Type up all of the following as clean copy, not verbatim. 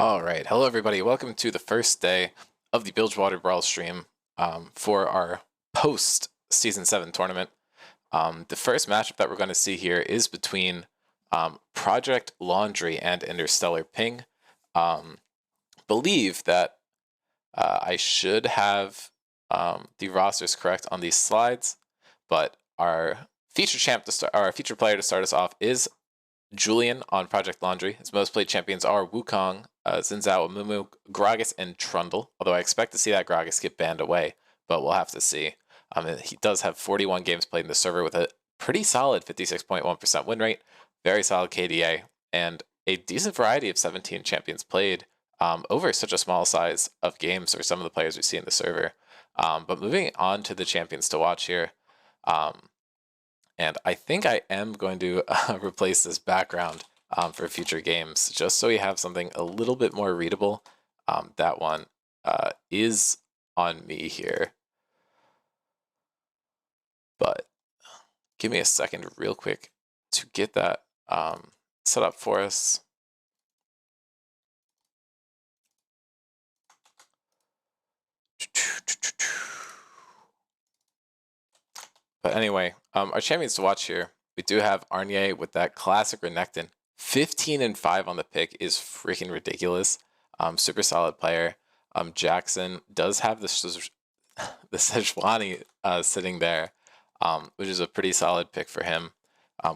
Alright, hello everybody, welcome to the first day of the Bilgewater Brawl stream for our post-Season 7 tournament. The first matchup that we're going to see here is between Project Laundry and Interstellar Ping. Believe that I should have the rosters correct on these slides, but our feature player to start us off is Julian on Project Laundry. His most played champions are Wukong, Xin Mumu, Gragas, and Trundle. Although I expect to see that Gragas get banned away, but we'll have to see. He does have 41 games played in the server with a pretty solid 56.1% win rate, very solid KDA, and a decent variety of 17 champions played over such a small size of games for some of the players we see in the server. But moving on to the champions to watch here. And I think I am going to replace this background for future games, just so we have something a little bit more readable. That one is on me here. But give me a second real quick to get that set up for us. But anyway, our champions to watch here, we do have Arnier with that classic Renekton. 15-5 on the pick is freaking ridiculous. Super solid player. Jackson does have the Sejuani sitting there, which is a pretty solid pick for him.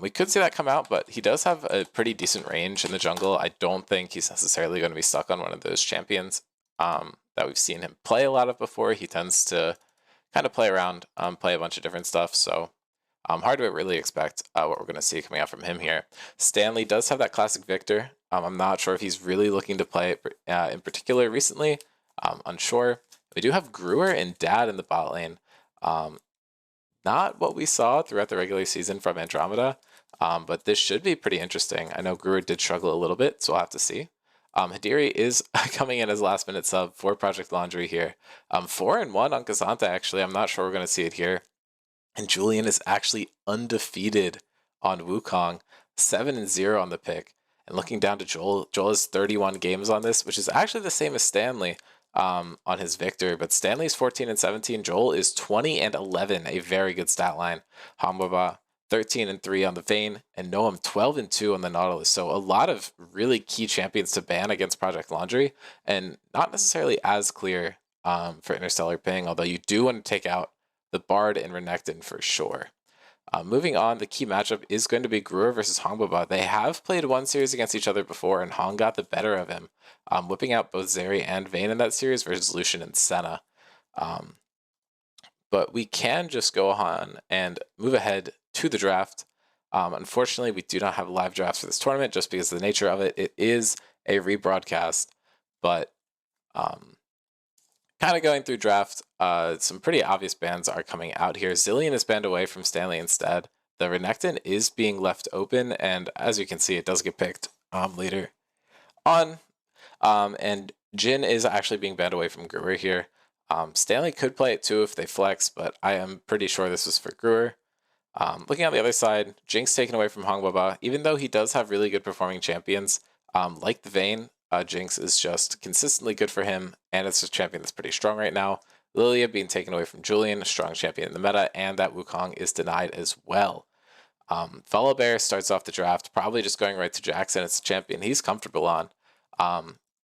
We could see that come out, but he does have a pretty decent range in the jungle. I don't think he's necessarily going to be stuck on one of those champions that we've seen him play a lot of before. He tends to kind of play around, play a bunch of different stuff, so hard to really expect what we're going to see coming out from him here. Stanley does have that classic Victor. I'm not sure if he's really looking to play it in particular recently. Unsure. We do have Gruer and Dad in the bot lane. Not what we saw throughout the regular season from Andromeda, but this should be pretty interesting. I know Gruer did struggle a little bit, so we'll have to see. Hadiri is coming in as last minute sub for Project Laundry here. 4-1 on Kazanta, actually. I'm not sure we're going to see it here. And Julian is actually undefeated on Wukong, 7-0 on the pick. And looking down to Joel, Joel has 31 games on this, which is actually the same as Stanley on his Victor. But Stanley's 14-17, Joel is 20-11, a very good stat line. Hambaba 13-3 on the Vayne, and Noam 12-2 on the Nautilus. So a lot of really key champions to ban against Project Laundry, and not necessarily as clear for Interstellar Ping, although you do want to take out the Bard and Renekton for sure. Moving on, the key matchup is going to be Gruer versus Hongbaba. They have played one series against each other before, and Hong got the better of him, whipping out both Zeri and Vayne in that series versus Lucian and Senna. But we can just go on and move ahead to the draft. Unfortunately, we do not have live drafts for this tournament just because of the nature of it. It is a rebroadcast, but kind of going through draft, some pretty obvious bans are coming out here. Zillion is banned away from Stanley instead. The Renekton is being left open, and as you can see, it does get picked later on. And Jin is actually being banned away from Gruer here. Stanley could play it too if they flex, but I am pretty sure this was for Gruer. Looking at the other side, Jinx taken away from Hongbaba. Even though he does have really good performing champions, like the Vayne, Jinx is just consistently good for him, and it's a champion that's pretty strong right now. Lilia being taken away from Julian, a strong champion in the meta, and that Wukong is denied as well. Bear starts off the draft, probably just going right to Jackson. It's a champion he's comfortable on.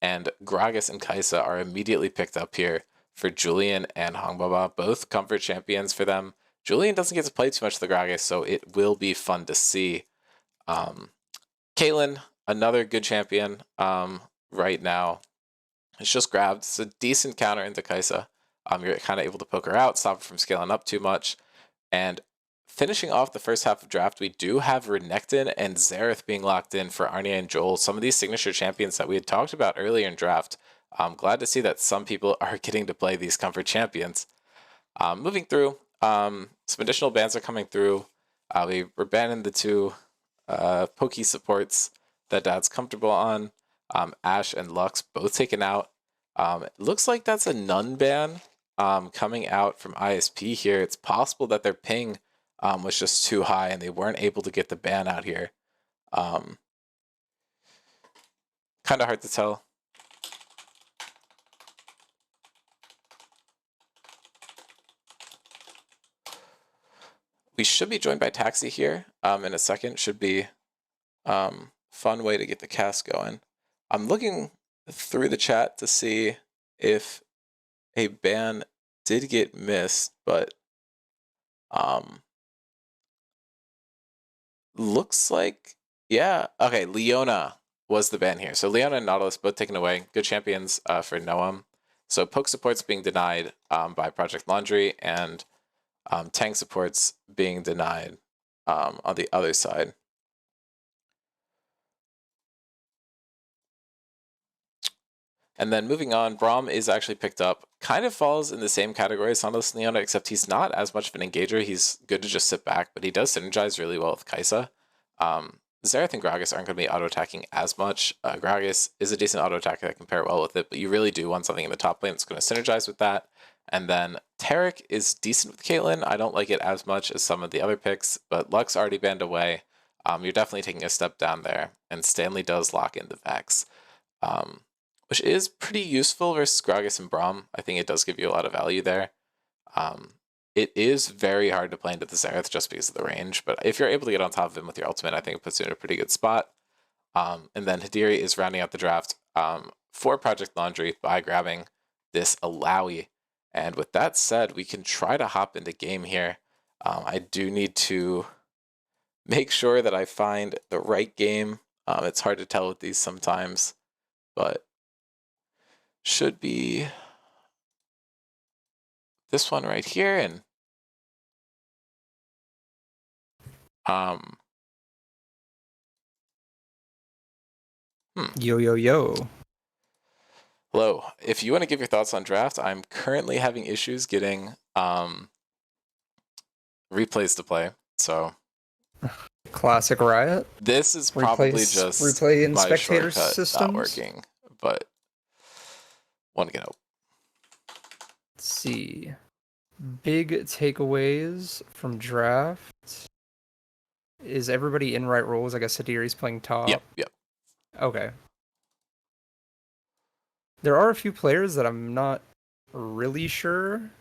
And Gragas and Kaisa are immediately picked up here for Julian and Hongbaba, both comfort champions for them. Julian doesn't get to play too much of the Gragas, so it will be fun to see. Caitlyn, another good champion right now. It's just grabbed. It's a decent counter into Kaisa. You're kind of able to poke her out, stop her from scaling up too much. And finishing off the first half of draft, we do have Renekton and Xerath being locked in for Arnia and Joel, some of these signature champions that we had talked about earlier in draft. I'm glad to see that some people are getting to play these comfort champions. Moving through, some additional bans are coming through. We were banning the two pokey supports that Dad's comfortable on. Ashe and Lux both taken out. It looks like that's a none ban coming out from ISP here. It's possible that their ping was just too high and they weren't able to get the ban out here. Kind of hard to tell. We should be joined by Taxi here in a second. Should be fun way to get the cast going. I'm looking through the chat to see if a ban did get missed, but looks like, yeah. Okay, Leona was the ban here. So Leona and Nautilus both taken away. Good champions for Noam. So poke support's being denied by Project Laundry, and tank support's being denied on the other side. And then moving on, Braum is actually picked up. Kind of falls in the same category as Nautilus and Leona, except he's not as much of an engager. He's good to just sit back, but he does synergize really well with Kaisa. Xerath and Gragas aren't going to be auto-attacking as much. Gragas is a decent auto-attacker that can pair well with it, but you really do want something in the top lane that's going to synergize with that. And then Taric is decent with Caitlyn. I don't like it as much as some of the other picks, but Lux already banned away. You're definitely taking a step down there, and Stanley does lock in the Vex, which is pretty useful versus Gragas and Braum. I think it does give you a lot of value there. It is very hard to play into the Xerath just because of the range, but if you're able to get on top of him with your ultimate, I think it puts you in a pretty good spot. And then Hadiri is rounding out the draft for Project Laundry by grabbing this Alawi. And with that said, we can try to hop into game here. I do need to make sure that I find the right game. It's hard to tell with these sometimes, but should be this one right here. And Yo. Hello. If you want to give your thoughts on draft, I'm currently having issues getting replays to play. So classic Riot. This is probably just replay in my spectator shortcut systems not working, but want to get out. Let's see. Big takeaways from draft. Is everybody in right roles? I guess Hadiri's playing top. Yep. Okay. There are a few players that I'm not really sure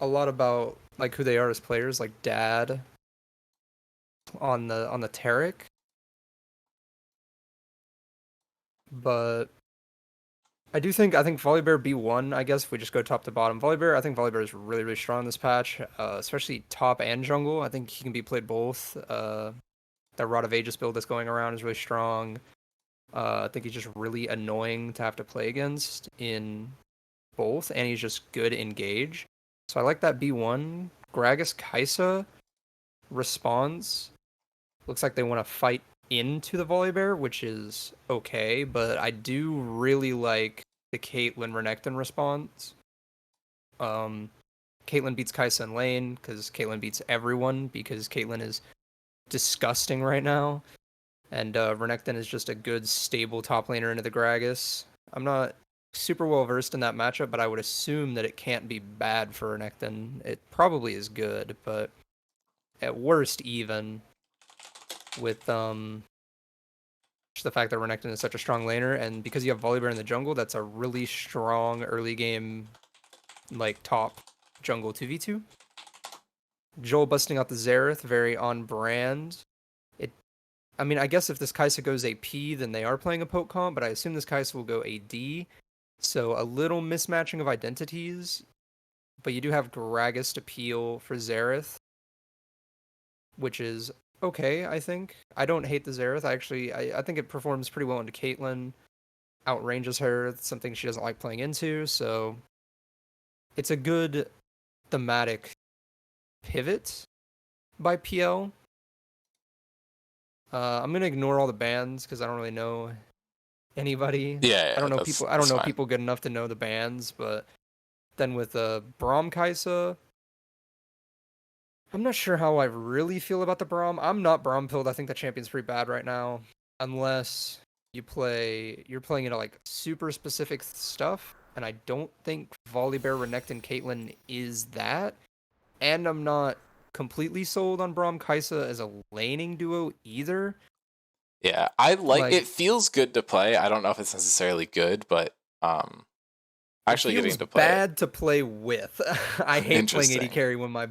a lot about, like who they are as players, like Dad on the Taric. But I think Volibear B1, I guess, if we just go top to bottom. I think Volibear is really, really strong in this patch, especially top and jungle. I think he can be played both. That Rod of Aegis build that's going around is really strong. I think he's just really annoying to have to play against in both, and he's just good engage. So I like that B1. Gragas Kaisa response. Looks like they want to fight into the Volibear, which is okay, but I do really like the Caitlyn Renekton response. Caitlyn beats Kaisa in lane because Caitlyn beats everyone because Caitlyn is disgusting right now. And Renekton is just a good, stable top laner into the Gragas. I'm not super well versed in that matchup, but I would assume that it can't be bad for Renekton. It probably is good, but at worst even with just the fact that Renekton is such a strong laner, and because you have Volibear in the jungle, that's a really strong early game, like top jungle 2v2. Joel busting out the Xerath, very on brand. I mean, I guess if this Kaisa goes AP, then they are playing a poke comp, but I assume this Kaisa will go AD. So a little mismatching of identities, but you do have Gragas to peel for Xerath, which is okay, I think. I don't hate the Xerath. I think it performs pretty well into Caitlyn, outranges her, it's something she doesn't like playing into, so it's a good thematic pivot by PL. I'm gonna ignore all the bans because I don't really know anybody. Yeah, I don't know people. I don't know people good enough to know the bans. But then with Braum Kaisa, I'm not sure how I really feel about the Braum. I'm not Braum pilled. I think the champion's pretty bad right now, unless you're playing into like super specific stuff, and I don't think Volibear, Renekton, Caitlyn is that. And I'm not completely sold on Braum Kaisa as a laning duo either. Yeah, I like it. Feels good to play. I don't know if it's necessarily good, but actually getting to play bad to play with. I hate playing AD carry when my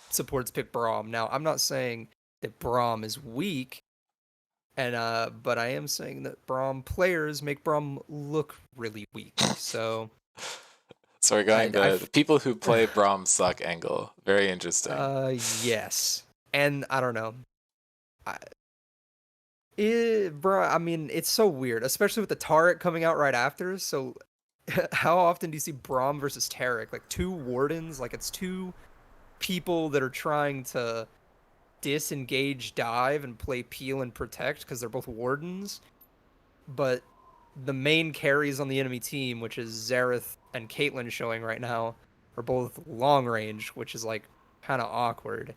supports pick Braum. Now, I'm not saying that Braum is weak, and but I am saying that Braum players make Braum look really weak. So So we're going I the people who play Braum suck angle. Very interesting. yes, and I don't know. Bro, I mean, it's so weird, especially with the Tarek coming out right after. So, how often do you see Braum versus Tarek? Like two wardens, like it's two people that are trying to disengage dive and play peel and protect because they're both wardens. But the main carries on the enemy team, which is Xerath and Caitlyn showing right now, are both long range, which is like kind of awkward.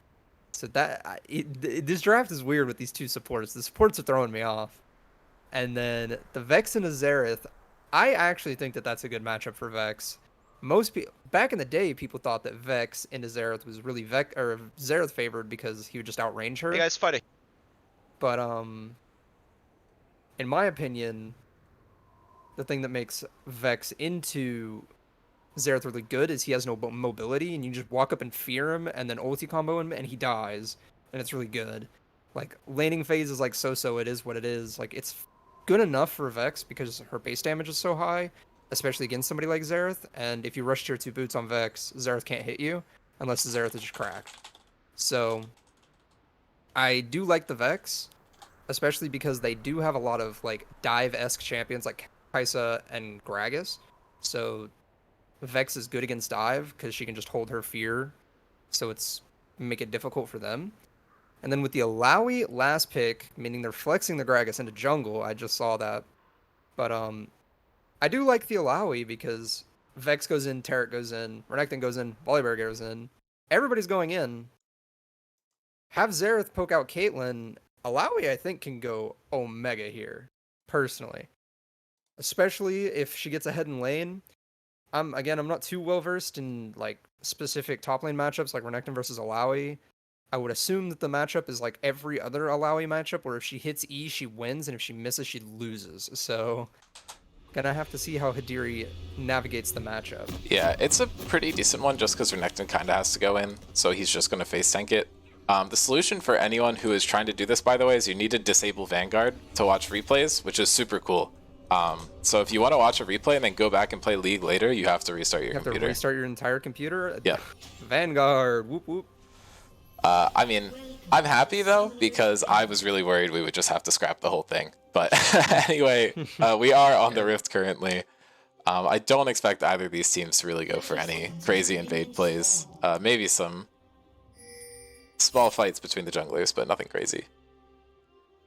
So this draft is weird with these two supports. The supports are throwing me off. And then the Vex and the Xerath, I actually think that that's a good matchup for Vex. Most people back in the day, people thought that Vex into Xerath was really Xerath favored because he would just outrange her. Hey guys, fighting. But in my opinion, the thing that makes Vex into Xerath really good is he has no mobility, and you just walk up and fear him, and then ulti combo him, and he dies, and it's really good. Like laning phase is like so. It is what it is. Like it's good enough for Vex because her base damage is so high, especially against somebody like Xerath. And if you rush tier 2 boots on Vex, Xerath can't hit you unless the Xerath is just cracked. So I do like the Vex, especially because they do have a lot of like dive-esque champions like Kaisa and Gragas. So Vex is good against dive because she can just hold her fear, so it's make it difficult for them. And then with the Alawi last pick, meaning they're flexing the Gragas into jungle, I just saw that. But I do like the Alawi because Vex goes in, Tarek goes in, Renekton goes in, Volibear goes in. Everybody's going in. Have Xerath poke out Caitlyn. Alawi, I think, can go Omega here, personally. Especially if she gets ahead in lane. I'm not too well versed in like specific top lane matchups like Renekton versus Alawi. I would assume that the matchup is like every other Alawi matchup, where if she hits E, she wins, and if she misses, she loses. So, gonna have to see how Hidiri navigates the matchup. Yeah, it's a pretty decent one just because Renekton kind of has to go in, so he's just going to face tank it. The solution for anyone who is trying to do this, by the way, is you need to disable Vanguard to watch replays, which is super cool. So if you want to watch a replay and then go back and play League later, you have to restart your computer. You have to restart your entire computer? Yeah. Vanguard, whoop whoop. I mean, I'm happy though, because I was really worried we would just have to scrap the whole thing. But anyway, we are on the Rift currently. I don't expect either of these teams to really go for any crazy invade plays. Maybe some small fights between the junglers, but nothing crazy.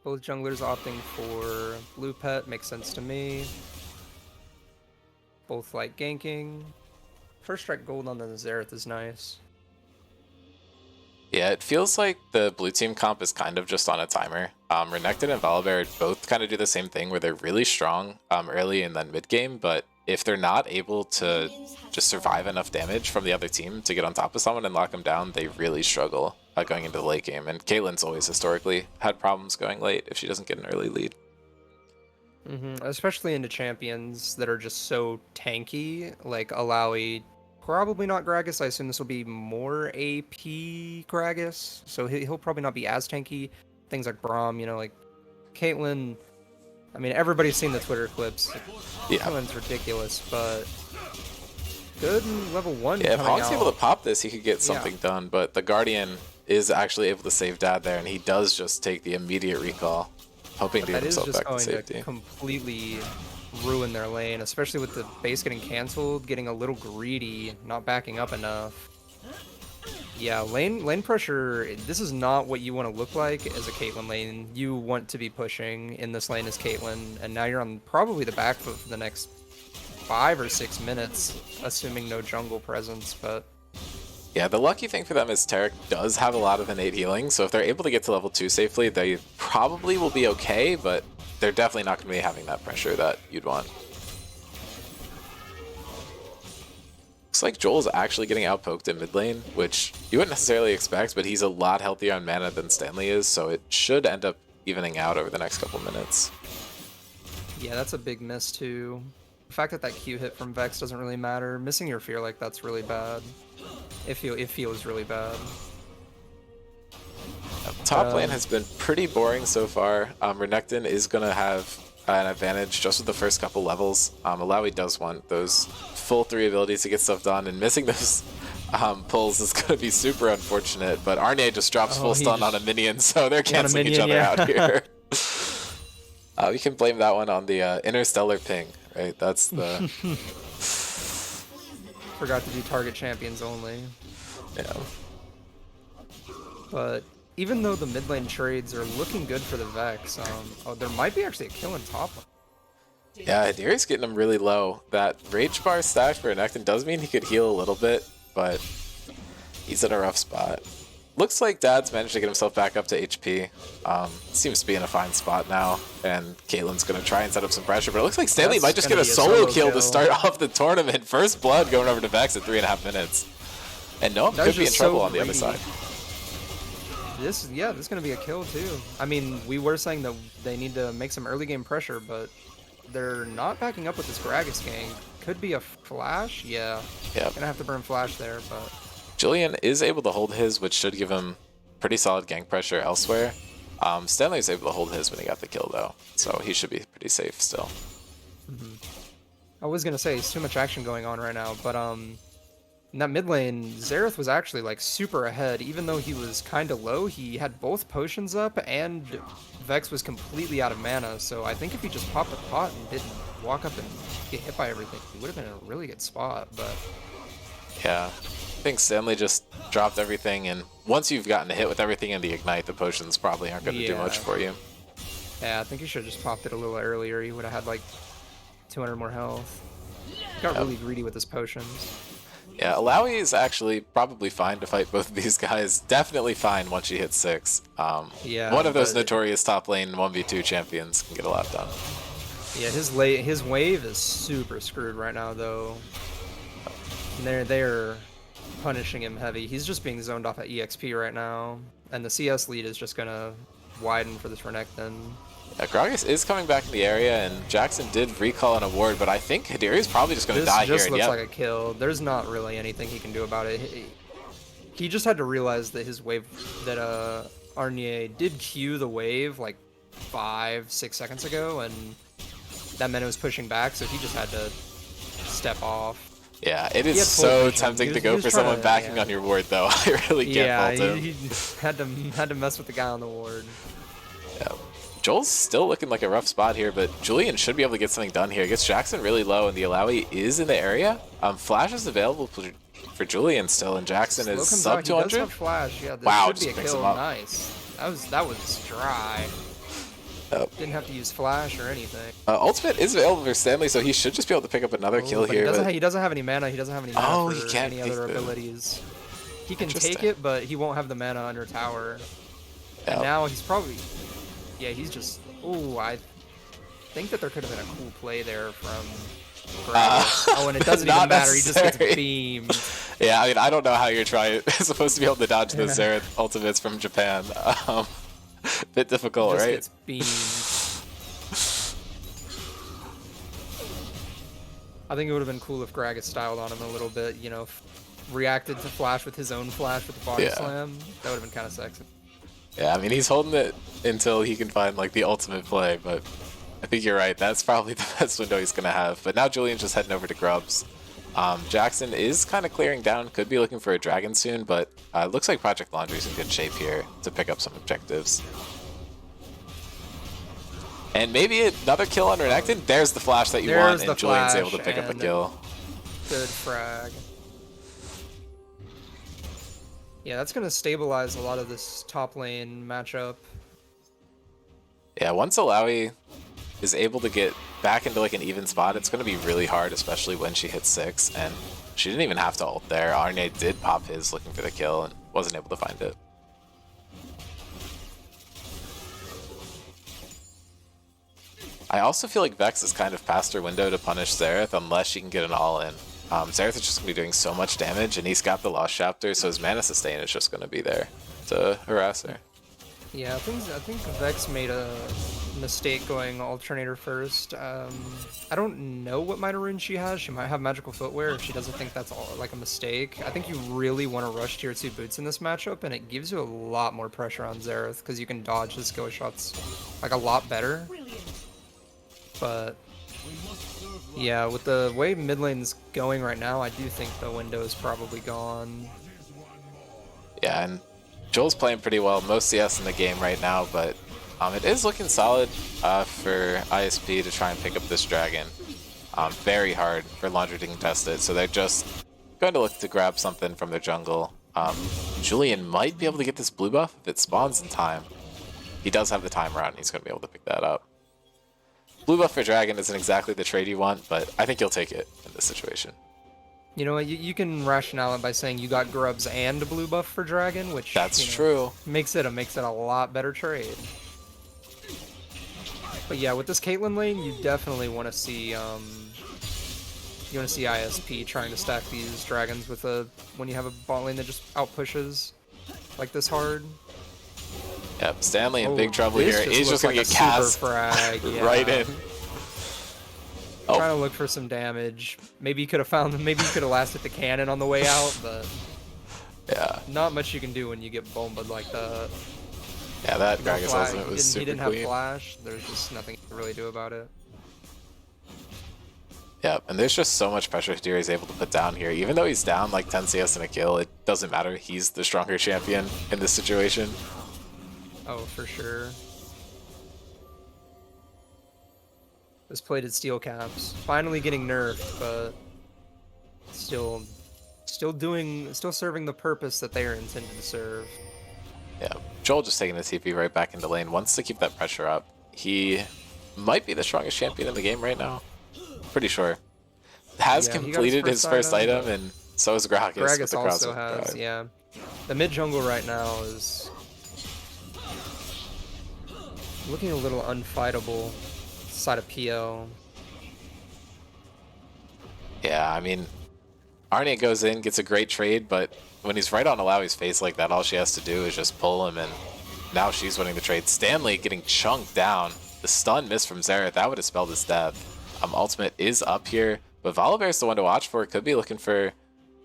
Both junglers opting for blue pet makes sense to me. Both like ganking. First strike gold on the Xerath is nice. Yeah, it feels like the blue team comp is kind of just on a timer. Renekton and Volibear both kind of do the same thing where they're really strong early and then mid game, but if they're not able to just survive enough damage from the other team to get on top of someone and lock them down, they really struggle going into the late game. And Caitlyn's always historically had problems going late if she doesn't get an early lead. Especially into champions that are just so tanky, like Alawi. Probably not Gragas. I assume this will be more AP Gragas, so he'll probably not be as tanky. Things like Braum, you know, like Caitlyn. I mean, everybody's seen the Twitter clips. Yeah. Caitlyn's ridiculous, but good in level 1. Yeah, if Hog's able to pop this, he could get something done, but the Guardian is actually able to save Dad there, and he does just take the immediate recall, hoping to get himself back to safety. That is just going to completely ruin their lane, especially with the base getting cancelled, getting a little greedy, not backing up enough. Yeah, lane pressure, this is not what you want to look like as a Caitlyn lane. You want to be pushing in this lane as Caitlyn, and now you're on probably the back foot for the next 5 or 6 minutes, assuming no jungle presence, but... Yeah, the lucky thing for them is Tarek does have a lot of innate healing, so if they're able to get to level 2 safely, they probably will be okay, but they're definitely not going to be having that pressure that you'd want. Looks like Joel's actually getting outpoked in mid lane, which you wouldn't necessarily expect, but he's a lot healthier on mana than Stanley is, so it should end up evening out over the next couple minutes. Yeah, that's a big miss too. The fact that Q hit from Vex doesn't really matter. Missing your fear like that's really bad. It feels really bad. Top lane has been pretty boring so far. Renekton is going to have an advantage just with the first couple levels. Alawi does want those full 3 abilities to get stuff done, and missing those pulls is going to be super unfortunate. But Arnie just drops full stun on a minion, so they're canceling each other out here. We can blame that one on the interstellar ping, right? That's the... Forgot to do target champions only. Yeah. But even though the mid lane trades are looking good for the Vex, there might be actually a kill in top lane. Yeah, Hidiri's getting him really low. That rage bar stack for Renekton does mean he could heal a little bit, but he's in a rough spot. Looks like Dad's managed to get himself back up to HP. Seems to be in a fine spot now, and Caitlyn's going to try and set up some pressure, but it looks like Stanley might just get a solo kill to start off the tournament. First blood going over to Vex at 3.5 minutes. And Noam could be in trouble on the other side. This is going to be a kill too. I mean, we were saying that they need to make some early game pressure, but they're not backing up with this Gragas gang. Could be a flash? Yeah. Gonna have to burn flash there, but... Julian is able to hold his, which should give him pretty solid gank pressure elsewhere. Stanley was able to hold his when he got the kill, though, so he should be pretty safe still. I was gonna say, it's too much action going on right now, but in that mid lane, Xerath was actually like super ahead. Even though he was kind of low, he had both potions up, and Vex was completely out of mana, so I think if he just popped the pot and didn't walk up and get hit by everything, he would have been in a really good spot, but... Yeah. I think Stanley just dropped everything, and once you've gotten a hit with everything in the Ignite, the potions probably aren't going to do much for you. Yeah, I think he should have just popped it a little earlier. He would have had like 200 more health. He got really greedy with his potions. Yeah, Alawi is actually probably fine to fight both of these guys. Definitely fine once she hits 6. One of those notorious top lane 1v2 champions can get a lot done. Yeah, his wave is super screwed right now, though. And they're punishing him heavy. He's just being zoned off at EXP right now, and the CS lead is just gonna widen for this Renekton. Yeah, Gragas is coming back in the area, and Jackson did recall an award, but I think Hidiri is probably just going to die here. This just looks like a kill. There's not really anything he can do about it. He just had to realize that his wave, that Arnier did Q the wave like 5-6 seconds ago, and that meant it was pushing back, so he just had to step off. Yeah, it is so tempting to go for someone backing on your ward, though. I really can't fault him. He had to mess with the guy on the ward. Yeah. Joel's still looking like a rough spot here, but Julian should be able to get something done here. He gets Jackson really low, and the Alawi is in the area. Flash is available for Julian still, and Jackson is sub 200. He does have flash. Yeah, this wow, should be a kill. Nice. That was dry. Didn't have to use flash or anything. Ultimate is available for Stanley, so he should just be able to pick up another kill here. He doesn't have any mana. He doesn't have any mana for he can't any other abilities. He can take it, but he won't have the mana under tower. And now he's probably... Yeah, he's just... Ooh, I think that there could have been a cool play there from... oh, and it doesn't even matter. He just gets beamed. Yeah, I mean, I don't know how you're supposed to be able to dodge the Xerath ultimates from Japan. Bit difficult, just right? Gets beamed. I think it would have been cool if Gragas styled on him a little bit, you know, reacted to flash with his own flash with the body slam. That would have been kind of sexy. Yeah, I mean, he's holding it until he can find, like, the ultimate play, but I think you're right. That's probably the best window he's going to have. But now Julian's just heading over to Grubs. Jackson is kind of clearing down, could be looking for a dragon soon, but it looks like Project Laundry's in good shape here to pick up some objectives. And maybe another kill on Renekton. There's the flash that you want, and Julian's able to pick up a kill. Good frag. Yeah, that's going to stabilize a lot of this top lane matchup. Yeah, once Alawi is able to get back into like an even spot, it's going to be really hard, especially when she hits 6. And she didn't even have to ult there. Arne did pop his looking for the kill and wasn't able to find it. I also feel like Vex is kind of past her window to punish Xerath unless she can get an all-in. Xerath is just going to be doing so much damage, and he's got the Lost Chapter, so his mana sustain is just going to be there to harass her. Yeah, I think Vex made a mistake going Alternator first. I don't know what Minor Rune she has. She might have Magical Footwear if she doesn't think that's all like a mistake. I think you really want to rush tier 2 boots in this matchup, and it gives you a lot more pressure on Xerath because you can dodge his skill shots like a lot better. But yeah, with the way mid lane's going right now, I do think the window is probably gone. Yeah, and Joel's playing pretty well, most CS in the game right now, but it is looking solid for ISP to try and pick up this dragon. Very hard for Laundry to contest it, so they're just going to look to grab something from their jungle. Julian might be able to get this blue buff if it spawns in time. He does have the timer on, and he's going to be able to pick that up. Blue buff for dragon isn't exactly the trade you want, but I think you'll take it in this situation. You know what? You can rationale it by saying you got grubs and a blue buff for dragon, which That's true. Makes it a lot better trade. But yeah, with this Caitlyn lane, you definitely want to see ISP trying to stack these dragons with when you have a bot lane that just out pushes like this hard. Yep, Stanley in big trouble here. He's just gonna get cast frag, yeah. right in. Trying to look for some damage. Maybe you could have lasted the cannon on the way out, but yeah, not much you can do when you get bombed like that. Yeah, that Gragas ultimate was super He didn't clean. have flash. There's just nothing to really do about it. Yeah, and there's just so much pressure Hadira is able to put down here. Even though he's down like 10 CS and a kill, it doesn't matter. He's the stronger champion in this situation. Oh, for sure. This plated steel caps. Finally getting nerfed, but still serving the purpose that they are intended to serve. Yeah, Joel just taking the TP right back into lane. Wants to keep that pressure up. He might be the strongest champion in the game right now. Pretty sure. Has completed his first item, and so is Gragas. Gragas also has, yeah. The mid jungle right now is looking a little unfightable side of PL. Yeah, I mean, Arnie goes in, gets a great trade, but when he's right on Alawi's face like that, all she has to do is just pull him, and now she's winning the trade. Stanley getting chunked down. The stun miss from Xerath, that would have spelled his death. Ultimate is up here, but Volibear's the one to watch for. Could be looking for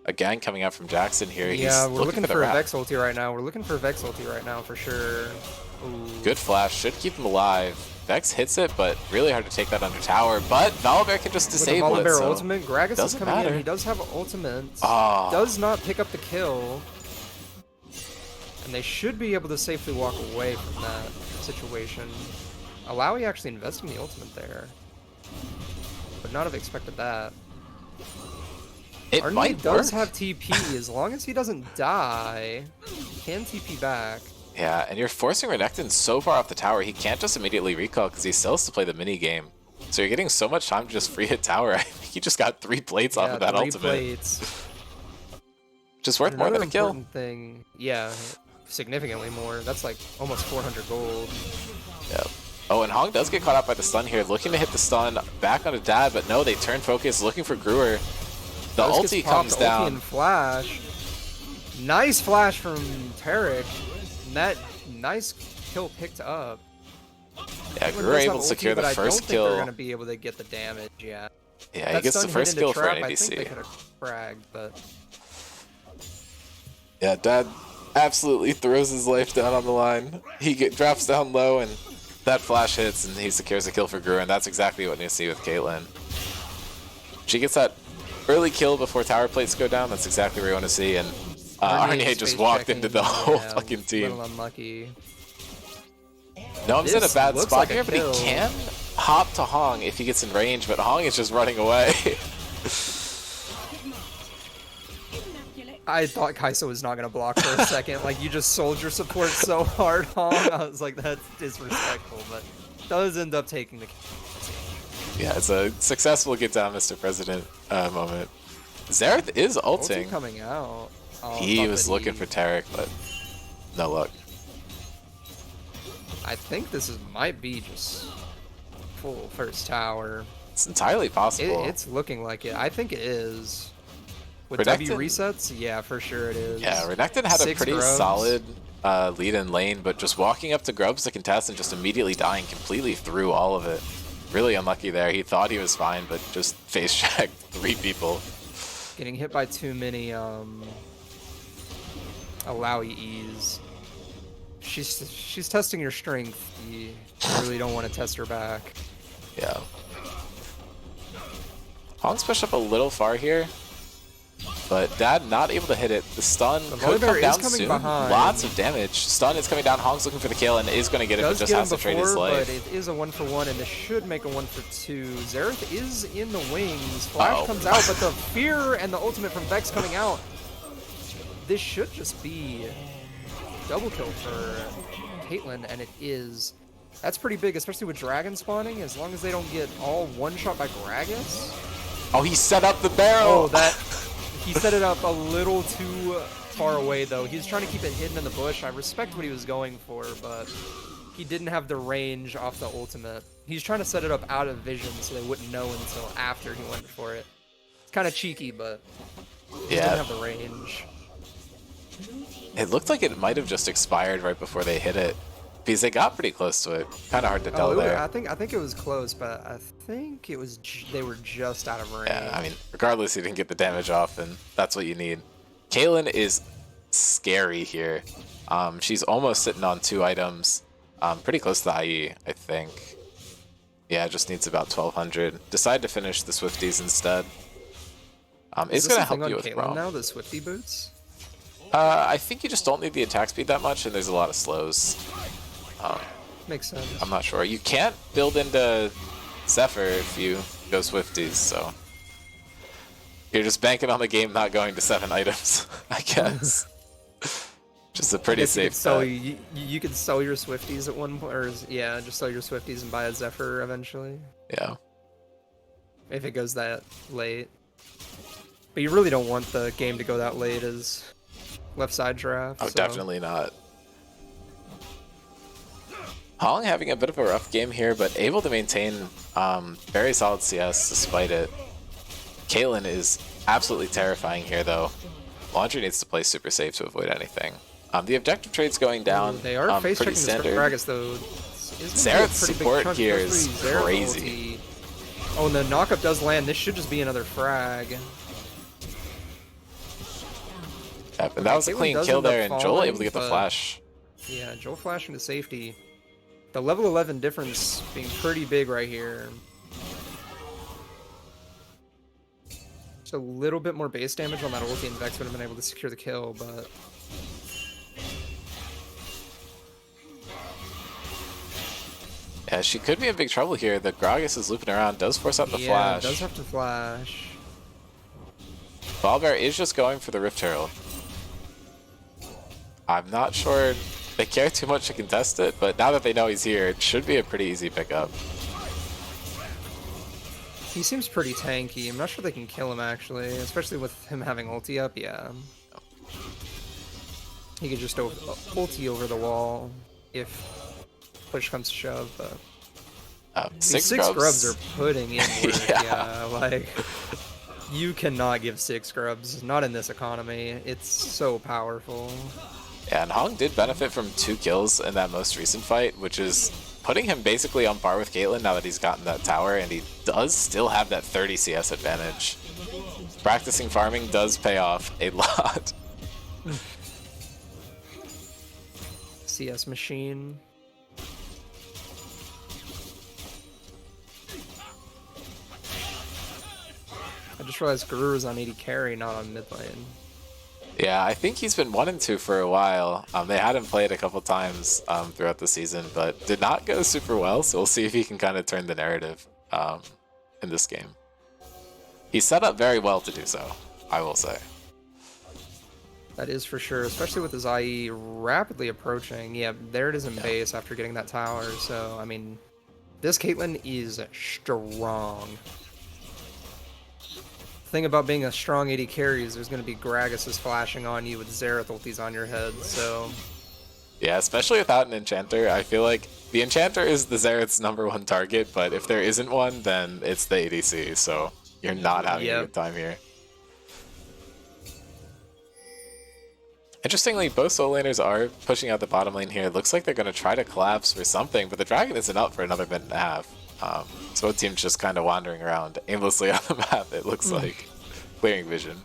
a gang coming out from Jackson here. Yeah, we're looking for a Vex ulti right now. We're looking for a Vex ulti right now for sure. Ooh. Good flash, should keep him alive. Vex hits it, but really hard to take that under tower. But Volibear can just disable it. Volibear ultimate, Gragas is coming in. He does have ultimate. Does not pick up the kill. And they should be able to safely walk away from that situation. Alawi actually investing the ultimate there. Would not have expected that. It might does have TP. As long as he doesn't die, he can TP back. Yeah, and you're forcing Renekton so far off the tower, he can't just immediately recall because he still has to play the mini game. So you're getting so much time to just free hit tower. I think he just got 3 plates off of that ultimate. Plates. Just worth more than a kill. Thing, yeah, significantly more. That's like almost 400 gold. Yep. Oh, and Hong does get caught up by the stun here, looking to hit the stun back onto Dad, but no, they turn focus, looking for Brewer. The ulti comes down. Ulti and flash. Nice flash from Tarek. And that nice kill picked up. Yeah, Brewer able to secure the first kill. They're gonna be able to get the damage. Yeah. Yeah, he gets the first kill for an ADC. I think they could have fragged, but yeah, Dad absolutely throws his life down on the line. He drops down low, and that flash hits, and he secures a kill for Brewer, and that's exactly what you see with Caitlyn. She gets that early kill before tower plates go down. That's exactly what you want to see, and Arnie just walked into the whole fucking team. Little unlucky. Gnome's in a bad spot here, but he can hop to Hong if he gets in range, but Hong is just running away. I thought Kai'Sa was not going to block for a second. Like, you just sold your support so hard, Hong. I was like, that's disrespectful, but does end up taking the kill. Yeah, it's a successful get down, Mr. President moment. Xerath is ulting. Coming out. He was looking for Tarek, but no luck. I think this might be just full first tower. It's entirely possible. It's looking like it. I think it is. With Renekton, W resets? Yeah, for sure it is. Yeah, Renekton had a pretty solid lead in lane, but just walking up to Grubs to contest and just immediately dying completely through all of it. Really unlucky there. He thought he was fine, but just face checked 3 people. Getting hit by too many allow ease. She's testing your strength. You really don't want to test her back. Yeah. Hong's pushed up a little far here, but Dad not able to hit it. The stun could come down soon. Behind. Lots of damage. Stun is coming down. Hong's looking for the kill and is going to get it, but just has to trade his life. But it is a 1-for-1, and this should make a 1-for-2. Xerath is in the wings. Flash comes out, but the fear and the ultimate from Vex coming out. This should just be double kill for Caitlyn, and it is. That's pretty big, especially with Dragon spawning, as long as they don't get all one-shot by Gragas. Oh, he set up the barrel! Oh, he set it up a little too far away, though. He was trying to keep it hidden in the bush. I respect what he was going for, but he didn't have the range off the ultimate. He's trying to set it up out of vision so they wouldn't know until after he went for it. It's kind of cheeky, but he didn't have the range. It looked like it might have just expired right before they hit it, because they got pretty close to it. Kind of hard to tell there. I think it was close, but I think it was they were just out of range. Yeah, I mean, regardless, he didn't get the damage off, and that's what you need. Caitlyn is scary here. She's almost sitting on 2 items. Pretty close to the IE, I think. Yeah, just needs about 1200. Decide to finish the Swifties instead. It's going to help you with Caitlyn Brawl. now, the Swifty boots? I think you just don't need the attack speed that much, and there's a lot of slows. Makes sense. I'm not sure. You can't build into Zephyr if you go Swifties, so you're just banking on the game not going to 7 items, I guess. Just a pretty safe bet. You could sell your Swifties at one point, or yeah, just sell your Swifties and buy a Zephyr eventually. Yeah. If it goes that late. But you really don't want the game to go that late as left side draft. Oh, so. Definitely not. Hong having a bit of a rough game here, but able to maintain very solid CS despite it. Caitlyn is absolutely terrifying here, though. Laundry needs to play super safe to avoid anything. The objective trade's going down. They are face checking this Gragas, though. Xerath's support here is crazy. Oh, and the knockup does land. This should just be another frag. Yep, and that was a clean kill there, and Joel able to get the flash. Yeah, Joel flashing to safety. The level 11 difference being pretty big right here. Just a little bit more base damage on that ulti, and Vex would have been able to secure the kill, but... Yeah, she could be in big trouble here. The Gragas is looping around, does force out the flash. Yeah, does have to flash. Ballbear is just going for the Rift Herald. I'm not sure they care too much to contest it, but now that they know he's here, it should be a pretty easy pickup. He seems pretty tanky. I'm not sure they can kill him, actually, especially with him having ulti up, yeah. He could just ulti over the wall if push comes to shove, but... Six grubs are putting in work, yeah, like... You cannot give 6 grubs, not in this economy. It's so powerful. Yeah, and Hong did benefit from 2 kills in that most recent fight, which is putting him basically on par with Caitlyn now that he's gotten that tower, and he does still have that 30 CS advantage. Practicing farming does pay off a lot. CS machine. I just realized Guru is on 80 carry, not on mid lane. Yeah, I think he's been 1 and 2 for a while. They had him played a couple times throughout the season, but did not go super well, so we'll see if he can kind of turn the narrative in this game. He's set up very well to do so, I will say. That is for sure, especially with his IE rapidly approaching. Yeah, there it is in base after getting that tower, so, I mean, this Caitlyn is strong. Thing about being a strong AD carry is there's going to be Gragas flashing on you with Xerath ultis on your head, so... Yeah, especially without an Enchanter. I feel like the Enchanter is the Xerath's #1 target, but if there isn't one, then it's the ADC, so you're not having a good time here. Interestingly, both solo laners are pushing out the bottom lane here. It looks like they're going to try to collapse for something, but the dragon isn't up for another minute and a half. So both teams just kind of wandering around aimlessly on the map, it looks like. Clearing vision.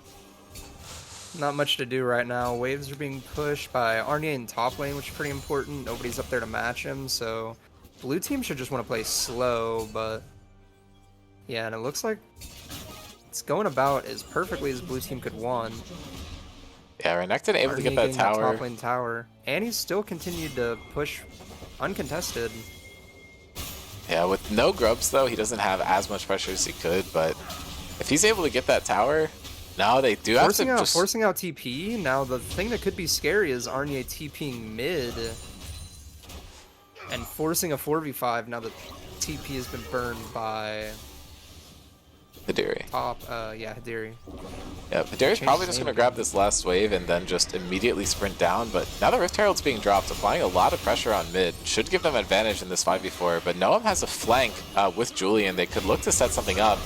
Not much to do right now. Waves are being pushed by Arnie in top lane, which is pretty important. Nobody's up there to match him, so blue team should just want to play slow, but yeah, and it looks like it's going about as perfectly as blue team could want. Yeah, Renekton able to get that tower. Top lane tower. And he's still continued to push uncontested. Yeah, with no grubs though, he doesn't have as much pressure as he could, but if he's able to get that tower, now they do have to just... Forcing out TP. Now the thing that could be scary is Arnie TPing mid and forcing a 4v5 now that TP has been burned by... Hidiri. Hidiri. Yeah, Hidiri's probably just going to grab this last wave and then just immediately sprint down, but now the Rift Herald's being dropped, applying a lot of pressure on mid. Should give them advantage in this 5v4, but Noam has a flank with Julian. They could look to set something up.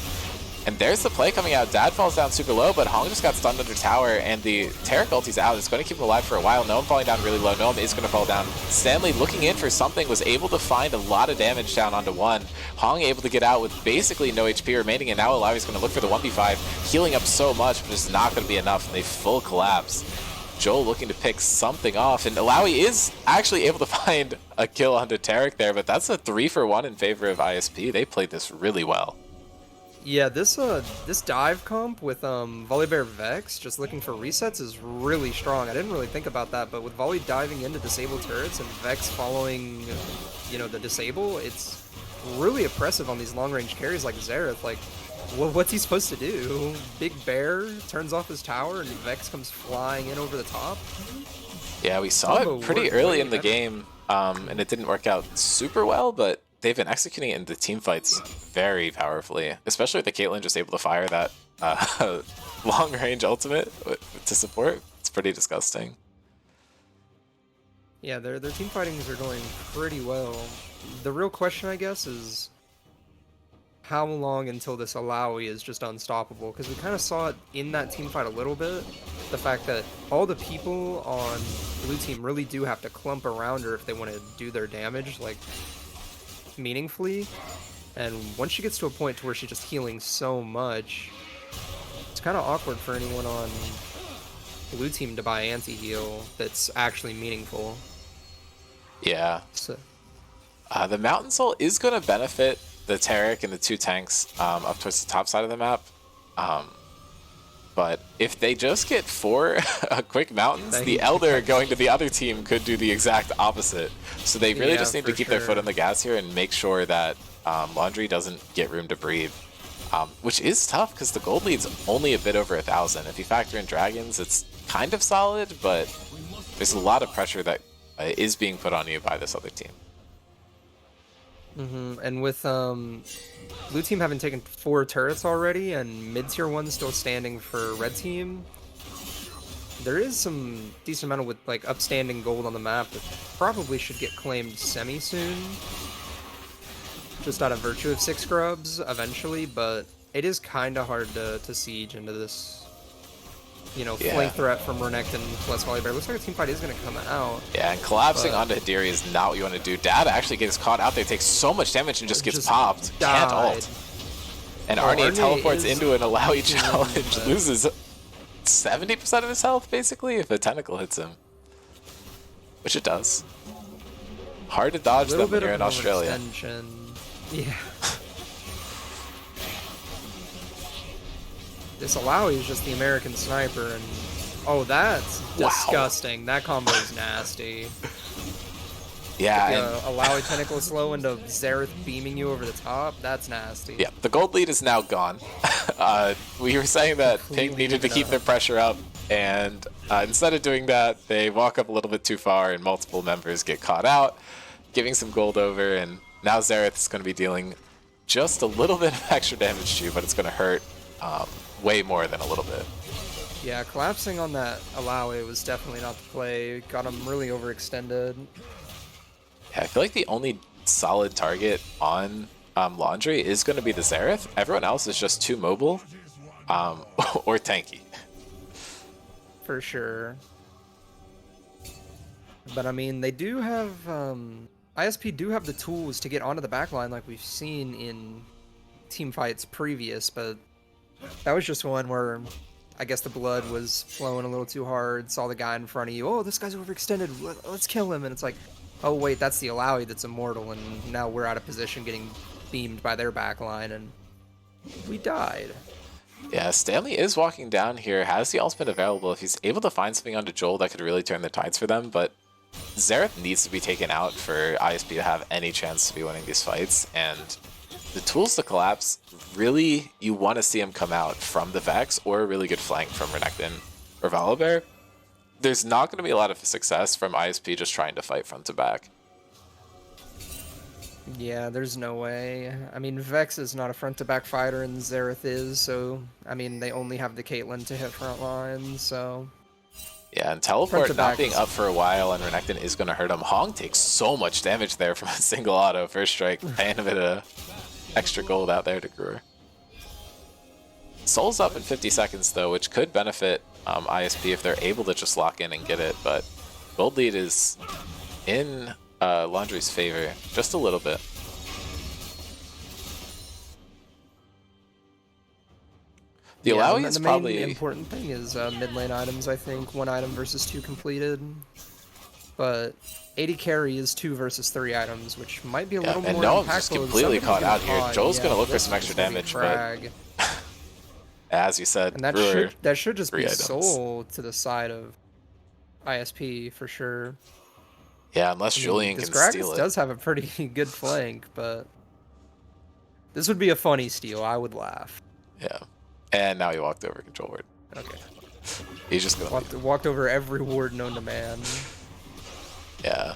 And there's the play coming out. Dad falls down super low, but Hong just got stunned under tower, and the Taric ulti's out. It's going to keep him alive for a while. Noam falling down really low. Noam is going to fall down. Stanley looking in for something, was able to find a lot of damage down onto one. Hong able to get out with basically no HP remaining, and now Alawi's going to look for the 1v5, healing up so much, but it's not going to be enough, and they full collapse. Joel looking to pick something off, and Alawi is actually able to find a kill onto Taric there, but that's a 3-for-1 in favor of ISP. They played this really well. Yeah, this dive comp with Volibear Vex just looking for resets is really strong. I didn't really think about that, but with Volley diving into disable turrets and Vex following, the disable, it's really oppressive on these long-range carries like Xerath. Like, what's he supposed to do? Big Bear turns off his tower and Vex comes flying in over the top? Yeah, we saw it pretty early in the game, and it didn't work out super well, but they've been executing it in the team fights very powerfully, especially with the Caitlyn just able to fire that long-range ultimate to support. It's pretty disgusting. Yeah, their team fightings are going pretty well. The real question, I guess, is how long until this Alawi is just unstoppable? Because we kind of saw it in that team fight a little bit. The fact that all the people on blue team really do have to clump around her if they want to do their damage, like, meaningfully. And once she gets to a point to where she's just healing so much, it's kind of awkward for anyone on blue team to buy anti-heal that's actually meaningful. Yeah. So the Mountain Soul is going to benefit the Taric and the two tanks up towards the top side of the map. But if they just get 4 quick mountains, the Elder going to the other team could do the exact opposite. So they really just need to keep their foot on the gas here and make sure that Laundry doesn't get room to breathe. Which is tough because the gold lead's only a bit over 1,000. If you factor in dragons, it's kind of solid, but there's a lot of pressure that is being put on you by this other team. And with blue team having taken 4 turrets already and mid-tier 1 still standing for red team, there is some decent amount of with like upstanding gold on the map that probably should get claimed semi-soon. Just out of virtue of 6 grubs eventually, but it is kind of hard to siege into this, flank threat from Renekton plus Volibear. Looks like a team fight is going to come out. Yeah, and collapsing onto Hidiri is not what you want to do. Dad actually gets caught out there, takes so much damage and just gets popped. Can't ult. And Arnie teleports into an Alawi challenge, loses 70% of his health, basically, if a tentacle hits him. Which it does. Hard to dodge them when you're in Australia. Yeah. This Alawi is just the American sniper, and oh, that's disgusting. That combo is nasty. Yeah, Alawi tentacle slow into Xerath beaming you over the top. That's nasty. Yeah, the gold lead is now gone. We were saying that Ping needed to keep their pressure up, and instead of doing that, they walk up a little bit too far, and multiple members get caught out, giving some gold over, and now Xerath is going to be dealing just a little bit of extra damage to you, but it's going to hurt way more than a little bit. Yeah, collapsing on that Alawi was definitely not the play. Got him really overextended. Yeah, I feel like the only solid target on Laundry is going to be the Xerath. Everyone else is just too mobile or tanky. For sure. But I mean, they do have ISP do have the tools to get onto the backline like we've seen in team fights previous, but that was just one where I guess the blood was flowing a little too hard, saw the guy in front of you, oh, this guy's overextended, let's kill him, and it's like, oh wait, that's the Alawi that's immortal, and now we're out of position getting beamed by their backline, and we died. Yeah, Stanley is walking down here, has the ultimate available. If he's able to find something onto Joel, that could really turn the tides for them, but Xerath needs to be taken out for ISP to have any chance to be winning these fights, and the tools to collapse, really, you want to see him come out from the Vex or a really good flank from Renekton or Volibear. There's not going to be a lot of success from ISP just trying to fight front to back. Yeah, there's no way. I mean, Vex is not a front-to-back fighter, and Xerath is, so, I mean, they only have the Caitlyn to hit front line, so... Yeah, and Teleport not being up for a while, and Renekton is going to hurt him. Hong takes so much damage there from a single auto first strike, paying a bit of extra gold out there to Gruer. Soul's up in 50 seconds, though, which could benefit ISP if they're able to just lock in and get it, but gold lead is in Laundry's favor just a little bit. The Alawi is probably... The main important thing is mid lane items, I think. 1 item versus 2 completed. But 80 carry is 2 versus 3 items, which might be a little more impactful. And Noam's just completely caught out here. Joel's going to look for some extra damage, but... as you said, and that should just be Soul to the side of ISP for sure. Yeah, unless Julian can steal it. Gragas does have a pretty good flank, but this would be a funny steal. I would laugh. Yeah. And now he walked over control ward. Okay. He's just going walked over every ward known to man. Yeah.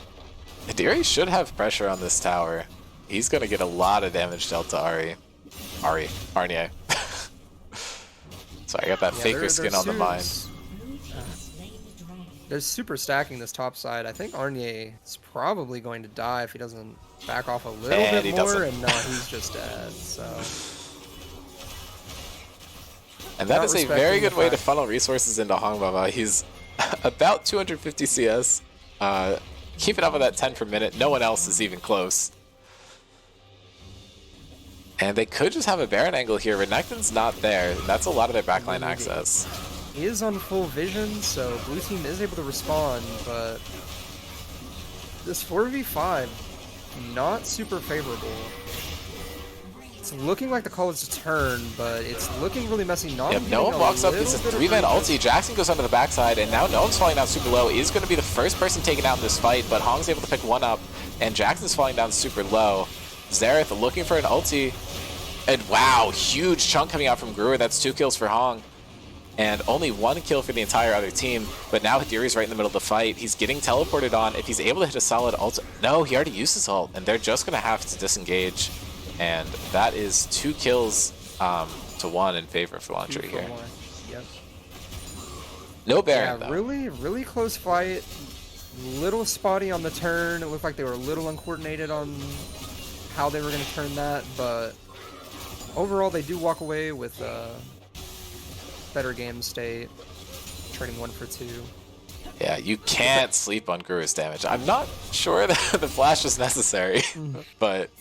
Hidiri should have pressure on this tower. He's going to get a lot of damage dealt to Arnie. So I got that faker skin on the mind. They're super stacking this top side. I think Arnie is probably going to die if he doesn't back off a little bit more, and no, he's just dead, so... And that is a very good way to funnel resources into Hongbaba. He's about 250 CS. Keeping up with that 10 per minute. No one else is even close. And they could just have a Baron angle here. Renekton's not there. That's a lot of their backline access. He is on full vision, so blue team is able to respond, but this 4v5, not super favorable. It's looking like the call is to turn, but it's looking really messy. Yep, Noam walks up, he's a 3-man ulti. Jackson goes onto the backside, and now Noam's falling down super low. He's going to be the first person taken out in this fight, but Hong's able to pick one up, and Jackson's falling down super low. Xerath looking for an ulti, and wow, huge chunk coming out from Gruer. That's 2 kills for Hong, and only 1 kill for the entire other team. But now Hidiri's right in the middle of the fight. He's getting teleported on. If he's able to hit a solid ult, no, he already used his ult, and they're just going to have to disengage. And that is 2 kills to 1 in favor for Laundry here. Yep. No Baron, yeah, though. Really close fight. Little spotty on the turn. It looked like they were a little uncoordinated on how they were going to turn that, but overall they do walk away with better game state, trading 1 for 2. Yeah, you can't sleep on Gruer's damage. I'm not sure that the flash is necessary, but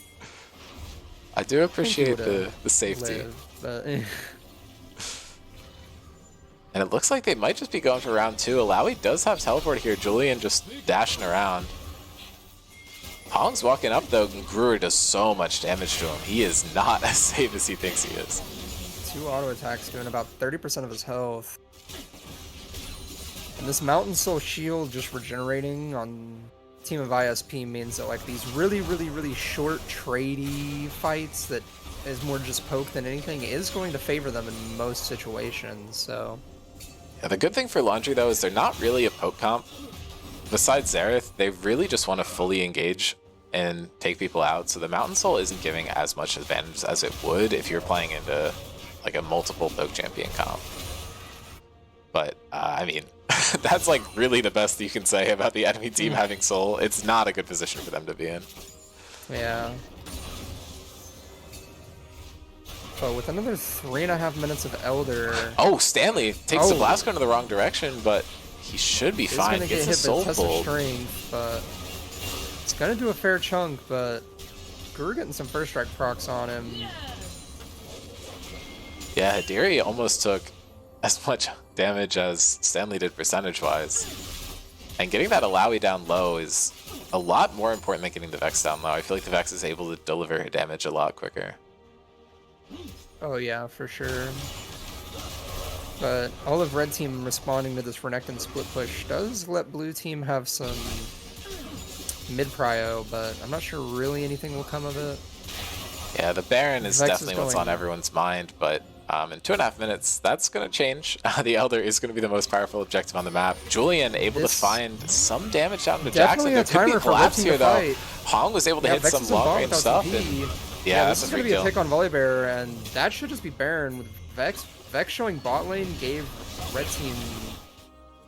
I do appreciate the safety. And it looks like they might just be going for round 2. Alawi does have teleport here. Julian just dashing around. Hong's walking up, though, and Gruer does so much damage to him. He is not as safe as he thinks he is. 2 auto attacks doing about 30% of his health. And this Mountain Soul shield just regenerating on Team of ISP means that like these really short tradey fights that is more just poke than anything is going to favor them in most situations, so... Yeah, the good thing for Laundry, though, is they're not really a poke comp. Besides Xerath, they really just want to fully engage and take people out, so the Mountain Soul isn't giving as much advantage as it would if you're playing into like a multiple poke champion comp. But, I mean, that's like really the best you can say about the enemy team having Soul. It's not a good position for them to be in. Yeah. But with another 3.5 minutes of Elder... Oh, Stanley takes the blast gun in the wrong direction, but he should be He's fine. gonna Gets get a hit by soul test of pulled. strength, but it's gonna do a fair chunk. But Guru getting some first strike procs on him. Yeah, Hidiri almost took as much damage as Stanley did percentage-wise. And getting that Alawi down low is a lot more important than getting the Vex down low. I feel like the Vex is able to deliver her damage a lot quicker. Oh yeah, for sure. But all of red team responding to this Renekton split push does let blue team have some mid prio, but I'm not sure really anything will come of it. Yeah, the Baron is Vex definitely what's on everyone's mind, but in 2.5 minutes, that's going to change. The Elder is going to be the most powerful objective on the map. Julian able to find some damage down to Jackson. There could be a collapse here, though. Hong was able to hit some long-range stuff. And, yeah, this is going to be a pick on Volibear, and that should just be Baron with Vex. Vex showing bot lane gave red team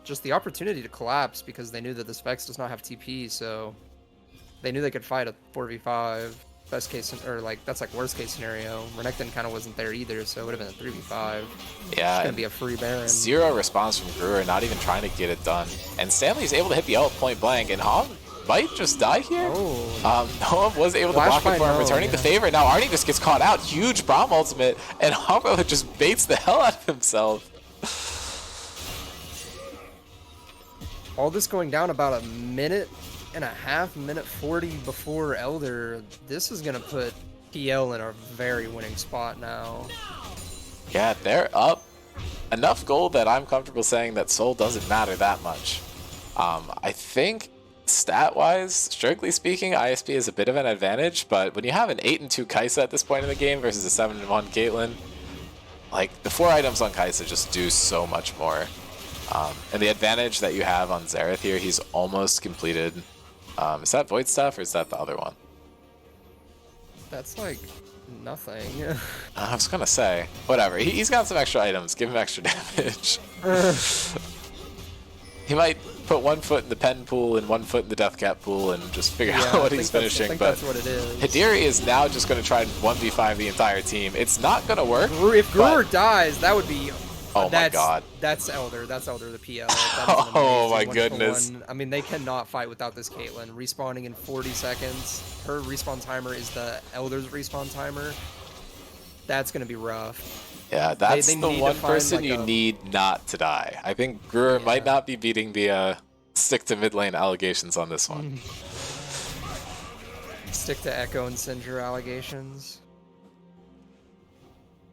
just the opportunity to collapse because they knew that this Vex does not have TP, so they knew they could fight a 4v5. Best case, or like that's like worst case scenario. Renekton kind of wasn't there either, so it would have been a 3v5. Yeah, it's gonna be a free Baron. Zero response from Brewer, not even trying to get it done. And Stanley's able to hit the ult point blank, and Hong might just die here. Oh. Noah was able to block it for him, returning the favor. Now Arnie just gets caught out. Huge Braum ultimate, and Hongo just baits the hell out of himself. All this going down about a minute and a half, minute 40 before Elder. This is gonna put PL in a very winning spot now. Yeah, they're up enough gold that I'm comfortable saying that Soul doesn't matter that much. I think stat-wise, strictly speaking, ISP is a bit of an advantage, but when you have an 8-2 Kai'Sa at this point in the game versus a 7-1 Caitlyn, like the 4 items on Kai'Sa just do so much more. And the advantage that you have on Xerath here, he's almost completed. Is that Void Stuff or is that the other one? That's like nothing. I was gonna say, whatever. He's got some extra items. Give him extra damage. He might put 1 foot in the pen pool and 1 foot in the death cap pool and just figure out what he's finishing. But that's what it is. Hidiri is now just going to try and 1v5 the entire team. It's not going to work. If Brewer dies, that would be... Oh my god. That's Elder. That's Elder, the PL. Oh my goodness. I mean, they cannot fight without this Caitlyn. Respawning in 40 seconds. Her respawn timer is the Elder's respawn timer. That's going to be rough. Yeah, that's the one person you need not to die. I think Brewer might not be beating the stick to mid lane allegations on this one. Stick to Echo and Cinder allegations.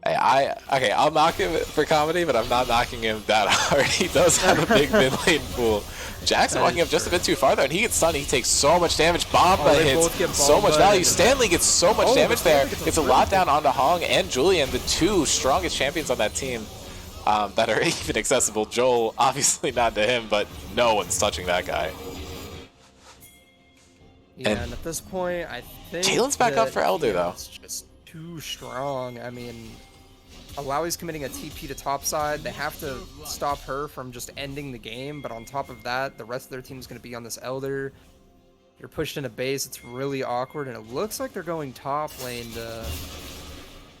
Okay, I'll knock him for comedy, but I'm not knocking him that hard. He does have a big mid lane pool. Jackson walking up just a bit too far though, and he gets stunned. He takes so much damage. Bomba hits so much value. Stanley gets so much damage there. Gets a lot down onto Hong and Julian, the 2 strongest champions on that team that are even accessible. Joel, obviously not to him, but no one's touching that guy. Yeah, and at this point, I think Jalen's back up for Elder though. It's just too strong. I mean, Alawi's committing a TP to topside. They have to stop her from just ending the game, but on top of that, the rest of their team is going to be on this Elder. You're pushed into base. It's really awkward, and it looks like they're going top lane to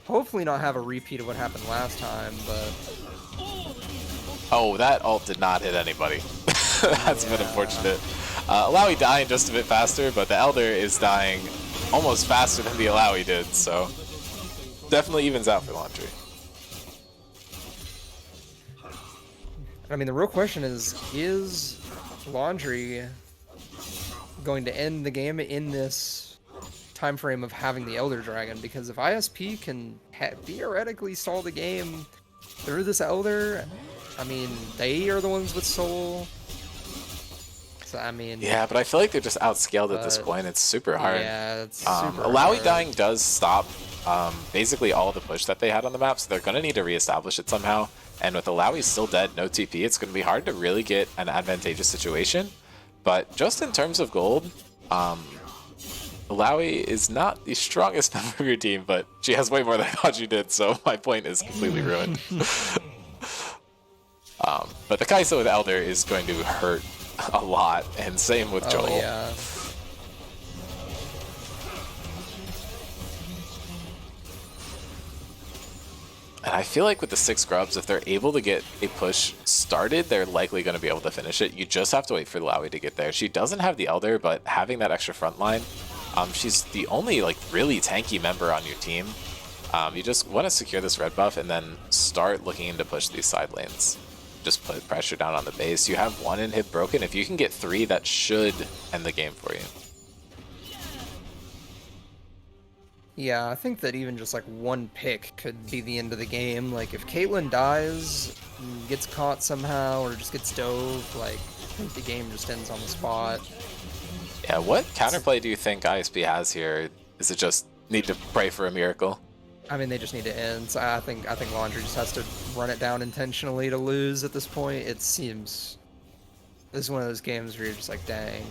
hopefully not have a repeat of what happened last time, but... Oh, that ult did not hit anybody. That's been unfortunate. Alawi dying just a bit faster, but the Elder is dying almost faster than the Alawi did, so definitely evens out for Laundry. I mean, the real question is Laundry going to end the game in this time frame of having the Elder Dragon? Because if ISP can theoretically stall the game through this Elder, I mean, they are the ones with Soul. So, I mean... Yeah, but I feel like they're just outscaled at this point. It's super hard. Yeah, it's super Alawi hard. dying does stop basically all the push that they had on the map, so they're going to need to reestablish it somehow. And with Alawi still dead, no TP, it's going to be hard to really get an advantageous situation. But just in terms of gold, Alawi is not the strongest member of your team, but she has way more than I thought she did, so my point is completely ruined. But the Kai'Sa with Elder is going to hurt a lot, and same with Joel. Yeah. And I feel like with the 6 grubs, if they're able to get a push started, they're likely going to be able to finish it. You just have to wait for Lowy to get there. She doesn't have the Elder, but having that extra front line, she's the only like really tanky member on your team. You just want to secure this red buff and then start looking to push these side lanes. Just put pressure down on the base. You have 1 inhib broken. If you can get 3, that should end the game for you. Yeah, I think that even just like 1 pick could be the end of the game. Like if Caitlyn dies, gets caught somehow, or just gets dove, like I think the game just ends on the spot. Yeah, what counterplay do you think ISP has here? Is it just need to pray for a miracle? I mean, they just need to end. So I think Laundry just has to run it down intentionally to lose at this point. It seems this is one of those games where you're just like, dang,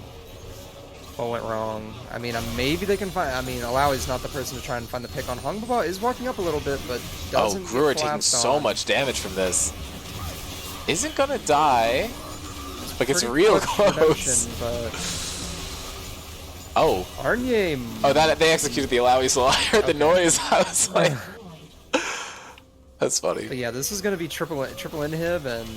what went wrong? I mean, maybe they can find. I mean, Alawi's not the person to try and find the pick on. Hungbaba is walking up a little bit, but doesn't. Oh, Brewer taking so much damage from this. Isn't gonna die. Like it's real close. But... Oh. Arnie. Oh, that they executed the Alawi, so I heard the noise. I was like, that's funny. But yeah, this is gonna be triple inhib and.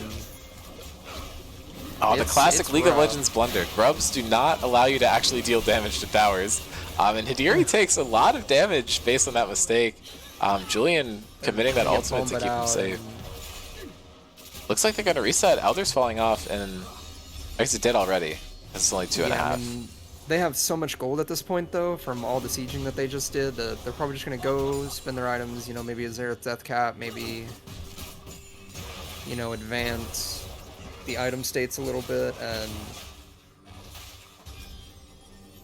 Oh, the classic League of Legends blunder. Grubs do not allow you to actually deal damage to towers. And Hidiri takes a lot of damage based on that mistake. Julian committing that ultimate to keep him safe. Looks like they're going to reset. Elder's falling off, and I guess it did already. It's only 2.5. I mean, they have so much gold at this point, though, from all the sieging that they just did. They're probably just going to go spend their items, you know, maybe a Xerath Death Cap, maybe, you know, advance the item states a little bit, and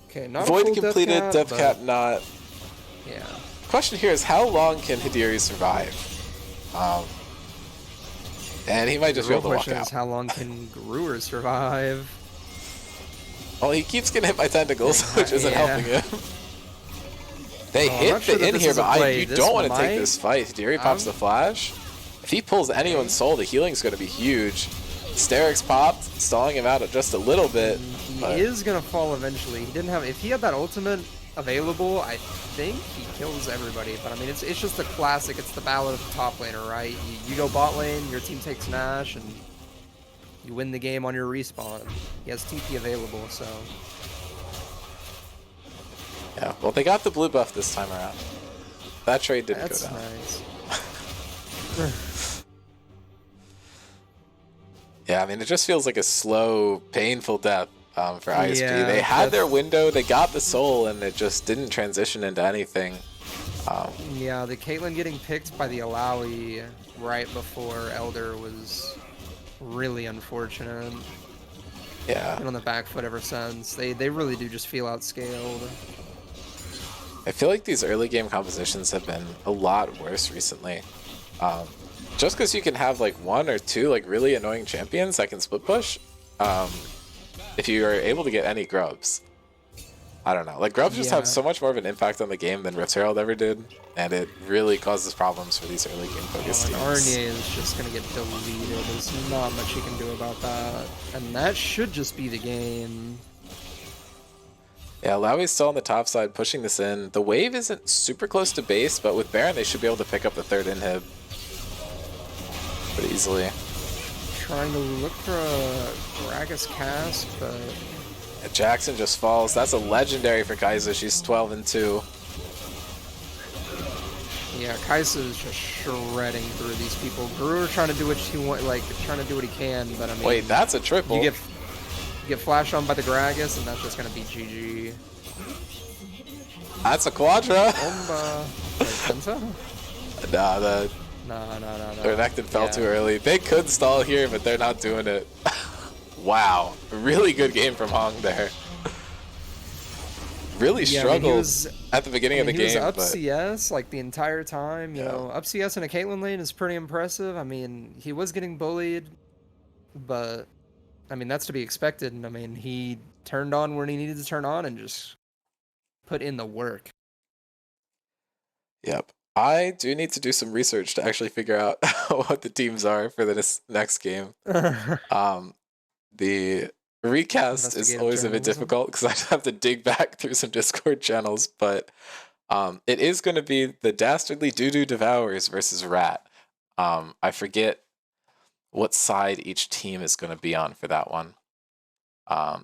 okay, not Void a full completed, death cap not. Yeah. Question here is how long can Hidiri survive? And he might just be able to walk question out. is how long can Brewer survive? Well, he keeps getting hit by tentacles, which isn't helping him. They hit sure the in here, but you don't want to might... take this fight. Hidiri pops the flash. If he pulls anyone's soul, the healing's going to be huge. Sterix popped, stalling him out just a little bit. He is gonna fall eventually. He didn't have. If he had that ultimate available, I think he kills everybody. But I mean, it's just the classic. It's the ballad of the top laner, right? You go bot lane, your team takes Nash, and you win the game on your respawn. He has TP available, so. Yeah. Well, they got the blue buff this time around. That trade didn't go down. That's nice. Yeah, I mean, it just feels like a slow, painful death for ISP. Yeah, they had their window, they got the soul, and it just didn't transition into anything. Yeah, the Caitlyn getting picked by the Alawi right before Elder was really unfortunate. Yeah. Been on the back foot ever since. They really do just feel outscaled. I feel like these early game compositions have been a lot worse recently. Just because you can have like 1 or 2 like really annoying champions that can split push, if you are able to get any grubs. I don't know. Like grubs just have so much more of an impact on the game than Rift Herald ever did, and it really causes problems for these early game focused teams. Arnie is just gonna get deleted. There's not much you can do about that, and that should just be the game. Yeah, Lowy's still on the top side pushing this in. The wave isn't super close to base, but with Baron they should be able to pick up the 3rd inhib pretty easily. Trying to look for a Gragas cast, but Jackson just falls. That's a legendary for Kai'Sa. She's 12-2. Yeah, Kai'Sa is just shredding through these people. Brewer trying to do what he trying to do what he can, but I mean. Wait, that's a triple. You get flashed on by the Gragas, and that's just gonna be GG. That's a quadra. Nah, the Renekton fell too early. They could stall here, but they're not doing it. Wow, really good game from Hong there. Really struggled at the beginning of the game. He was up CS like the entire time. You know, up CS in a Caitlyn lane is pretty impressive. I mean, he was getting bullied, but I mean that's to be expected. And I mean, he turned on when he needed to turn on and just put in the work. Yep. I do need to do some research to actually figure out what the teams are for this next game. The recast is always a bit difficult because I have to dig back through some Discord channels, but it is going to be the Dastardly Doo-Doo Devourers versus Rat. I forget what side each team is going to be on for that one.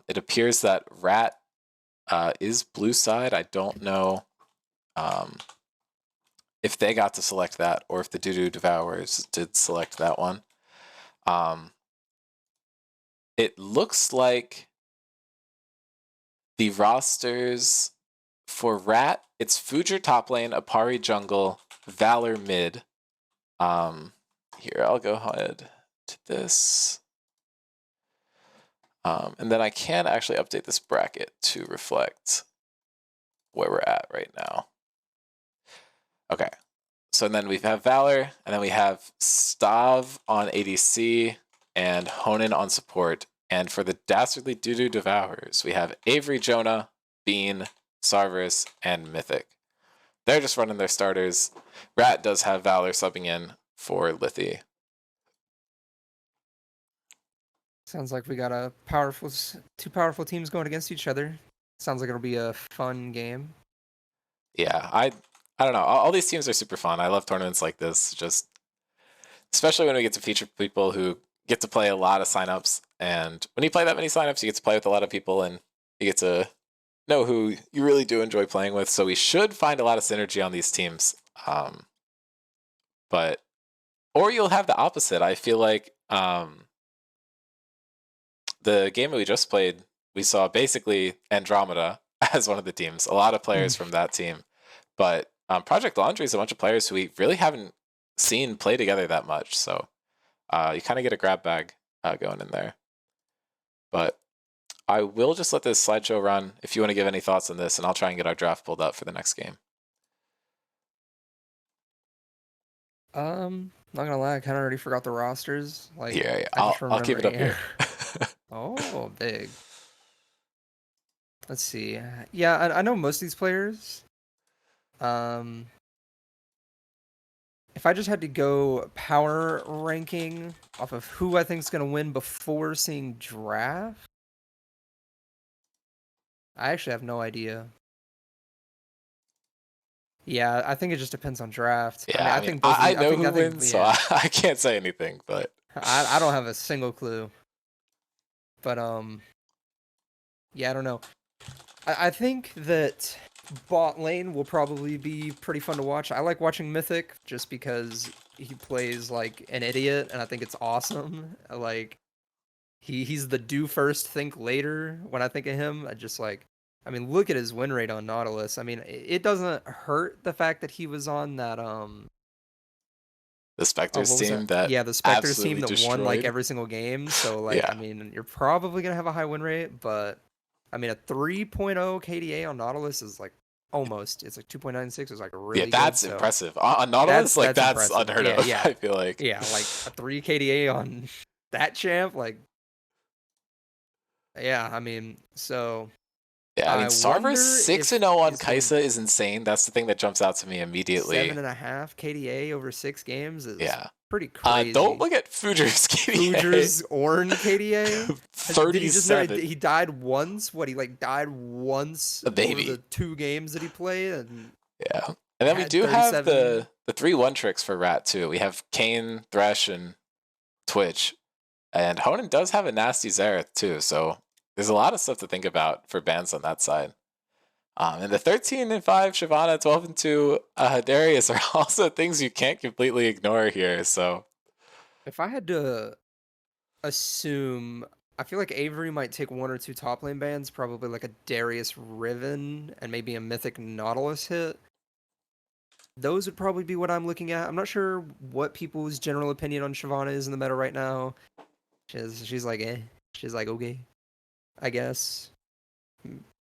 It appears that Rat is blue side. I don't know if they got to select that or if the Doo-Doo Devourers did select that one. It looks like the rosters for Rat, it's Fujer top lane, Apari jungle, Valor mid. Here, I'll go ahead to this. And then I can actually update this bracket to reflect where we're at right now. Okay, so then we have Valor, and then we have Stav on ADC and Honan on support. And for the Dastardly Doo-Doo Devourers, we have Avery, Jonah, Bean, Sarverus, and Mythic. They're just running their starters. Rat does have Valor subbing in for Lithy. Sounds like we got two powerful teams going against each other. Sounds like it'll be a fun game. Yeah, I don't know. All these teams are super fun. I love tournaments like this, just especially when we get to feature people who get to play a lot of signups. And when you play that many signups, you get to play with a lot of people and you get to know who you really do enjoy playing with. So we should find a lot of synergy on these teams. Or you'll have the opposite. I feel like the game that we just played, we saw basically Andromeda as one of the teams. A lot of players from that team. But Project Laundry is a bunch of players who we really haven't seen play together that much. So you kind of get a grab bag going in there. But I will just let this slideshow run if you want to give any thoughts on this, and I'll try and get our draft pulled up for the next game. Not gonna lie, I kind of already forgot the rosters. Like, Yeah, I'll keep it up here. Oh, big. Let's see. Yeah, I know most of these players. If I just had to go power ranking off of who I think is gonna win before seeing draft, I actually have no idea. Yeah, I think it just depends on draft. Yeah, I mean, I know who wins, so I can't say anything, but I don't have a single clue. But yeah, I don't know. I think that bot lane will probably be pretty fun to watch. I like watching Mythic just because he plays like an idiot, and I think it's awesome. Like he's the do first, think later. When I think of him, I mean, look at his win rate on Nautilus. I mean, it doesn't hurt the fact that he was on that the Spectres team that the Spectres team that destroyed. won like every single game. So like, yeah. I mean, you're probably gonna have a high win rate, but I mean, a 3.0 KDA on Nautilus is like almost. It's like 2.96 is like really that's good, impressive. On Nautilus, that's unheard of. Yeah. I feel like like a 3 KDA on that champ, like yeah. I mean, so yeah. I mean, Sarver's 6-0 on Kai'Sa is insane. That's the thing that jumps out to me immediately. 7.5 KDA over 6 games is pretty crazy. Don't look at Fujer's KDA. Fujer's Ornn KDA. 37. He died once. What, he like died once over the 2 games that he played, and yeah. And then we do 37. Have the 3-1 tricks for Rat too. We have Kane, Thresh, and Twitch, and Honan does have a nasty Xerath too. So there's a lot of stuff to think about for bans on that side. And the 13-5 Shyvana, 12-2 Darius are also things you can't completely ignore here. So if I had to assume, I feel like Avery might take 1 or 2 top lane bans, probably like a Darius Riven and maybe a Mythic Nautilus hit. Those would probably be what I'm looking at. I'm not sure what people's general opinion on Shyvana is in the meta right now. She's like, eh. She's like, okay, I guess.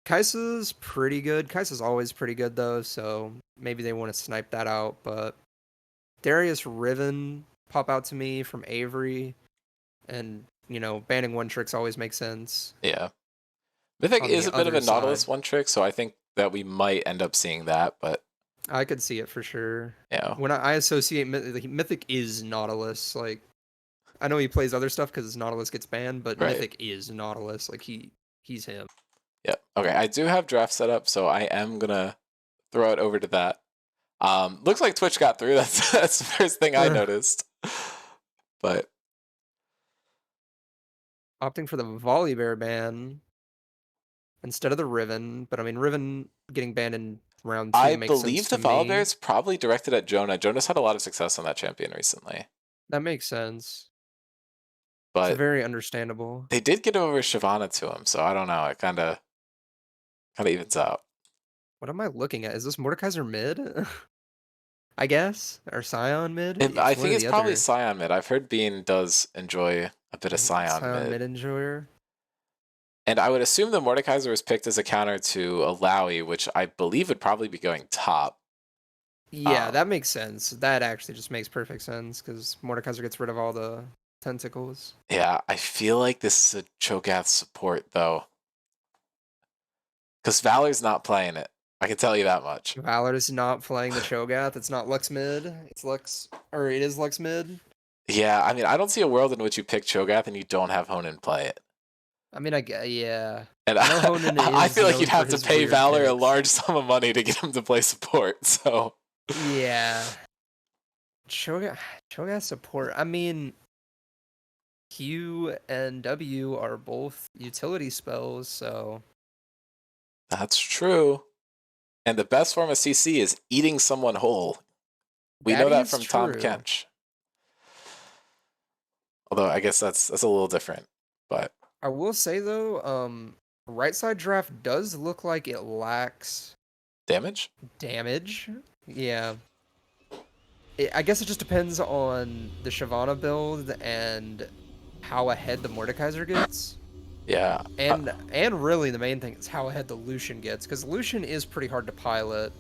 Kai'Sa's pretty good. Kai'Sa's always pretty good, though, so maybe they want to snipe that out. But Darius Riven pop out to me from Avery, and, you know, banning 1 tricks always makes sense. Yeah. Mythic is a bit of a Nautilus 1 trick, so I think that we might end up seeing that, but I could see it for sure. Yeah. When I associate Mythic is Nautilus. Like, I know he plays other stuff because Nautilus gets banned, but Mythic is Nautilus. Like, he's him. Yep. Okay, I do have draft set up, so I am gonna throw it over to that. Looks like Twitch got through. That's the first thing I noticed. But Opting for the Volibear ban instead of the Riven, but I mean Riven getting banned in round 2 I makes sense believe to the Volibear me. is probably directed at Jonah. Jonah's had a lot of success on that champion recently. That makes sense. It's But very understandable. they did get over Shyvana to him, so I don't know. It kind of evens out. What am I looking at? Is this Mordekaiser mid? I guess? Or Scion mid? I It's one think or it's the probably other. Scion mid. I've heard Bean does enjoy a bit of Scion Scion mid. mid enjoyer. And I would assume the Mordekaiser was picked as a counter to a Lowy, which I believe would probably be going top. Yeah, that makes sense. That actually just makes perfect sense because Mordekaiser gets rid of all the tentacles. Yeah, I feel like this is a Cho'Gath support, though. Because Valor's not playing it. I can tell you that much. Valor is not playing the Cho'Gath. It's not Lux mid. It's Lux, or it is Lux mid. Yeah, I mean, I don't see a world in which you pick Cho'Gath and you don't have Honan play it. I mean, yeah. And I know Honan I is feel like known you'd for have to his pay weird Valor a picks. large sum of money to get him to play support, so... Yeah. Cho'Gath support. I mean, Q and W are both utility spells, so... That's true. And the best form of CC is eating someone whole. We know that from Tom Kench. Although I guess that's a little different, but I will say though, right side draft does look like it lacks damage. Yeah. I guess it just depends on the Shyvana build and how ahead the Mordekaiser gets. Yeah. And really the main thing is how ahead the Lucian gets, because Lucian is pretty hard to pilot.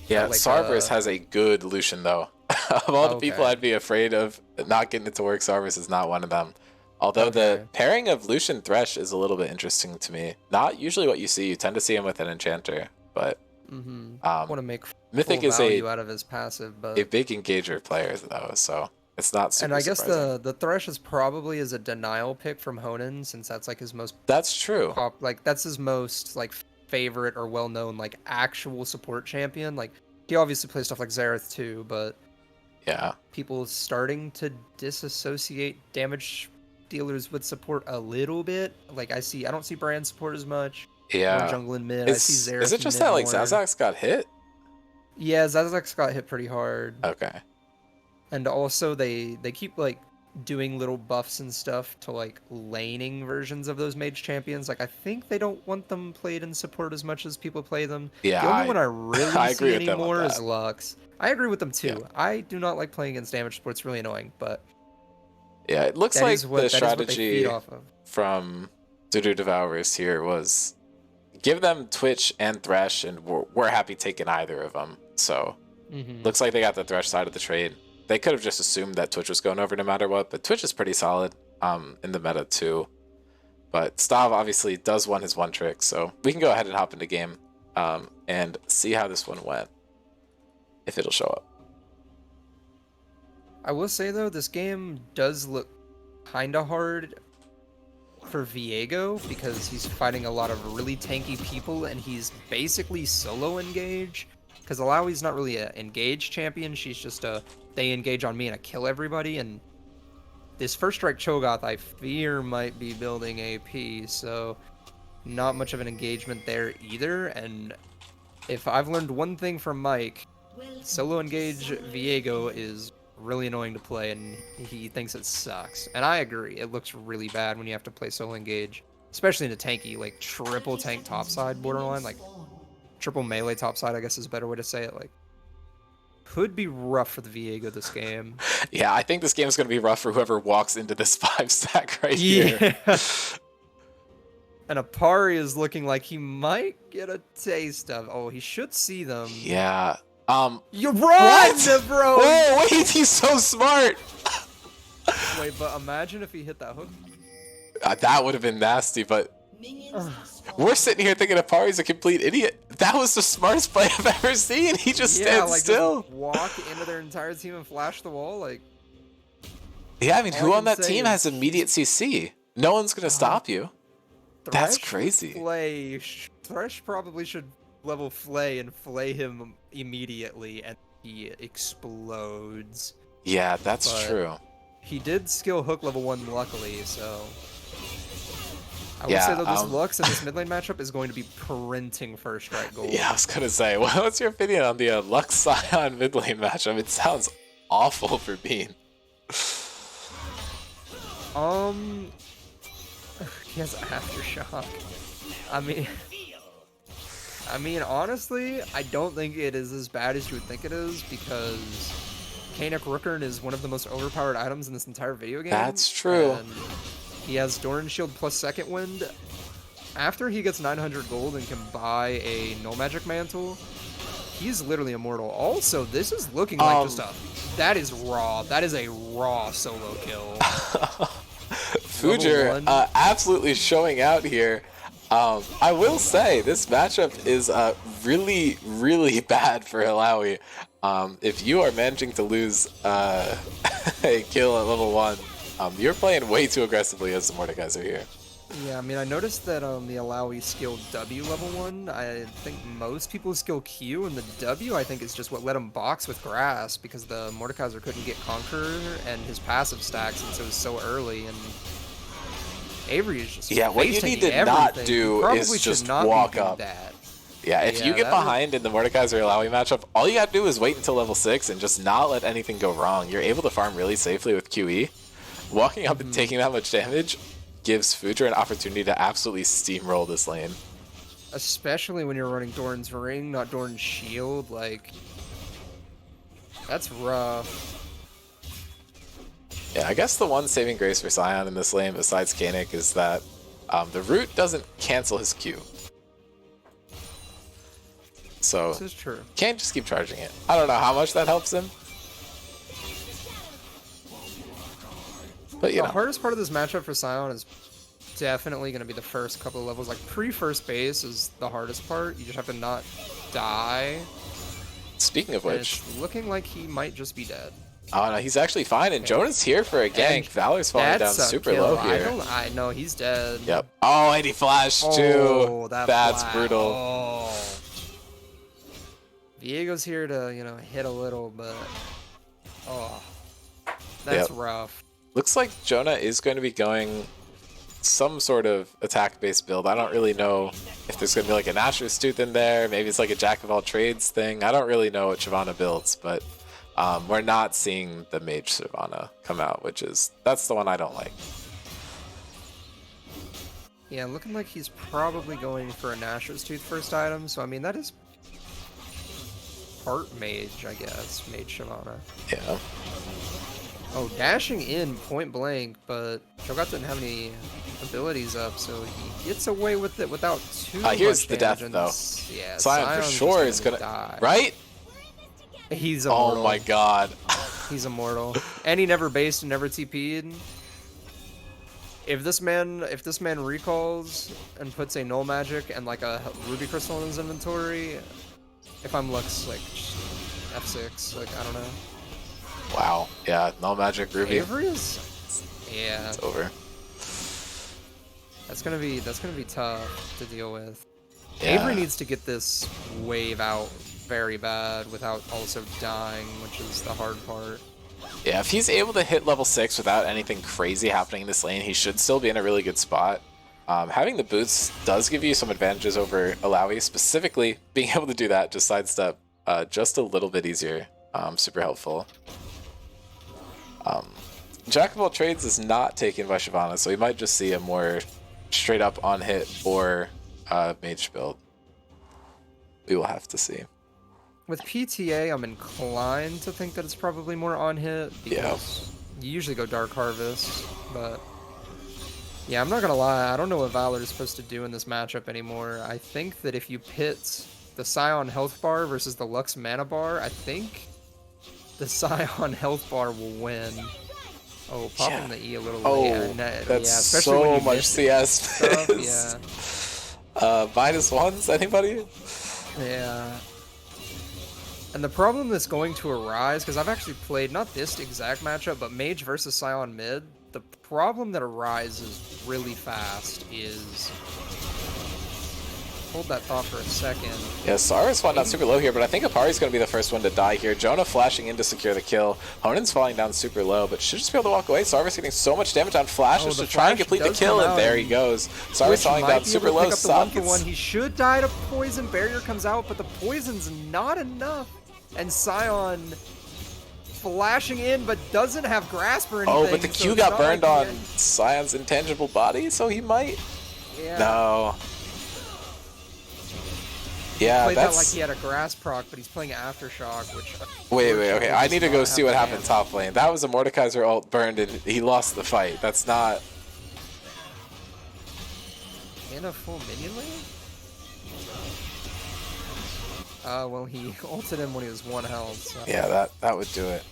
Yeah, like, Cerberus has a good Lucian though. Of all the people I'd be afraid of not getting it to work, Cerberus is not one of them. Although the pairing of Lucian Thresh is a little bit interesting to me. Not usually what you see. You tend to see him with an enchanter, but want to make Mythic full is value out of his passive, but a big engager player though, so it's not super. And I guess surprising. the Thresh is probably a denial pick from Honan, since that's like his most That's true. That's his most like favorite or well known like actual support champion. Like he obviously plays stuff like Xerath too, but yeah, people starting to disassociate damage dealers with support a little bit. Like I don't see Brand support as much. Yeah, more jungle and mid. I see Xerath. Is it just that like Zazax got hit? Yeah, Zazax got hit pretty hard. Okay. And also they keep like doing little buffs and stuff to like laning versions of those mage champions. Like I think they don't want them played in support as much as people play them. Yeah, the only one I really see anymore is Lux. I agree with them too. Yeah. I do not like playing against damage support. It's really annoying, but yeah, it looks like the strategy from Dudu Devourers here was give them Twitch and Thresh, and we're happy taking either of them. So looks like they got the Thresh side of the trade. They could have just assumed that Twitch was going over no matter what, but Twitch is pretty solid in the meta too. But Stav obviously does want his one trick, so we can go ahead and hop into game and see how this one went, if it'll show up. I will say though, this game does look kinda hard for Viego because he's fighting a lot of really tanky people and he's basically solo engage. Because Alawi's not really an engage champion, she's just they engage on me and I kill everybody, and this first strike Cho'Gath I fear might be building AP, so not much of an engagement there either. And if I've learned one thing from Mike, solo engage Viego is really annoying to play and he thinks it sucks. And I agree, it looks really bad when you have to play solo engage, especially in a tanky, like triple tank topside borderline, like triple melee topside I guess is a better way to say it. Like could be rough for the Viego this game. Yeah, I think this game is going to be rough for whoever walks into this 5-stack right here. And Apari is looking like he might get a taste of. Oh, he should see them. Yeah. You run, bro! Whoa, wait, he's so smart! Wait, but imagine if he hit that hook. That would have been nasty, but we're sitting here thinking Apari's a complete idiot. That was the smartest play I've ever seen. He just stands still. Just walk into their entire team and flash the wall, like. Yeah, I mean, who on that team has immediate CC? No one's gonna stop you. Thresh, that's crazy. Thresh probably should level Flay and flay him immediately, and he explodes. Yeah, that's true. He did skill hook level 1 luckily, so... I would Yeah, say, though, this Lux in this mid lane matchup is going to be printing first strike gold. Yeah, I was gonna say, what's your opinion on the Lux Scion mid lane matchup? It sounds awful for Bean. He has Aftershock. I mean, honestly, I don't think it is as bad as you would think it is, because Kanek Rookern is one of the most overpowered items in this entire video game. That's true. And he has Doran Shield plus Second Wind. After he gets 900 gold and can buy a No Magic Mantle, he's literally immortal. Also, this is looking like just a... That is raw. That is a raw solo kill. Fujer absolutely showing out here. I will say, this matchup is really, really bad for Illaoi. If you are managing to lose a kill at level 1, you're playing way too aggressively as the Mordekaiser here. Yeah, I mean, I noticed that the Illaoi skill W level 1, I think most people skill Q, and the W, I think, is just what let him box with grass, because the Mordekaiser couldn't get Conqueror and his passive stacks since it was so early, and Avery is just what you need to not do is just walk up. That. Yeah, if you get behind in the Mordekaiser Illaoi matchup, all you gotta do is wait until level 6 and just not let anything go wrong. You're able to farm really safely with QE. Walking up and taking that much damage gives Fujer an opportunity to absolutely steamroll this lane. Especially when you're running Doran's Ring, not Doran's Shield, like... That's rough. Yeah, I guess the one saving grace for Scion in this lane, besides Kanek, is that the root doesn't cancel his Q. So, this is true. Can't just keep charging it. I don't know how much that helps him. But, you know. The hardest part of this matchup for Scion is definitely going to be the first couple of levels. Like, pre-first base is the hardest part. You just have to not die. Speaking of which... It's looking like he might just be dead. Oh, no, he's actually fine. And Jonah's here for a gank. Valor's falling down super low here. I know, he's dead. Yep. Oh, and he flashed, too. That's brutal. Oh. Viego's here to, you know, hit a little, but... Oh. That's rough. Looks like Jonah is going to be going some sort of attack-based build. I don't really know if there's going to be like a Nashor's Tooth in there. Maybe it's like a Jack-of-all-trades thing. I don't really know what Shyvana builds, but we're not seeing the Mage Shyvana come out, that's the one I don't like. Yeah, looking like he's probably going for a Nashor's Tooth first item, so I mean, that is part Mage, I guess. Mage Shyvana. Yeah. Oh, dashing in point blank, but Cho'Gath didn't have any abilities up, so he gets away with it without too much here's the death, damage. though. Yeah, Scion for sure is gonna die. Right? He's immortal. Oh my god. He's immortal. And he never based and never TP'd. If this man recalls and puts a null magic and like a ruby crystal in his inventory, if I'm Lux, like F6, like I don't know. Wow. Yeah, null magic ruby. Avery is It's over. That's gonna be tough to deal with. Yeah. Avery needs to get this wave out very bad without also dying, which is the hard part. Yeah, if he's able to hit level 6 without anything crazy happening in this lane, he should still be in a really good spot. Having the boots does give you some advantages over Illaoi. Specifically, being able to do that, just sidestep, just a little bit easier. Super helpful. Jack of all trades is not taken by Shyvana, so we might just see a more straight up on hit or mage build. We will have to see. With PTA, I'm inclined to think that it's probably more on hit because you usually go Dark Harvest, but yeah, I'm not gonna lie, I don't know what Valor is supposed to do in this matchup anymore. I think that if you pit the Scion health bar versus the Lux mana bar, I think the Scion health bar will win. Oh, popping the E a little late. That's especially so when you much CS. Stuff, -1s, anybody? Yeah. And the problem that's going to arise, because I've actually played, not this exact matchup, but Mage versus Scion mid, the problem that arises really fast is hold that thought for a second. Yeah, Sara's falling down super low here, but I think Apari's going to be the first one to die here. Jonah flashing in to secure the kill. Honen's falling down super low, but should just be able to walk away. Sarvis getting so much damage on flashes to try and complete the kill, and there he goes. Sarvis falling down super low. One. He should die to poison. Barrier comes out, but the poison's not enough. And Sion flashing in, but doesn't have grasp or anything. Oh, but the Q got burned on Sion's intangible body, so he might. Yeah. No. Yeah, played that's... that like he had a grass proc, but he's playing Aftershock, which... Wait, okay, I need to go see what happened top lane. That was a Mordekaiser ult burned and he lost the fight. That's not... In a full minion lane? Well, he ulted him when he was 1 health, so... Yeah, that would do it.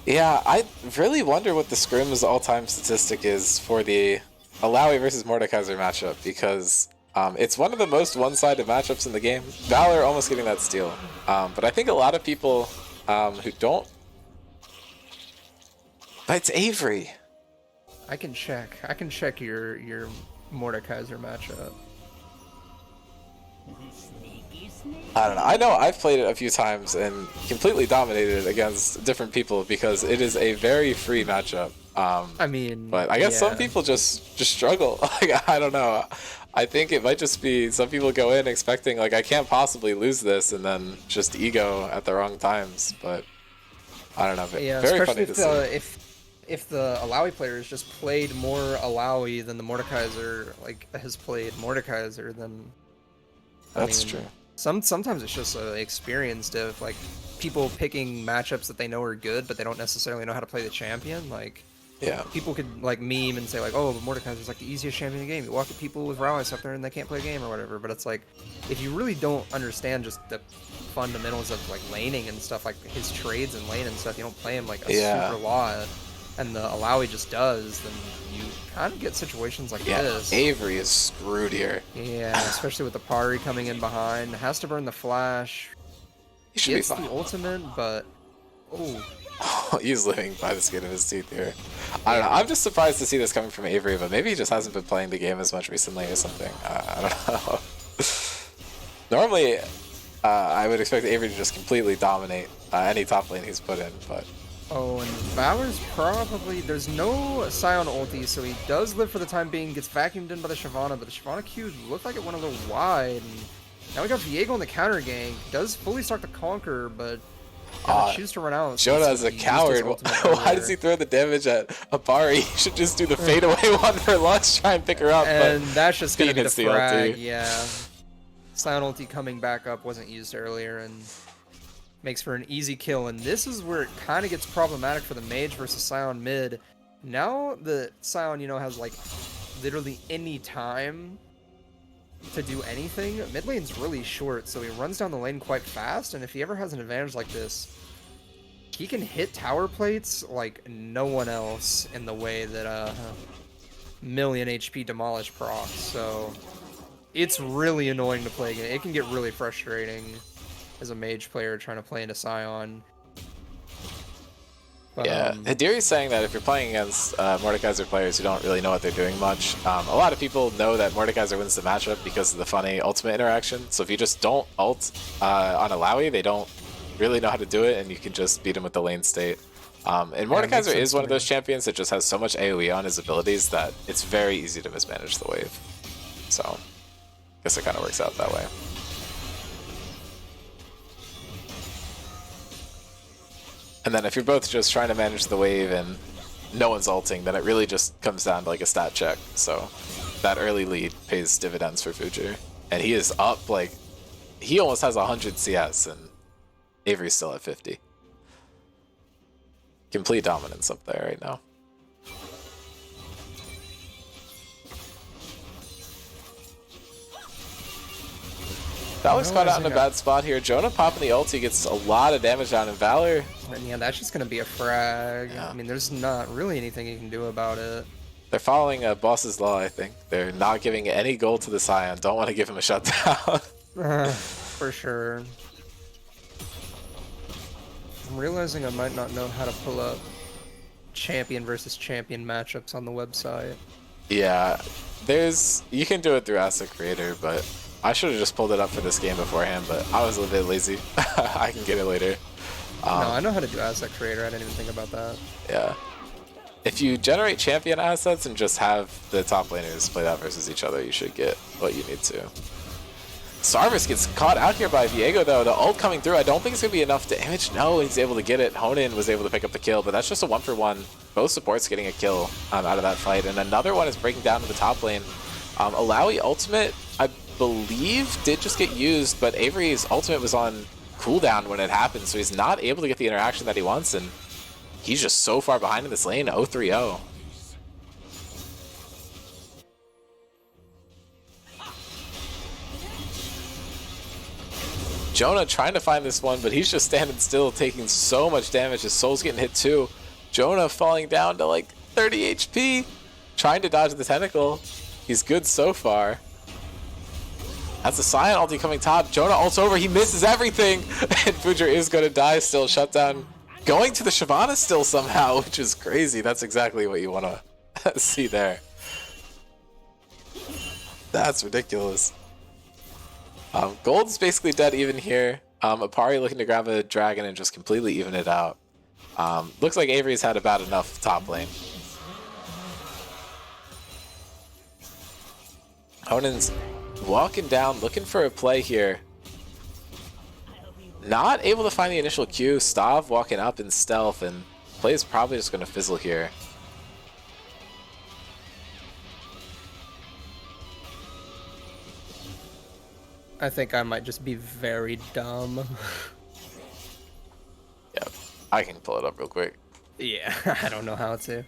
Yeah, I really wonder what the Scrim's all-time statistic is for the Alawi versus Mordekaiser matchup, because... it's one of the most one-sided matchups in the game. Valor almost getting that steal. But I think a lot of people who don't... But it's Avery. I can check. I can check your Mordekaiser matchup. I don't know. I know I've played it a few times and completely dominated against different people because it is a very free matchup. I mean... But I guess some people just struggle. Like, I don't know. I think it might just be some people go in expecting, like, I can't possibly lose this, and then just ego at the wrong times. But I don't know. Yeah, very funny to see. If the Alawi players just played more Alawi than the Mordekaiser, like, has played Mordekaiser, then... That's true. Sometimes it's just an experience diff, like, people picking matchups that they know are good, but they don't necessarily know how to play the champion, like... Yeah. People could like meme and say like, oh, Mordekaiser's like the easiest champion in the game. You walk at people with Rowley up there and they can't play a game or whatever. But it's like, if you really don't understand just the fundamentals of like laning and stuff, like his trades and lane and stuff, you don't play him like a super lot, and the Alawi just does, then you kind of get situations like this. Avery is screwed here. Yeah, especially with the Pari coming in behind. Has to burn the flash. He should Gets be fine. the ultimate, but... Oh, he's living by the skin of his teeth here. I don't know. I'm just surprised to see this coming from Avery, but maybe he just hasn't been playing the game as much recently or something. I don't know. Normally, I would expect Avery to just completely dominate any top lane he's put in, but... Oh, and Valor's probably... There's no Sion ulti, so he does live for the time being, gets vacuumed in by the Shyvana, but the Shyvana Q looked like it went a little wide. And now we got Viego in the counter gank. Does fully start the Conquer, but... choose to run out. Jonah is a coward. Why does he throw the damage at Apari? He should just do the fade away one for Lux, try and pick her up. And that's just going to be the frag. Ulti. Yeah. Sion ulti coming back up wasn't used earlier and makes for an easy kill. And this is where it kind of gets problematic for the Mage versus Sion mid. Now that Sion, you know, has like literally any time to do anything, mid lane's really short, so he runs down the lane quite fast, and if he ever has an advantage like this, he can hit tower plates like no one else in the way that million HP demolish proc, so it's really annoying to play again. It can get really frustrating as a mage player trying to play into Sion. But, yeah, Hadiri's saying that if you're playing against Mordekaiser players who don't really know what they're doing much, a lot of people know that Mordekaiser wins the matchup because of the funny ultimate interaction. So if you just don't ult on Alawi, they don't really know how to do it, and you can just beat him with the lane state. And Mordekaiser is one of those champions that just has so much AoE on his abilities that it's very easy to mismanage the wave. So I guess it kind of works out that way. And then if you're both just trying to manage the wave and no one's ulting, then it really just comes down to like a stat check. So that early lead pays dividends for Future. And he is up, like, he almost has 100 CS and Avery's still at 50. Complete dominance up there right now. Valor's caught out in a bad spot here. Jonah popping the ulti gets a lot of damage down in Valor. And yeah, that's just going to be a frag. Yeah. I mean, there's not really anything you can do about it. They're following Boss's Law, I think. They're not giving any gold to the Scion. Don't want to give him a shutdown. For sure. I'm realizing I might not know how to pull up champion versus champion matchups on the website. Yeah, you can do it through Asset Creator, but I should have just pulled it up for this game beforehand, but I was a bit lazy. I can get it later. No, I know how to do Asset Creator. I didn't even think about that. Yeah. If you generate champion assets and just have the top laners play that versus each other, you should get what you need to. Sarvis gets caught out here by Viego, though. The ult coming through, I don't think it's going to be enough damage. No, he's able to get it. Honan was able to pick up the kill, but that's just a 1-for-1. Both supports getting a kill out of that fight. And another one is breaking down to the top lane. Alawi ultimate, I believe, did just get used, but Avery's ultimate was on cooldown when it happened, so he's not able to get the interaction that he wants, and he's just so far behind in this lane, 0-3-0. Jonah trying to find this one, but he's just standing still, taking so much damage. His soul's getting hit too. Jonah falling down to like 30 HP, trying to dodge the tentacle. He's good so far. That's a Sion ulti coming top. Jonah ults over, he misses everything, and Fujer is going to die still. Shutdown going to the Shyvana still somehow, which is crazy. That's exactly what you want to see there. That's ridiculous. Gold's basically dead even here. Apari looking to grab a dragon and just completely even it out. Looks like Avery's had about enough top lane. Honan's walking down, looking for a play here. Not able to find the initial Q. Stav walking up in stealth, and play is probably just going to fizzle here. I think I might just be very dumb. Yep, I can pull it up real quick. Yeah, I don't know how to.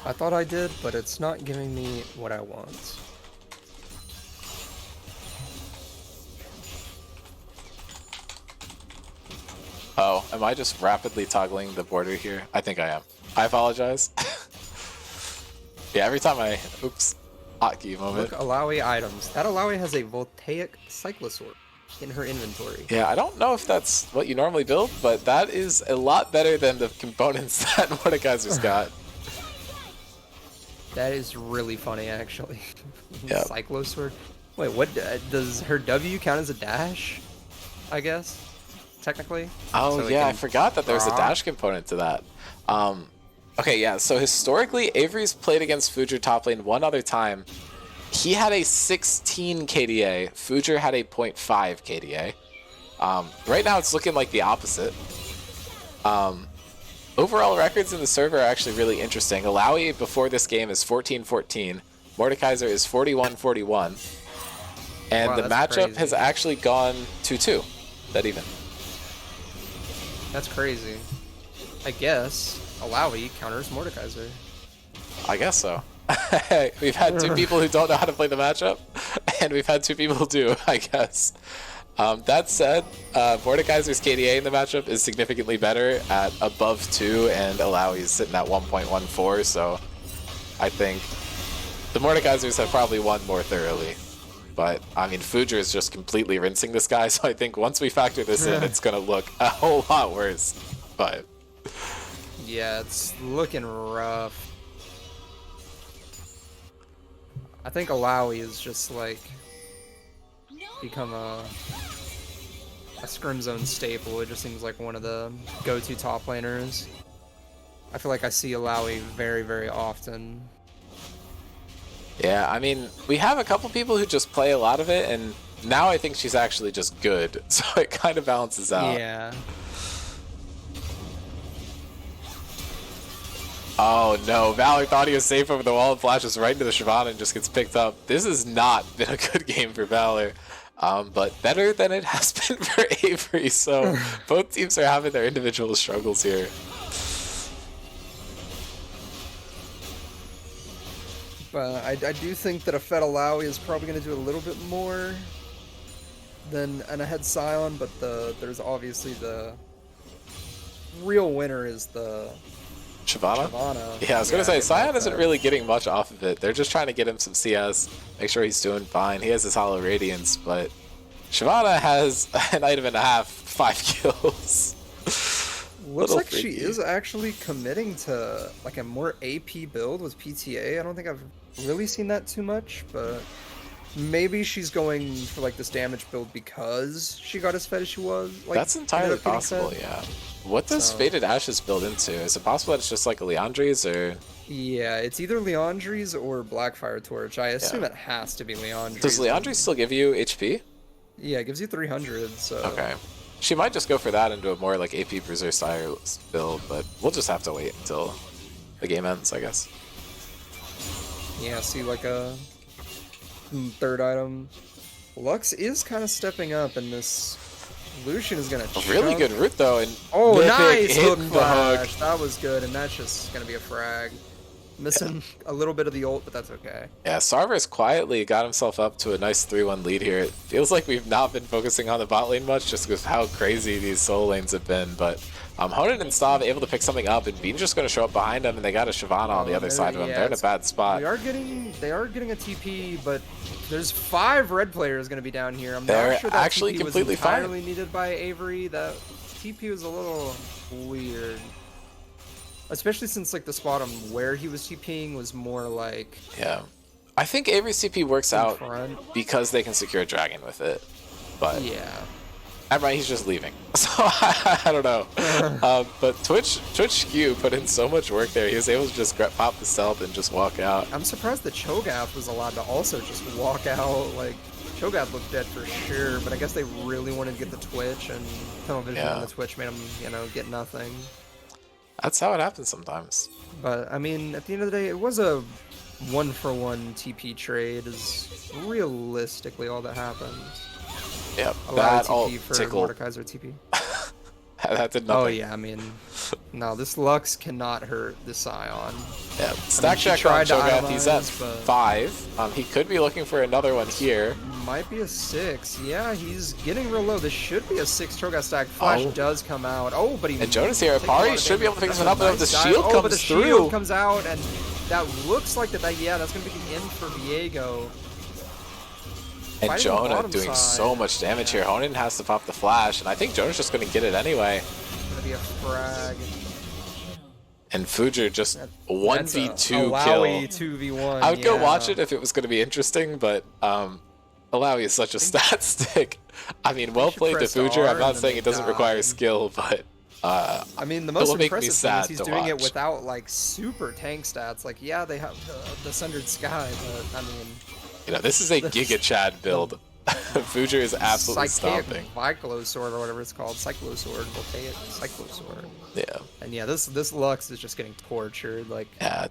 I thought I did, but it's not giving me what I want. Oh, am I just rapidly toggling the border here? I think I am. I apologize. Yeah, every time I... Oops. Hotkey moment. Look, Alawi items. That Alawi has a Voltaic Cyclosaur in her inventory. Yeah, I don't know if that's what you normally build, but that is a lot better than the components that Mordekaiser's got. That is really funny, actually. Yep. Cyclosaur. Wait, what? Does her W count as a dash? I guess, technically. Oh, So yeah, I forgot that there's a draw? dash component to that. Okay, yeah, so historically, Avery's played against Fujer top lane one other time. He had a 16 KDA. Fujer had a 0.5 KDA. Right now, it's looking like the opposite. Overall records in the server are actually really interesting. Alawi before this game is 14-14. Mordekaiser is 41-41. And Wow, the that's matchup crazy. has actually gone 2-2. That even. That's crazy. I guess Alawi counters Mordekaiser. I guess so. We've had two people who don't know how to play the matchup, and we've had two people who do, I guess. That said, Mordekaiser's KDA in the matchup is significantly better at above 2, and Alawi's sitting at 1.14, so I think the Mordekaisers have probably won more thoroughly. But, I mean, Fujer is just completely rinsing this guy, so I think once we factor this in, it's going to look a whole lot worse. But Yeah, it's looking rough. I think Alawi is just like become a Scrim Zone staple. It just seems like one of the go-to top laners. I feel like I see Alawi very, very often. yeah, I mean, we have a couple people who just play a lot of it, and now I think she's actually just good, so it kind of balances out. Yeah. Oh no, Valor thought he was safe over the wall and flashes right into the Shyvana and just gets picked up. This has not been a good game for Valor, but better than it has been for Avery, so both teams are having their individual struggles here. But I do think that a Fed Alawi is probably going to do a little bit more than an Ahead Scion, but there's obviously the real winner is the Shyvana? Shyvana. Yeah, I was going to say, getting Sion that isn't fed. really getting much off of it. They're just trying to get him some CS, make sure he's doing fine. He has his Hollow Radiance, but Shyvana has an item and a half, 5 kills. Looks like she is actually committing to like a more AP build with PTA. I don't think I've really seen that too much, but maybe she's going for like this damage build because she got as fed as she was. Like, that's entirely possible, yeah. What does Faded Ashes build into? Is it possible that it's just like a Leandri's or? Yeah, it's either Leandri's or Blackfire Torch. I assume it has to be Leandri's. Does Leandri's still give you HP? Yeah, it gives you 300, so... Okay. She might just go for that into a more like AP Bruiser style build, but we'll just have to wait until the game ends, I guess. Yeah, see like a third item. Lux is kind of stepping up, and this Lucian is gonna. A really good root though, and nice hook flash. That was good, and that's just gonna be a frag. Missing a little bit of the ult, but that's okay. Yeah, Sarver's quietly got himself up to a nice 3-1 lead here. It feels like we've not been focusing on the bot lane much just with how crazy these solo lanes have been, but Honen and Stav able to pick something up, and Bean's just going to show up behind him, and they got a Shyvana on the other side of him. They're in a bad spot. They are getting a TP, but there's 5 red players going to be down here. I'm not sure that actually TP completely was entirely needed by Avery. That TP was a little weird. Especially since like the spot on where he was TPing was more like... Yeah. I think Avery's TP works out because they can secure a dragon with it. But yeah. I'm right, he's just leaving. So I don't know. But Twitch Q put in so much work there. He was able to just pop the stealth and just walk out. I'm surprised the Cho'Gath was allowed to also just walk out. Like, Cho'Gath looked dead for sure, but I guess they really wanted to get the Twitch, and tunnel vision on the Twitch made him, you know, get nothing. That's how it happens sometimes. But, I mean, at the end of the day, it was a 1-for-1 TP trade is realistically all that happened. Yep, that all tickled. Mordekaiser TP. That did nothing. Oh yeah, I mean, no, this Lux cannot hurt the Scion. Yeah, stack check on Cho'Gath, he's at 5. He could be looking for another one here. Might be a 6. Yeah, he's getting real low. This should be a 6 Cho'Gath stack. Flash does come out. Oh, but he... And Jonas here, Pari should be able to pick this one up, but the shield comes but the through. Shield comes out, and that looks like yeah, that's going to be the end for Viego. And Jonah doing so much damage here. Honen has to pop the flash, and I think Jonah's just going to get it anyway. It's going to be a frag. And Fujer just 1v2 kill. Alawi 2v1. I would go watch it if it was going to be interesting, but Alawi is such a stat stick. I mean, well played to Fujer. I'm not saying it doesn't require skill, but I mean, the most impressive thing is he's doing it without like super tank stats. Like, yeah, they have the Sundered Sky, but I mean, you know, this is a Giga Chad build. Fujer is absolutely stomping. Cyclosword or whatever it's called. Cyclosword. Voltaic Cyclosword. Yeah. And yeah, this Lux is just getting tortured. Like, yeah.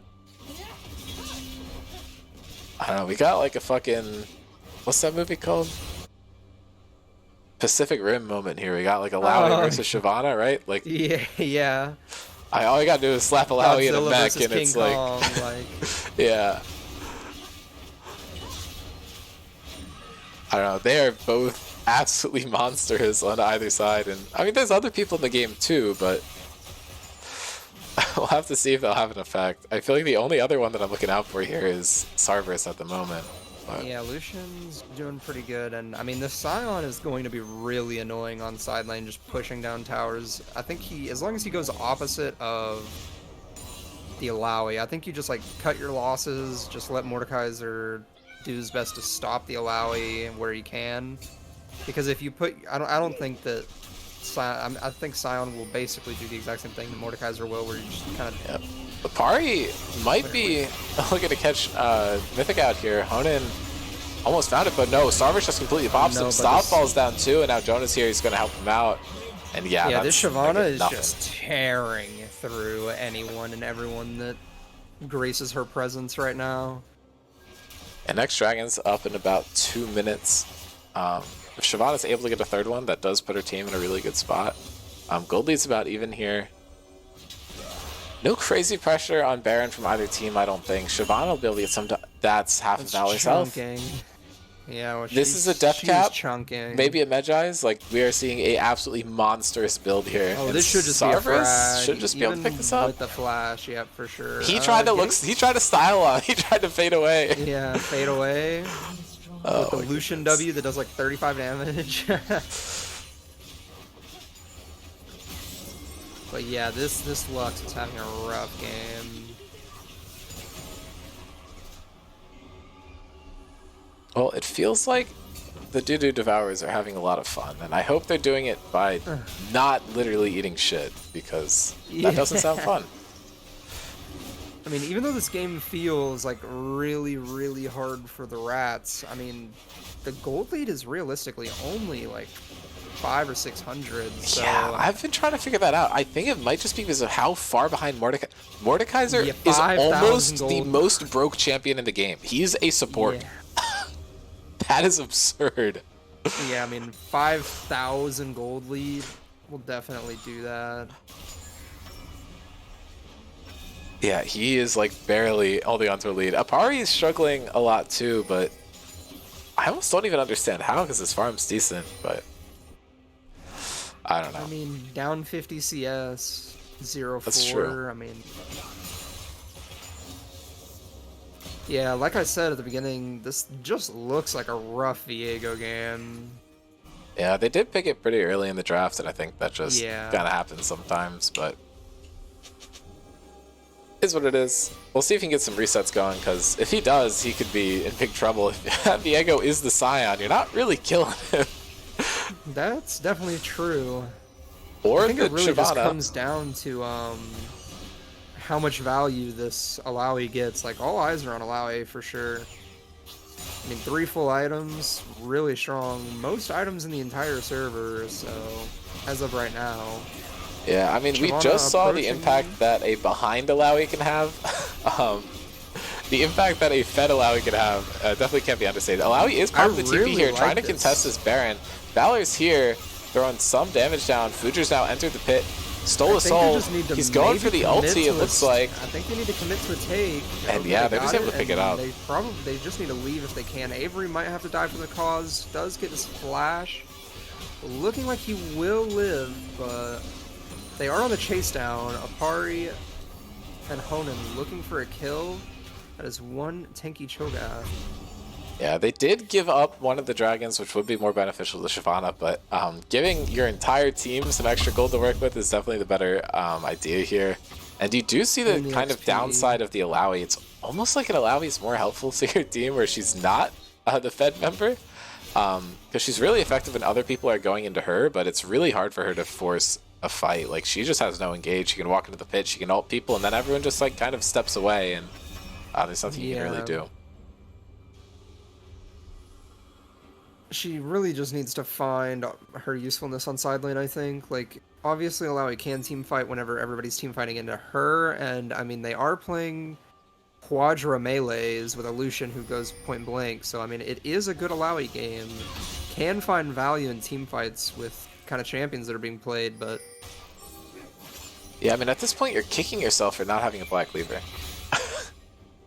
I don't know. We got like a fucking, what's that movie called? Pacific Rim moment here. We got like Alawi versus Shyvana, right? Like, yeah. All you gotta do is slap Alawi in a mech, and it's King Kong, like yeah. I don't know. They are both absolutely monsters on either side, and I mean, there's other people in the game too, but we'll have to see if they'll have an effect. I feel like the only other one that I'm looking out for here is Sarverus at the moment. But yeah, Lucian's doing pretty good, and I mean, the Scion is going to be really annoying on side lane, just pushing down towers. I think as long as he goes opposite of the Alawi, I think you just like cut your losses, just let Mordekaiser do his best to stop the Alawi where he can, because if you put, I don't think that I think Scion will basically do the exact same thing that Mordekaiser will, where you just kind of. Yep. But Pari might be looking to catch Mythic out here. Honen almost found it, but no, Starver's just completely pops him. Stop falls down too, and now Jonas here, he's going to help him out. And yeah, this Shyvana is just tearing through anyone and everyone that graces her presence right now. And next Dragon's up in about 2 minutes. If Shyvana's able to get a third one, that does put her team in a really good spot. Gold lead's about even here. No crazy pressure on Baron from either team, I don't think. Shyvana will be able to get some that's half of Valor's health. Yeah, well, this is a death cap. Chunking. Maybe a Medjai's. Like, we are seeing a absolutely monstrous build here. Oh, this should just be a frag. Should just be able to pick this up with the flash. Yeah, for sure. He tried to He tried to style on. He tried to fade away. Yeah, fade away. With the Lucian W that does like 35 damage. But yeah, this Lux is having a rough game. Well, it feels like the Doo-Doo Devourers are having a lot of fun, and I hope they're doing it by not literally eating shit, because that doesn't sound fun. I mean, even though this game feels like really, really hard for the Rats, I mean, the gold lead is realistically only like 500 or 600. So Yeah, I've been trying to figure that out. I think it might just be because of how far behind Mordekaiser is almost the most broke champion in the game. He's a support. Yeah. That is absurd. Yeah, I mean, 5,000 gold lead will definitely do that. Yeah, he is like barely holding onto a lead. Apari is struggling a lot too, but I almost don't even understand how, because his farm's decent, but I don't know. I mean, down 50 CS, 0-4. That's true. I mean, yeah, like I said at the beginning, this just looks like a rough Viego game. Yeah, they did pick it pretty early in the draft, and I think that just Yeah. kind of happens sometimes, but is what it is. We'll see if he can get some resets going, because if he does, he could be in big trouble. If Viego is the Scion, you're not really killing him. That's definitely true. Or I think it really just Shyvana. comes down to how much value this Alawi gets. Like, all eyes are on Alawi for sure. I mean, 3 full items, really strong. Most items in the entire server, so as of right now. Yeah, I mean, we Shyvana just saw the approaching impact that a behind Alawi can have. The impact that a fed Alawi can have definitely can't be understated. Alawi is part of the TP here, trying to contest this Baron. Valor's here, throwing some damage down. Fujer's now entered the pit, stole a soul. He's going for the ulti, it looks like. I think they need to commit to a take. And yeah, they're just able to pick it up. They just need to leave if they can. Avery might have to die for the cause. Does get his flash. Looking like he will live, but they are on the chase down. Apari and Honan looking for a kill. That is one tanky Cho'Gath. Yeah, they did give up one of the dragons, which would be more beneficial to Shyvana, but giving your entire team some extra gold to work with is definitely the better idea here. And you do see the kind of downside of the Alawi. It's almost like an Alawi is more helpful to your team where she's not the Fed member, because she's really effective when other people are going into her, but it's really hard for her to force a fight. Like, she just has no engage. She can walk into the pit, she can ult people, and then everyone just like kind of steps away, and there's nothing you can really do. She really just needs to find her usefulness on side lane, I think. Like, obviously Alawi can team fight whenever everybody's team fighting into her, and I mean, they are playing quadra melees with a Lucian who goes point blank, so I mean, it is a good Alawi game. Can find value in team fights with kind of champions that are being played, but yeah, I mean, at this point, you're kicking yourself for not having a Black Cleaver.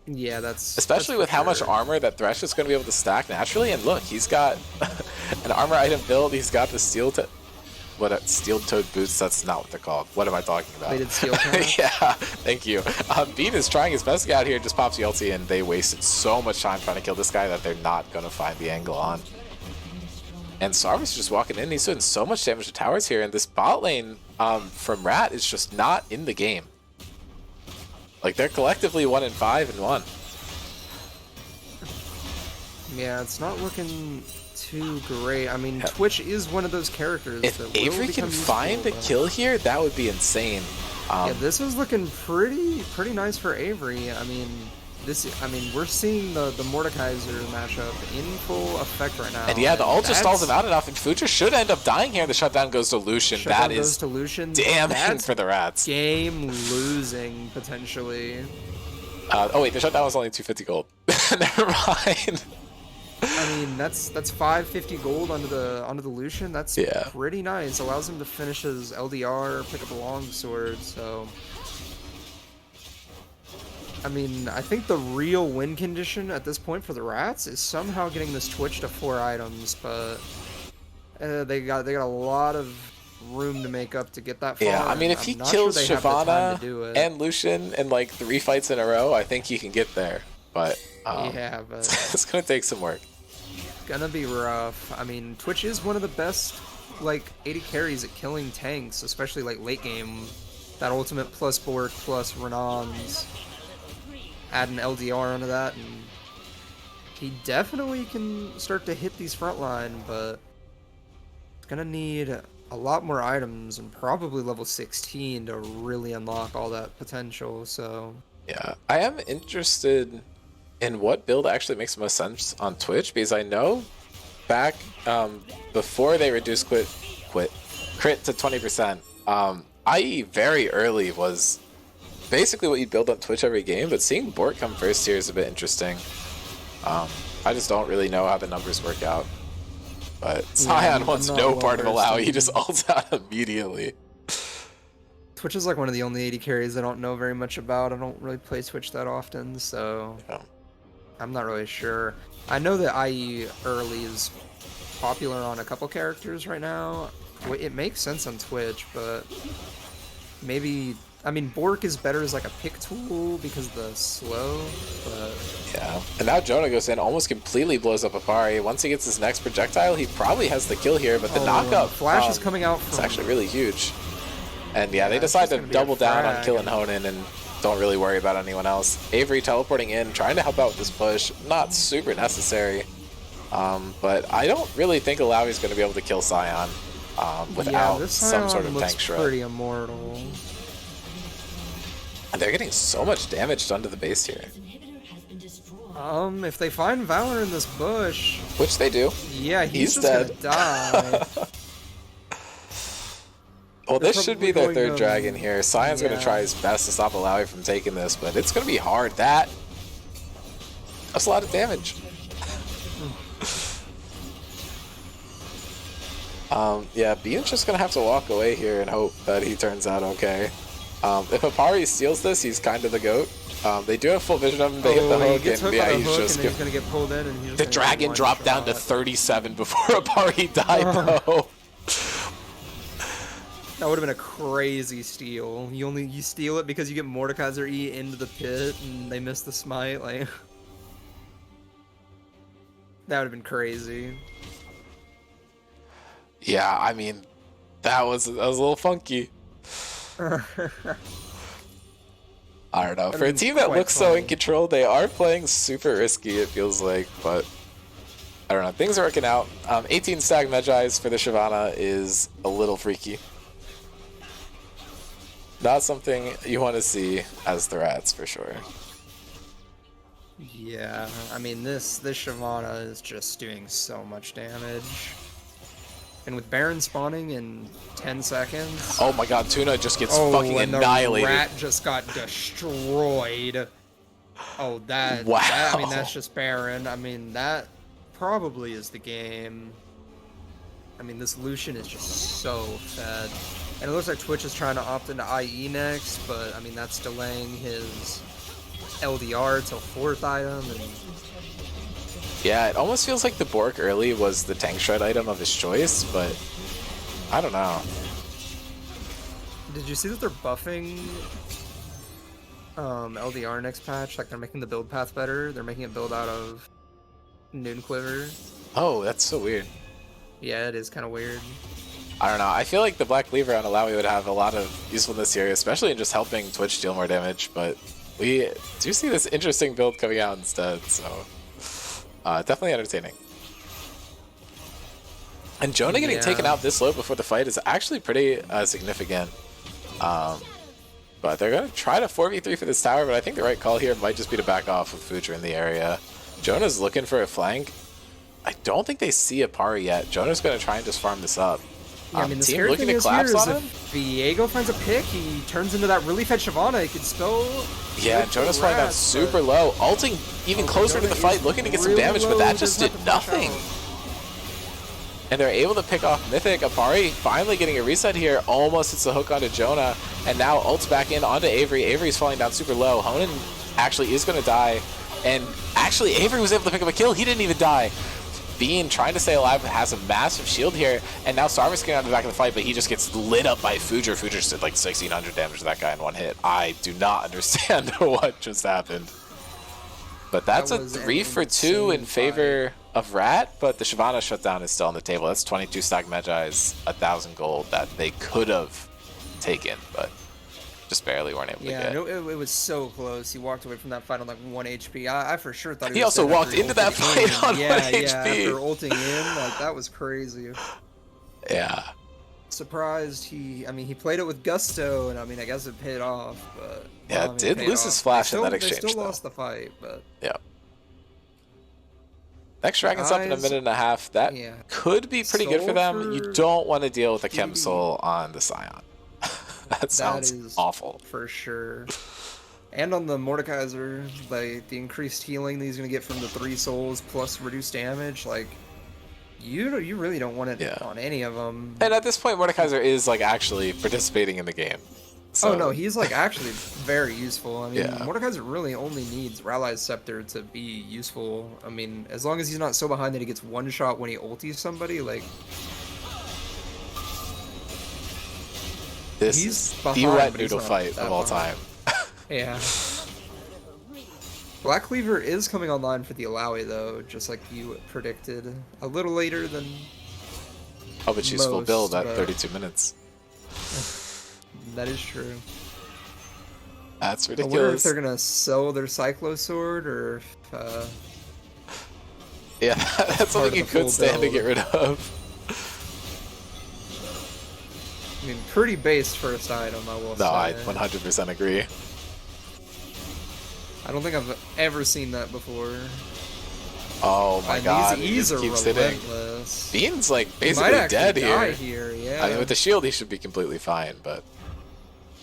yeah, that's especially with how much armor that Thresh is going to be able to stack naturally. And look, he's got an armor item build. He's got the steel-toed boots. That's not what they're called. What am I talking about? Plated steel cap. Yeah, thank you. Bean is trying his best to get out here, just pops the ulti, and they wasted so much time trying to kill this guy that they're not going to find the angle on. And Sarvis is just walking in. He's doing so much damage to towers here, and this bot lane from Rat is just not in the game. Like, they're collectively 1-5 and 1. Yeah, it's not looking too great. I mean, Twitch is one of those characters if that Avery can find a kill here, that would be insane. Yeah, this is looking pretty nice for Avery. I mean, we're seeing the Mordekaiser matchup in full effect right now. And yeah, the ult just stalls him out enough, and Future should end up dying here. The shutdown goes to Lucian. That is damning for the Rats. Game losing, potentially. Oh wait, the shutdown was only 250 gold. Never mind. I mean, that's 550 gold onto the Lucian. That's pretty nice. Allows him to finish his LDR, pick up a longsword, so I mean, I think the real win condition at this point for the Rats is somehow getting this Twitch to 4 items, but they got a lot of room to make up to get that far. Yeah, I mean, if he kills Shyvana and Lucian in like 3 fights in a row, I think he can get there. But yeah, but it's gonna take some work. Gonna be rough. I mean, Twitch is one of the best like AD carries at killing tanks, especially like late game. That ultimate plus Bork plus Renan's. Add an LDR onto that, and he definitely can start to hit these front line, but it's gonna need a lot more items and probably level 16 to really unlock all that potential. So yeah, I am interested in what build actually makes the most sense on Twitch, because I know back before they reduced crit to 20%, IE very early was basically what you build on Twitch every game, but seeing Bork come first here is a bit interesting. I just don't really know how the numbers work out. But Scion wants no part of allow, he just ults out immediately. Twitch is like one of the only AD carries I don't know very much about. I don't really play Twitch that often, so Yeah. I'm not really sure. I know that IE early is popular on a couple characters right now. It makes sense on Twitch, but maybe... I mean, Bork is better as like a pick tool because of the slow, but... Yeah, and now Jonah goes in, almost completely blows up Apari. Once he gets his next projectile, he probably has the kill here, but the knockup... Flash is coming out from... It's actually really huge. And yeah, they decide to double down on killing Honan and don't really worry about anyone else. Avery teleporting in, trying to help out with this push. Not super necessary. But I don't really think Alawi's going to be able to kill Scion without some sort of tank shred. Pretty immortal. And they're getting so much damage done to the base here. If they find Valor in this bush... Which they do. Yeah, he's just dead. gonna die. Well, this should be their third dragon here. Sion's going to try his best to stop Alawi from taking this, but it's going to be hard. That's a lot of damage. Yeah, Bean's just going to have to walk away here and hope that he turns out okay. If Apari steals this, he's kind of the GOAT. They do have full vision of him. They hit the hook, and yeah, he's just going to get pulled in. And the dragon dropped down to 37 before Apari died, though. That would have been a crazy steal. You steal it because you get Mordekaiser E into the pit, and they miss the smite. Like that would have been crazy. Yeah, I mean, that was a little funky. I don't know. For a team that looks so in control, they are playing super risky, it feels like, but I don't know. Things are working out. 18 stack Magi's for the Shyvana is a little freaky. Not something you want to see as the Rats, for sure. Yeah, I mean, this Shyvana is just doing so much damage. And with Baron spawning in 10 seconds... Oh my god, Tuna just gets fucking annihilated. The Rat just got destroyed. Oh, wow. I mean, that's just Baron. I mean, that probably is the game. I mean, this Lucian is just so fed. And it looks like Twitch is trying to opt into IE next, but I mean, that's delaying his LDR till 4th item. And yeah, it almost feels like the Bork early was the tank shred item of his choice, but I don't know. Did you see that they're buffing LDR next patch? Like, they're making the build path better. They're making it build out of Noon Quiver. Oh, that's so weird. Yeah, it is kind of weird. I don't know. I feel like the Black Cleaver on Alawi would have a lot of usefulness here, especially in just helping Twitch deal more damage, but we do see this interesting build coming out instead, so definitely entertaining. And Jonah getting taken out this low before the fight is actually pretty significant. But they're going to try to 4v3 for this tower, but I think the right call here might just be to back off with Future in the area. Jonah's looking for a flank. I don't think they see a Apari yet. Jonah's going to try and just farm this up. Yeah, I mean, the scary thing is here is if Viego finds a pick, he turns into that really fed Shyvana. He could spell. Yeah, Jonah's flying down super low. Ulting even closer to the fight, looking to get some damage, but that just did nothing. And they're able to pick off Mythic. Apari finally getting a reset here. Almost hits the hook onto Jonah. And now ults back in onto Avery. Avery's falling down super low. Honan actually is going to die. And actually, Avery was able to pick up a kill. He didn't even die. Bean, trying to stay alive, has a massive shield here, and now Sarvis getting out of the back of the fight, but he just gets lit up by Future. Future just did like 1,600 damage to that guy in one hit. I do not understand what just happened. But that's a 3 for 2 in favor of Rat, but the Shyvana shutdown is still on the table. That's 22 stack Magi's, 1,000 gold that they could have taken, but Just barely weren't able to Yeah, get. no, it was so close. He walked away from that fight on like 1 HP. I for sure thought he He was also dead walked after he into that ulted fight in. on 1 Yeah, after HP. ulting in, like that was crazy. Yeah. Surprised he played it with gusto, and I mean, I guess it paid off, but Yeah, well, I it mean, it did paid lose his off. flash in that They exchange, still though. lost the fight, but Yeah. Next dragon's up in a eyes, minute and a half. That yeah. could be pretty good for them. You Sulfur don't want to deal with a Chem BDB. Soul on the Scion. That That sounds is awful. for sure. And on the Mordekaiser, like the increased healing that he's gonna get from the 3 souls plus reduced damage, like you really don't want it on any of them. And at this point, Mordekaiser is like actually participating in the game. So, Oh no, he's like actually very useful. I mean, Yeah. Mordekaiser really only needs Rally's Scepter to be useful. I mean, as long as he's not so behind that he gets one shot when he ultis somebody, like this he's is behind, the wet but he's noodle not fight that of all behind. time. Yeah. Black Cleaver is coming online for the Alawi though, just like you predicted. A little later than Oh, but she's full most, build at but- 32 minutes. That is true. That's I wonder if ridiculous. they're gonna sell their Cyclo Sword or if, Yeah, that's something of you the could full stand to build. get rid of. I mean, pretty based first item, I will say. No, I 100% agree. I don't think I've ever seen that before. Oh my And god, these he E's just are keeps hitting. relentless. Bean's like He might basically actually dead die here. yeah. I mean, with the shield, he should be completely fine, but...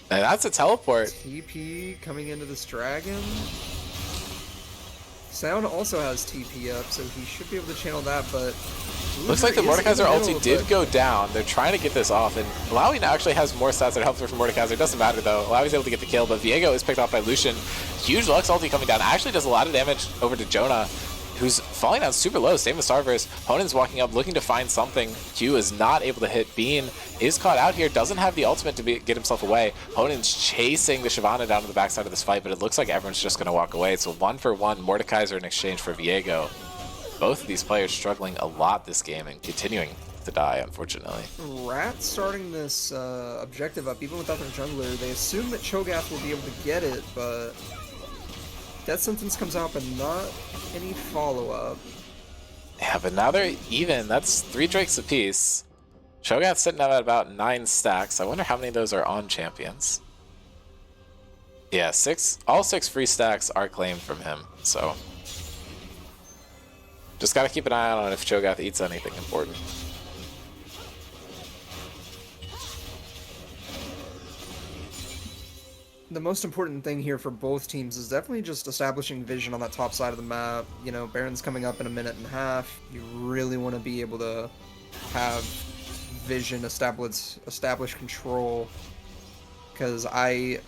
And that's a teleport. TP coming into this dragon. Sound also has TP up, so he should be able to channel that, but... Looks like the Uber is in Mordekaiser middle, ulti did but- go down. They're trying to get this off, and Malawi now actually has more stats that are helpful for Mordekaiser. It doesn't matter, though. Malawi's able to get the kill, but Viego is picked off by Lucian. Huge Lux ulti coming down. Actually does a lot of damage over to Jonah, who's falling down super low. Same with Starverse. Honen's walking up, looking to find something. Q is not able to hit. Bean is caught out here. Doesn't have the ultimate to get himself away. Honen's chasing the Shyvana down to the backside of this fight, but it looks like everyone's just going to walk away. So 1-for-1 Mordekaiser in exchange for Viego. Both of these players struggling a lot this game and continuing to die, unfortunately. Rat starting this objective up, even without their jungler. They assume that Cho'Gath will be able to get it, but Death Sentence comes out, but not any follow-up. Yeah, but now they're even. That's 3 Drakes apiece. Cho'Gath's sitting at about 9 stacks. I wonder how many of those are on champions. Yeah, 6. All 6 free stacks are claimed from him, so... Just gotta keep an eye on if Cho'Gath eats anything important. The most important thing here for both teams is definitely just establishing vision on that top side of the map. You know, Baron's coming up in a minute and a half. You really want to be able to have vision, establish control. Because I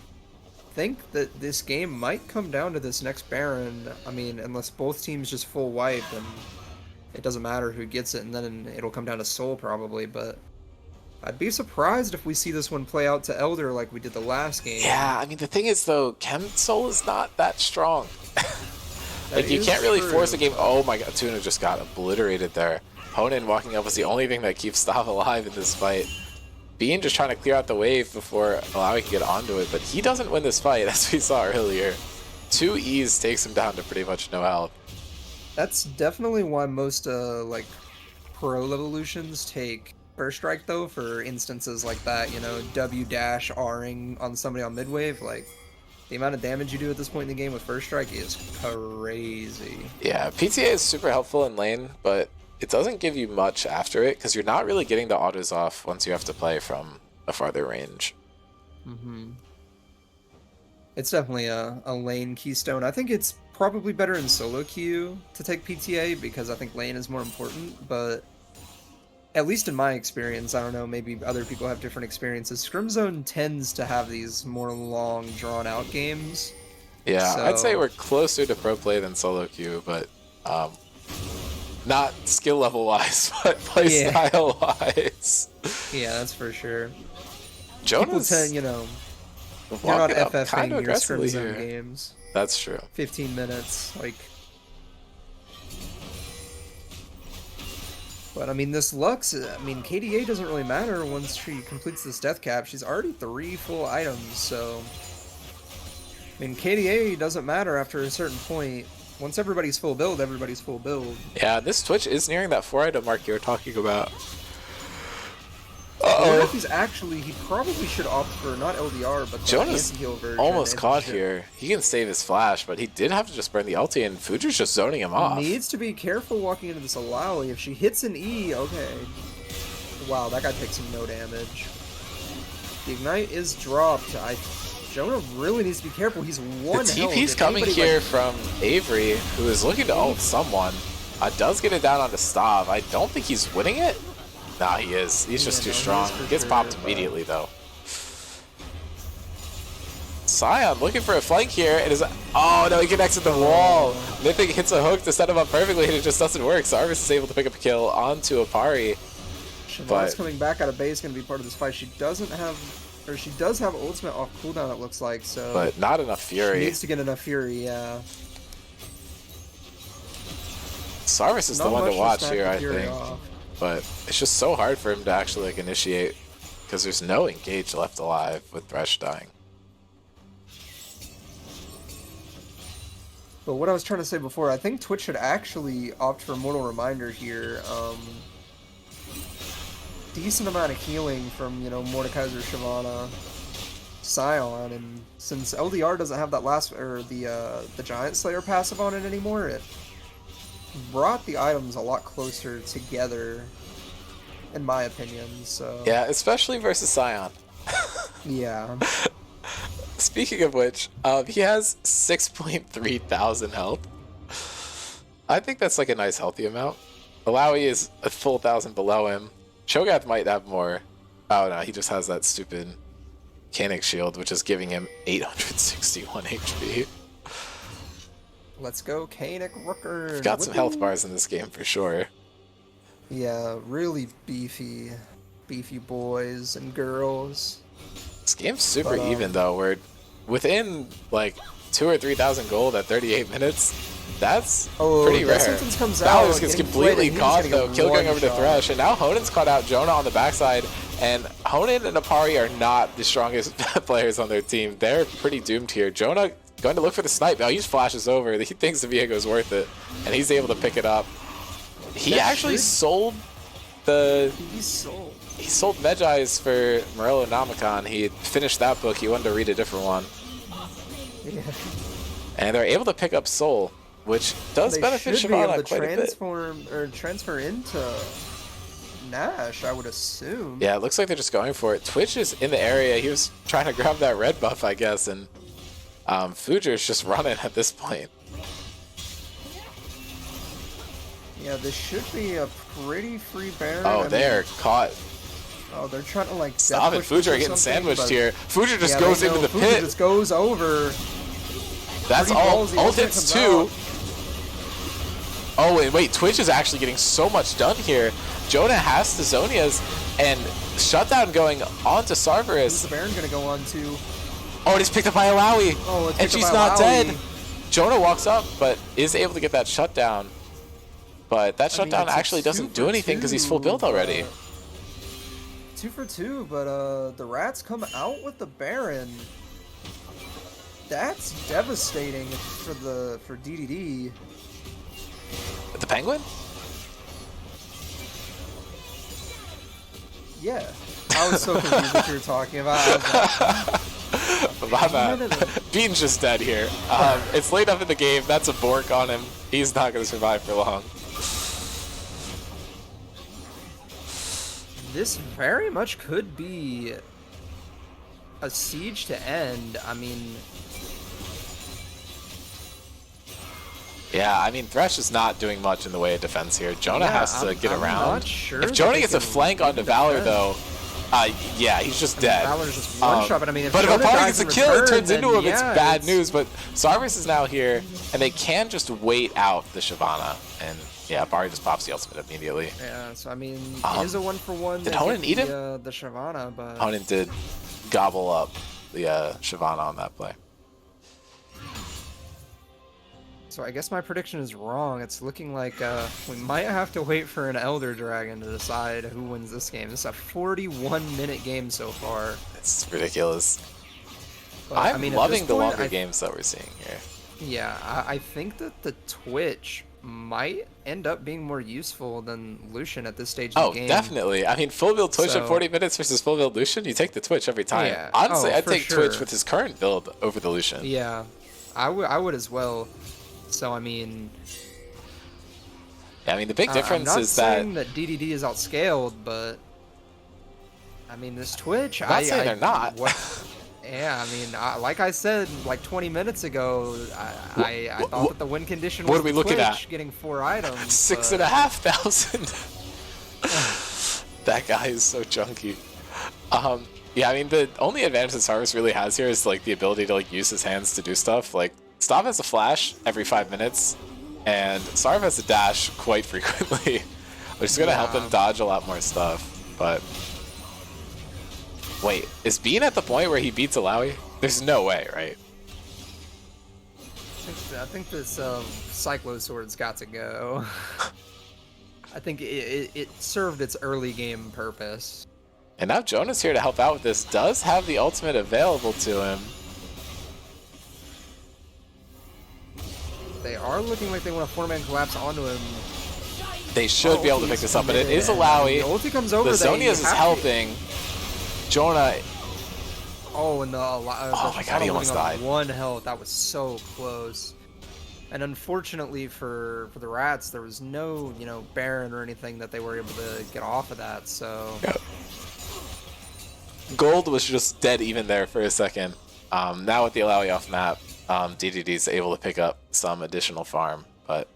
think that this game might come down to this next Baron. I mean, unless both teams just full wipe, and it doesn't matter who gets it, and then it'll come down to Soul probably, but... I'd be surprised if we see this one play out to Elder like we did the last game. Yeah, I mean, the thing is, though, Chem Soul is not that strong. Like, you can't really force a game. Oh my god, Tuna just got obliterated there. Honen walking up was the only thing that keeps Stav alive in this fight. Bean just trying to clear out the wave before Malawi can get onto it, but he doesn't win this fight, as we saw earlier. 2 E's takes him down to pretty much no health. That's definitely why most, like, pro Levolutions take First Strike, though, for instances like that, you know, W-Ring on somebody on mid-wave, like, the amount of damage you do at this point in the game with First Strike is crazy. Yeah, PTA is super helpful in lane, but it doesn't give you much after it, because you're not really getting the autos off once you have to play from a farther range. Mm-hmm. It's definitely a lane keystone. I think it's probably better in solo queue to take PTA, because I think lane is more important, but... At least in my experience, I don't know, maybe other people have different experiences. Scrim Zone tends to have these more long, drawn-out games. Yeah, So- I'd say we're closer to pro play than solo queue, but not skill level wise, but play Yeah. style wise. Yeah, that's for sure. People Jonas tend, you know, you're not walking up kind FFing of your aggressively Scrim Zone here. games. That's true. 15 minutes, like... But I mean, this Lux, I mean, KDA doesn't really matter once she completes this death cap. She's already 3 full items, so. I mean, KDA doesn't matter after a certain point. Once everybody's full build, everybody's full build. Yeah, this Twitch is nearing that 4-item mark you were talking about. I wonder if he's actually, he probably should opt for not LDR, but the Jonah's anti-heal version. almost caught here. He can save his flash, but he did have to just burn the ulti, and Fuju's just zoning him off. Needs to be careful walking into this Alawi. If she hits an E, okay. Wow, that guy takes no damage. The Ignite is dropped. Jonah really needs to be careful. He's one The health. TP's If coming anybody, here like, from Avery, who is looking to ult someone. Does get it down onto Stav. I don't think he's winning it. Nah, he is. He's just too strong. Gets popped immediately, though. Sion looking for a flank here. It is. Oh, no, he connects with the wall. Mythic hits a hook to set him up perfectly, and it just doesn't work. Sarvis is able to pick up a kill onto Apari. Shyvana's coming back out of base, going to be part of this fight. She doesn't have, or she does have ultimate off cooldown, it looks like, so. But not enough Fury. She needs to get enough Fury, yeah. Sarvis is the one to watch here, I think. Off. But it's just so hard for him to actually like initiate because there's no engage left alive with Thresh dying. But what I was trying to say before, I think Twitch should actually opt for Mortal Reminder here. Decent amount of healing from, you know, Mordekaiser, Shyvana, Sion, and since LDR doesn't have that last, or the Giant Slayer passive on it anymore, it brought the items a lot closer together, in my opinion, so. Yeah, especially versus Sion. Yeah. Speaking of which, he has 6.3 thousand health. I think that's like a nice healthy amount. Alawi is a full 1,000 below him. Cho'Gath might have more. Oh no, he just has that stupid Canic shield, which is giving him 861 HP. Let's go, Canic Rooker. Got some health bars in this game for sure. Yeah, really beefy boys and girls. This game's super even though. We're within like 2,000 or 3,000 gold at 38 minutes. That's pretty rare. Valor's gets completely caught though, kill going over to Thresh, and now Honen's caught out Jonah on the backside. And Honen and Apari are not the strongest players on their team. They're pretty doomed here. Jonah going to look for the snipe. Oh, he just flashes over. He thinks the Viego's worth it, and he's able to pick it up. He actually sold the. He sold Medjai's for Morello Namicon. He finished that book. He wanted to read a different one. Yeah. And they're able to pick up Soul, which does benefit Shyvana quite a bit. Transfer into Nash, I would assume. Yeah, it looks like they're just going for it. Twitch is in the area. He was trying to grab that red buff, I guess, and Fujer's just running at this point. Yeah, this should be a pretty free Baron. Oh, they're caught. Oh, they're trying to like. Stav and Fujer are getting sandwiched here. Fujer just goes into the Fujer pit. Just goes over. That's all. Ult hits two. Oh, and wait, Twitch is actually getting so much done here. Jonah has the Zonias and Shutdown going on to Cerberus. Who's the Baron gonna go on to? Oh, it is picked up by Alawi. Oh, and she's not dead. Jonah walks up, but is able to get that shutdown. But that shutdown actually doesn't do anything because he's full build already. 2 for 2, but the Rats come out with the Baron. That's devastating for DDD. The Penguin? Yeah. I was so confused what you were talking about. My bad. Bean's just dead here. It's late up in the game. That's a Bork on him. He's not going to survive for long. This very much could be a siege to end. I mean... Yeah, I mean, Thresh is not doing much in the way of defense here. Jonah has to get around. Not sure if Jonah gets a flank onto Valor, though, yeah, he's just dead. Valor's just one shot, but I mean, if but if Apari gets a kill, it turns into him. Yeah, it's bad news. But Cerberus is now here, and they can just wait out the Shyvana. And yeah, Apari just pops the ultimate immediately. Yeah, so I mean, it is a 1-for-1. Did Honen eat him? The Shyvana, but Honen did gobble up the Shyvana on that play. So I guess my prediction is wrong. It's looking like we might have to wait for an Elder Dragon to decide who wins this game. This is a 41-minute game so far. It's ridiculous. But, I'm I mean, loving the point, longer games that we're seeing here. Yeah, I think that the Twitch might end up being more useful than Lucian at this stage of the game. Oh, definitely. I mean, full build Twitch at 40 minutes versus full build Lucian, you take the Twitch every time. Yeah. Honestly, I'd for take sure. Twitch with his current build over the Lucian. Yeah, I would as well. So, I mean... Yeah, I mean, the big difference is that... I'm not saying that DDD is outscaled, but... I mean, this Twitch... I'm not saying they're not. Yeah, I mean, like I said like 20 minutes ago, I thought that the win condition was what are we looking Twitch at? getting 4 items. 6,500. That guy is so chunky. Yeah, I mean, the only advantage that Sarvis really has here is like the ability to like use his hands to do stuff. Like, Stav has a flash every 5 minutes, and Sarv has a dash quite frequently, which is going to help him dodge a lot more stuff. But wait, is Bean at the point where he beats Alawi? There's no way, right? I think this Cyclo Sword's got to go. I think it served its early game purpose. And now Jonah's here to help out with this. Does have the ultimate available to him. They are looking like they want a 4-man collapse onto him. They should be able to pick this up, but it is Alawi. The ulti comes over. The Zonias is helping. Jonah. Oh, and oh my god, he almost died. 1 health. That was so close. And unfortunately for the Rats, there was no, Baron or anything that they were able to get off of that, so... Yep. Gold was just dead even there for a second. Now with the Alawi off map, DDD is able to pick up some additional farm, but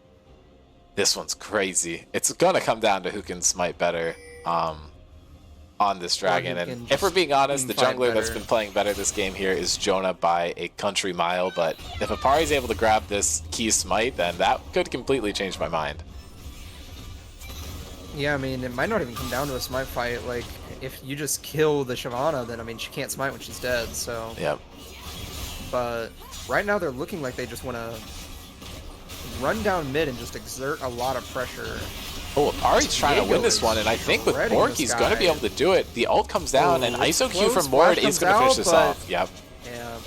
this one's crazy. It's gonna come down to who can smite better on this dragon. And if we're being honest, the jungler that's been playing better this game here is Jonah by a country mile, but if Apari's able to grab this key smite, then that could completely change my mind. Yeah, I mean, it might not even come down to a smite fight. Like, if you just kill the Shyvana, then, I mean, she can't smite when she's dead, so... Yep. But right now they're looking like they just want to run down mid and just exert a lot of pressure. Oh, Apari's trying to win this one, and I think with Bork, he's going to be able to do it. The ult comes down, and ISO Q from Mord is going to finish this off. Yep. Yeah.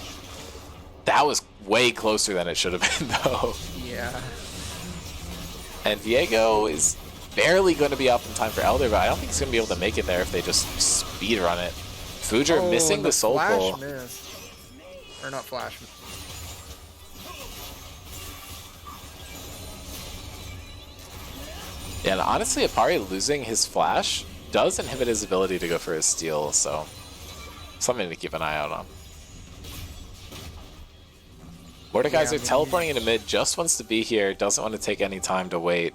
That was way closer than it should have been, though. Yeah. And Viego is barely going to be up in time for Elder, but I don't think he's going to be able to make it there if they just speed run it. Fujer missing the soul pull. Or not flash. Yeah, and honestly, Apari losing his flash does inhibit his ability to go for his steal, so something to keep an eye out on. Mordekaiser teleporting into mid, just wants to be here, doesn't want to take any time to wait.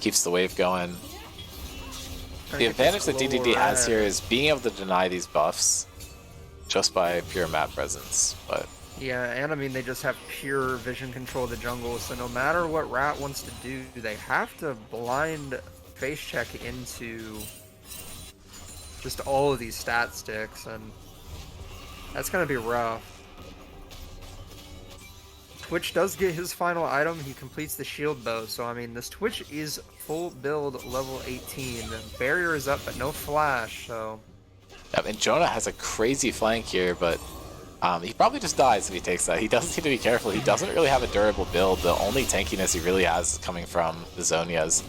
Keeps the wave going. The advantage that DDD has here is being able to deny these buffs just by pure map presence, but... Yeah, and I mean, they just have pure vision control of the jungle, so no matter what Rat wants to do, they have to blind face check into just all of these stat sticks, and that's going to be rough. Twitch does get his final item, he completes the shield bow, so I mean, this Twitch is full build level 18. Barrier is up, but no flash, so... Yeah, and Jonah has a crazy flank here, but he probably just dies if he takes that. He doesn't need to be careful. He doesn't really have a durable build. The only tankiness he really has is coming from the Zonias.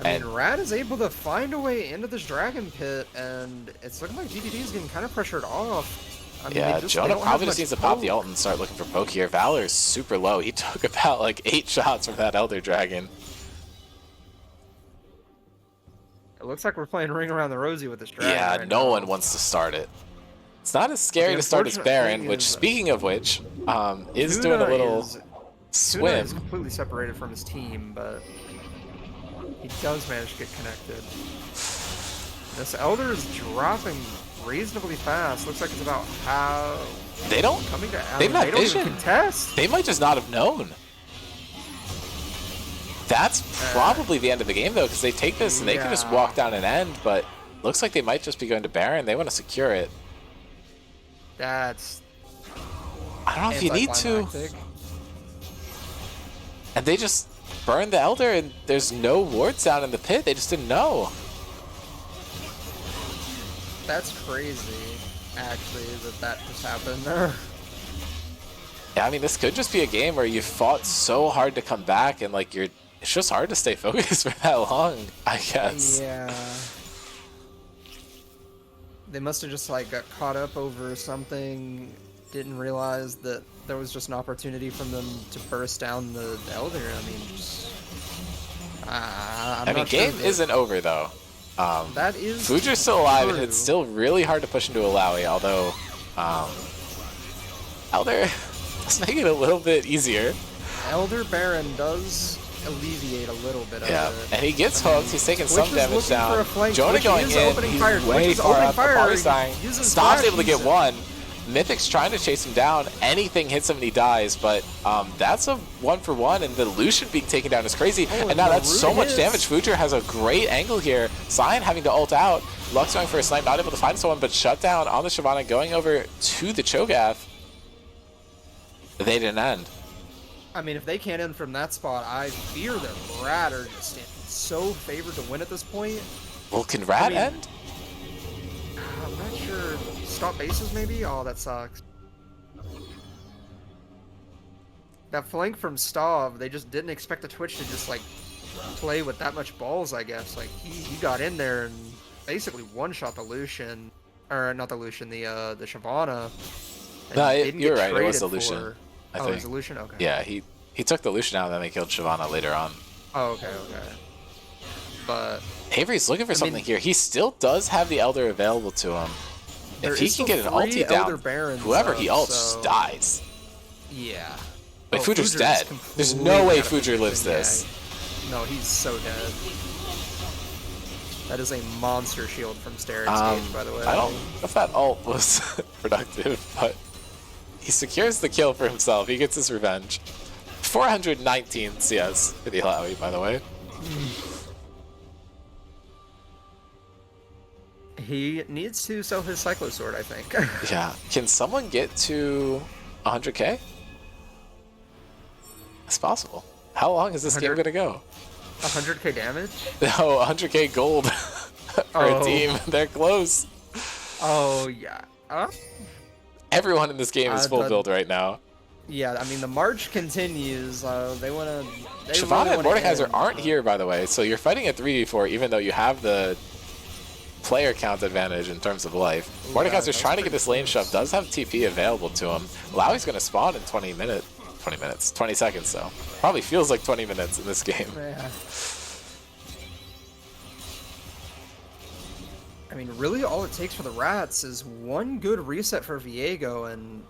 I mean, Rad is able to find a way into this dragon pit, and it's looking like DDD is getting kind of pressured off. I mean, yeah, Jonah probably just needs to pop the ult and start looking for poke here. Valor is super low. He took about like 8 shots from that Elder Dragon. It looks like we're playing Ring Around the Rosie with this dragon. Yeah, right no now. one wants to start it. It's not as scary to start as Baron, which, speaking of which, is doing a little swim. Tuna is completely separated from his team, but he does manage to get connected. This Elder is dropping reasonably fast. Looks like it's about how they don't coming to. They've not they don't vision. Even contest. They might just not have known. That's probably the end of the game, though, because they take this and they can just walk down an end, but looks like they might just be going to Baron. They want to secure it. That's... I don't know if you need to. And they just burned the Elder, and there's no wards down in the pit. They just didn't know. That's crazy, actually, that just happened. Yeah, I mean, this could just be a game where you fought so hard to come back, and like it's just hard to stay focused for that long, I guess. Yeah. They must have just like got caught up over something, didn't realize that there was just an opportunity for them to burst down the Elder. I mean, just, I mean, game isn't over though. That is Fujer's still alive, true. and it's still really hard to push into a Lowy, although Elder does make it a little bit easier. Elder Baron does alleviate a little bit of it. And he gets hooked. He's taking some damage down. Jonah Twitch going in. He's way far up. The party's dying. Stop's able to get one. Mythic's trying to chase him down. Anything hits him and he dies, but that's a 1-for-1, and the Lucian being taken down is crazy. And now that's so much damage. Fujer has a great angle here. Sion having to ult out. Lux going for a snipe, not able to find someone, but shut down on the Shyvana, going over to the Cho'Gath. They didn't end. I mean, if they can't end from that spot, I fear that Rat are just so favored to win at this point. Well, can Rat end? I'm not sure. Stop bases, maybe? Oh, that sucks. That flank from Stav, they just didn't expect the Twitch to just, like, play with that much balls, I guess. Like, he got in there and basically one-shot the Lucian. Or, not the Lucian, the Shyvana. No, you're right, it was the Lucian. I think. It was the Lucian? Okay. Yeah, he took the Lucian out and then they killed Shyvana later on. Oh, okay. But Avery's looking for something here. He still does have the Elder available to him. If he can get an ulti down, whoever he ults dies. Yeah. Like, Fujer's dead. There's no way Fujer lives this. No, he's so dead. That is a monster shield from Sterak's by the way. I don't know if that ult was productive, but he secures the kill for himself. He gets his revenge. 419 CS for the Lowy, by the way. He needs to sell his Cyclo Sword, I think. Yeah. Can someone get to 100k? It's possible. How long is this game going to go? 100k damage? No, 100k gold for a team. They're close. Oh, yeah. Everyone in this game is full build right now. Yeah, I mean, the march continues. They want to... Shyvana and Mordekaiser aren't here, by the way, so you're fighting a 3v4 even though you have the player count advantage in terms of life. Mordekaiser's trying to get this lane shove, does have TP available to him. Lowy's going to spawn in 20 seconds, so probably feels like 20 minutes in this game. Yeah. I mean, really all it takes for the Rats is one good reset for Viego, and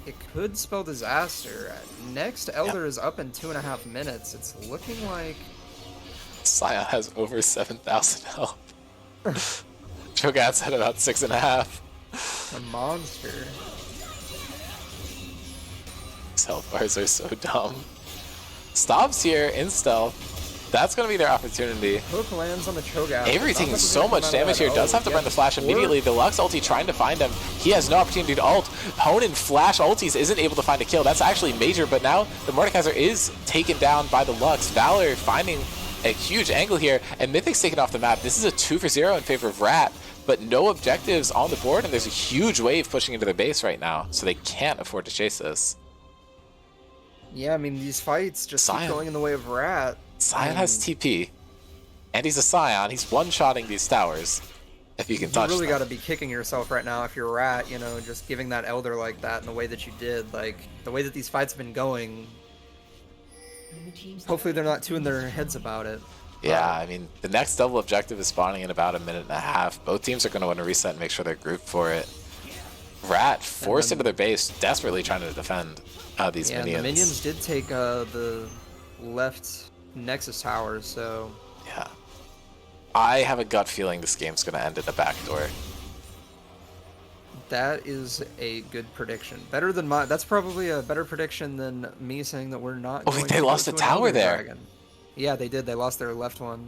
it could spell disaster. Next Elder is up in 2.5 minutes. It's looking like Sion has over 7,000 health. Cho'Gath's at about 6.5. a monster. These health bars are so dumb. Stops here in stealth. That's going to be their opportunity. Hook lands on the Cho'Gath. Avery taking so much damage here. Does have to burn the flash immediately. The Lux ulti trying to find him. He has no opportunity to ult. Honen flash ultis isn't able to find a kill. That's actually major, but now the Mordekaiser is taken down by the Lux. Valor finding a huge angle here, and Mythic's taken off the map. This is a 2-for-0 in favor of Rat, but no objectives on the board, and there's a huge wave pushing into their base right now, so they can't afford to chase this. Yeah, I mean, these fights just keep going in the way of Rat. Sion has TP, and he's a Sion. He's one-shotting these towers, if you can touch them. You really got to be kicking yourself right now if you're Rat, you know, just giving that Elder like that in the way that you did. Like, the way that these fights have been going, hopefully they're not too in their heads about it. Yeah, I mean, the next double objective is spawning in about 1.5 minutes. Both teams are going to want to reset and make sure they're grouped for it. Rat forced into their base, desperately trying to defend these minions. Yeah, the minions did take the left Nexus tower, so... Yeah. I have a gut feeling this game's going to end in a backdoor. That is a good prediction. Better than mine. That's probably a better prediction than me saying that we're not going they lost a tower there. Dragon. Yeah, they did. They lost their left one,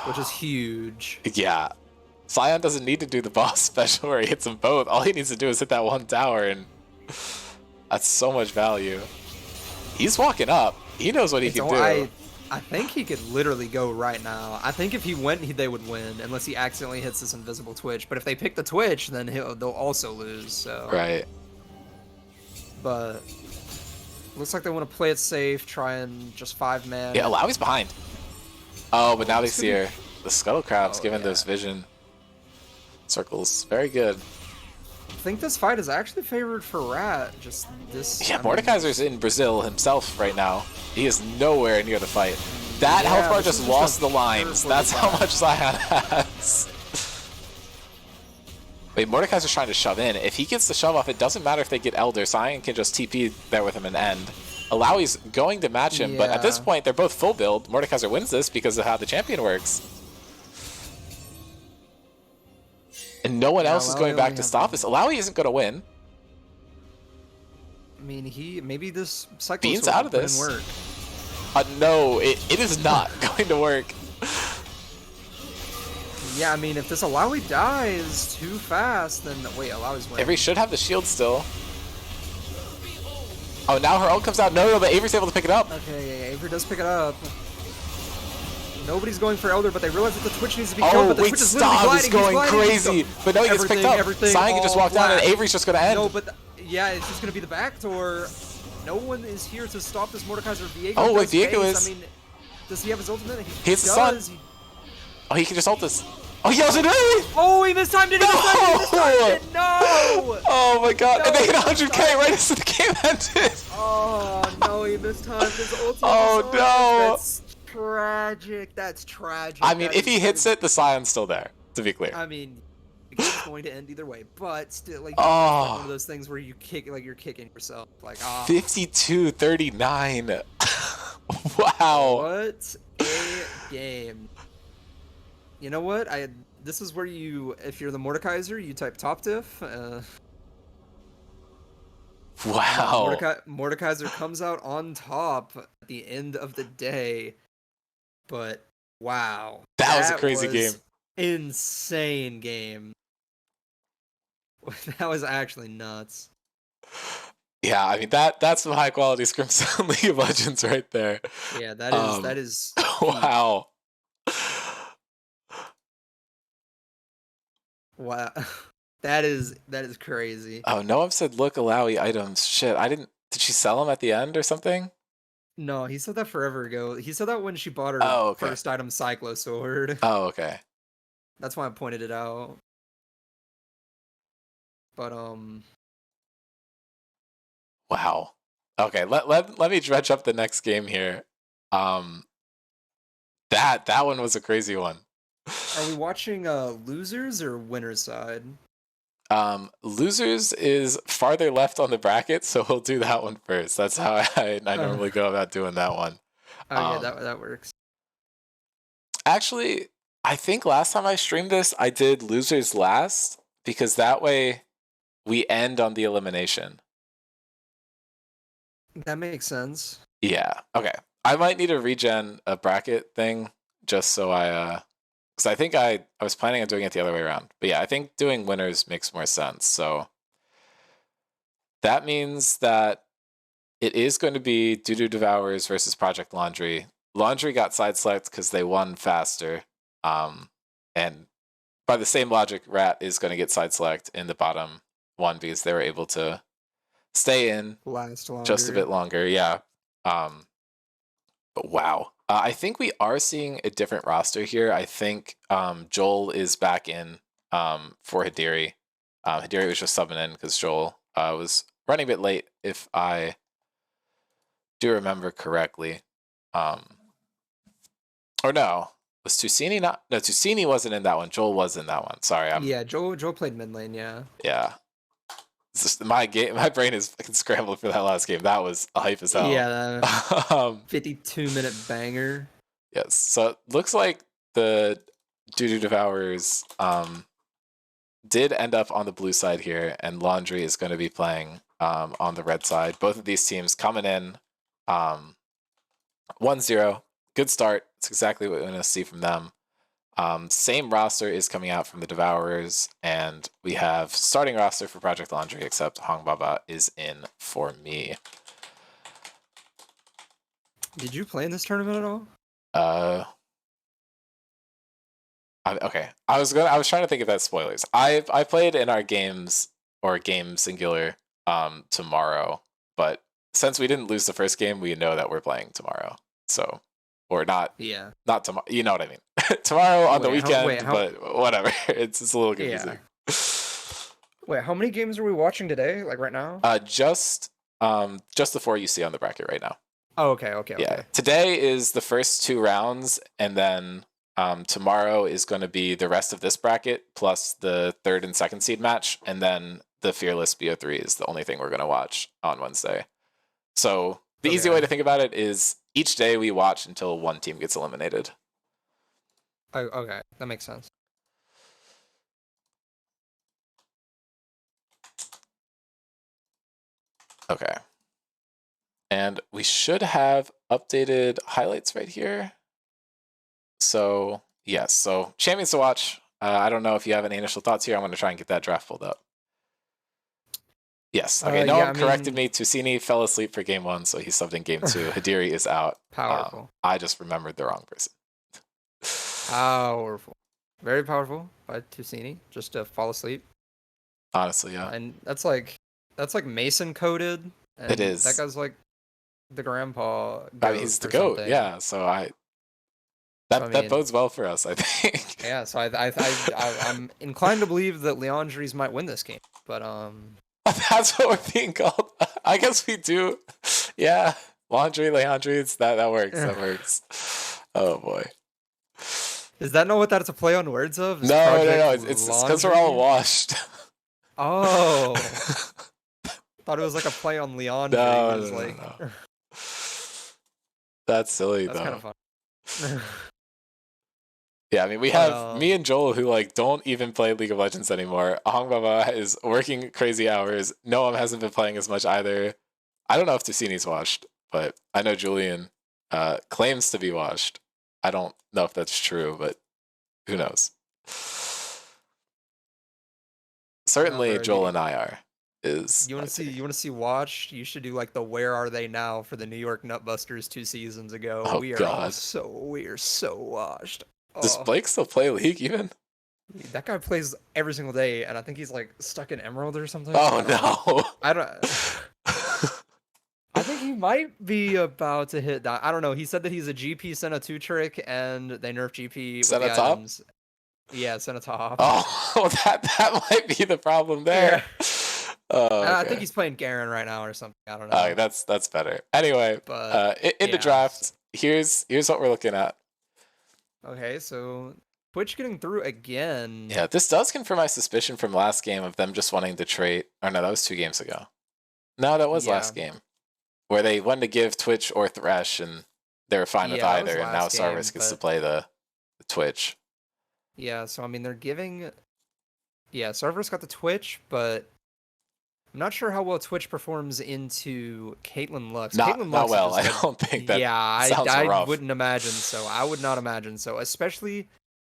which is huge. Yeah. Sion doesn't need to do the boss special where he hits them both. All he needs to do is hit that one tower, and that's so much value. He's walking up. He knows what he can do. I think he could literally go right now. I think if he went, they would win, unless he accidentally hits this invisible Twitch. But if they pick the Twitch, then they'll also lose. So. Right. But looks like they want to play it safe, try and just 5-man. Yeah, Alawi's behind. Oh, but now they see her. The Scuttle Crab's giving those vision circles. Very good. I think this fight is actually favored for Rat. Just this. Yeah, Mordekaiser's in Brazil himself right now. He is nowhere near the fight. That health bar just lost the lines. That's how much Zion has. Wait, Mordekaiser's trying to shove in. If he gets the shove off, it doesn't matter if they get Elder. Zion can just TP there with him and end. Alawi's going to match him, but at this point, they're both full build. Mordekaiser wins this because of how the champion works. And no one else is going back to stop this. Alawi isn't going to win. I mean, maybe this cycle Bean's out of this. Work. No, it is not going to work. Yeah, I mean, if this Alawi dies too fast, then wait, Alawi's winning. Avery should have the shield still. Oh, now her ult comes out. No, but Avery's able to pick it up. Okay, yeah, Avery does pick it up. Nobody's going for Elder, but they realize that the Twitch needs to be killed. But the Twitch is literally gliding. He's going crazy. But no, he gets picked up. Zion can just walk down, and Avery's just going to end. No, but yeah, it's just going to be the backdoor. No one is here to stop this Mordekaiser. Viego. Oh, wait, Viego is. I mean, does he have his ultimate? He hits the sun. Oh, he can just ult this. Oh, he yells it early! Oh, he mistimed it! No! Oh my god, and they hit 100k right as the game ended! Oh no, he mistimed his ultimate. Oh no! That's tragic. That's tragic. I mean, if he hits it, the Sion's still there, to be clear. I mean, the game's going to end either way, but still, like, it's like one of those things where you kick, like, you're kicking yourself. Like, 52-39. Wow. What a game. You know what? This is where if you're the Mordekaiser, you type top diff. Wow. Mordekaiser comes out on top at the end of the day. But wow. That was a crazy game. Insane game. That was actually nuts. Yeah, I mean that's some high quality scrims on League of Legends right there. Yeah, that is wow. Wow. That is crazy. Oh, Noam said look Alawi items. Shit, did she sell them at the end or something? No, he said that forever ago. He said that when she bought her first item, Cyclo Sword. Oh, okay. That's why I pointed it out. But wow. Okay, let me dredge up the next game here. That one was a crazy one. Are we watching losers or winners side? Losers is farther left on the bracket, so we'll do that one first. That's how I normally go about doing that one. Oh yeah, that works. Actually, I think last time I streamed this, I did losers last because that way we end on the elimination. That makes sense. Yeah. Okay. I might need to regen a bracket thing just so because I think I was planning on doing it the other way around. But yeah, I think doing winners makes more sense. So that means that it is going to be Doo-Doo Devourers versus Project Laundry. Laundry got side select because they won faster. And by the same logic, Rat is going to get side select in the bottom one because they were able to stay in just a bit longer. Yeah. But wow. I think we are seeing a different roster here. I think Joel is back in for Hidiri. Hidiri was just subbing in because Joel was running a bit late, if I do remember correctly. Or no, was Tusini not? No, Tusini wasn't in that one. Joel was in that one. Sorry. Yeah, Joel played mid lane, yeah. Yeah. It's just my brain is fucking scrambled for that last game. That was hype as hell. Yeah, 52-minute banger. Yes. So it looks like the Doo-Doo Devourers did end up on the blue side here, and Laundry is going to be playing on the red side. Both of these teams coming in 1-0. Good start. It's exactly what we want to see from them. Same roster is coming out from the Devourers, and we have starting roster for Project Laundry, except Hong Baba is in for me. Did you play in this tournament at all? Okay. I was trying to think of that spoilers. I played in our games or game singular tomorrow, but since we didn't lose the first game, we know that we're playing tomorrow. So, or not Yeah. not tomorrow. You know what I mean? Tomorrow on the weekend, How? but whatever. It's a little confusing. Yeah. Wait, how many games are we watching today? Like right now? Just the four you see on the bracket right now. Oh, okay. Yeah. Today is the first two rounds, and then tomorrow is going to be the rest of this bracket plus the third and second seed match, and then the Fearless BO3 is the only thing we're going to watch on Wednesday. So the easy way to think about it is each day we watch until one team gets eliminated. Oh, okay, that makes sense. Okay. And we should have updated highlights right here. So, yes. So, champions to watch. I don't know if you have any initial thoughts here. I'm going to try and get that draft pulled up. Yes. Okay. No one corrected me. Tusini fell asleep for game 1, so he subbed in game 2. Hidiri is out. Powerful. I just remembered the wrong person. Powerful. Very powerful by Tusini, just to fall asleep. Honestly, yeah. And that's like Mason coded. And it is. That guy's like the grandpa. I mean, he's the GOAT. Something. Yeah. So that bodes well for us, I think. Yeah. So I'm inclined to believe that Leandres might win this game, but That's what we're being called. I guess we do. Yeah. Leandres. That works. That works. Oh boy. Is that not what that's a play on words of? No. It's because we're all washed. Oh. Thought it was like a play on Leandre. No. That's silly, that's though. Kind of fun. Yeah, I mean, we have me and Joel who don't even play League of Legends anymore. Hongbaba is working crazy hours. Noam hasn't been playing as much either. I don't know if Tusini's washed, but I know Julian claims to be washed. I don't know if that's true, but who knows? Certainly, Joel and I are. You want to see watched? You should do like the Where Are They Now for the New York Nutbusters 2 seasons ago. Oh, we are God. so washed. Does Blake still play League even? That guy plays every single day, and I think he's like stuck in Emerald or something. Oh no! I don't. I think he might be about to hit that. I don't know. He said that he's a GP Senna 2 trick, and they nerf GP with Senna the top? items. Yeah, Senna top. Oh, that might be the problem there. Yeah. Okay. I think he's playing Garen right now or something. I don't know. That's better. Anyway, in the draft, here's what we're looking at. Okay, so Twitch getting through again. Yeah, this does confirm my suspicion from last game of them just wanting to trade. Or no, that was 2 games ago. No, that was last game. Where they wanted to give Twitch or Thresh, and they were fine with either, and now Sarvis gets to play the Twitch. Yeah, so I mean, they're giving... Yeah, Sarvis got the Twitch, but I'm not sure how well Twitch performs into Caitlyn Lux. Not well, I don't think that I wouldn't imagine so. I would not imagine so. Especially,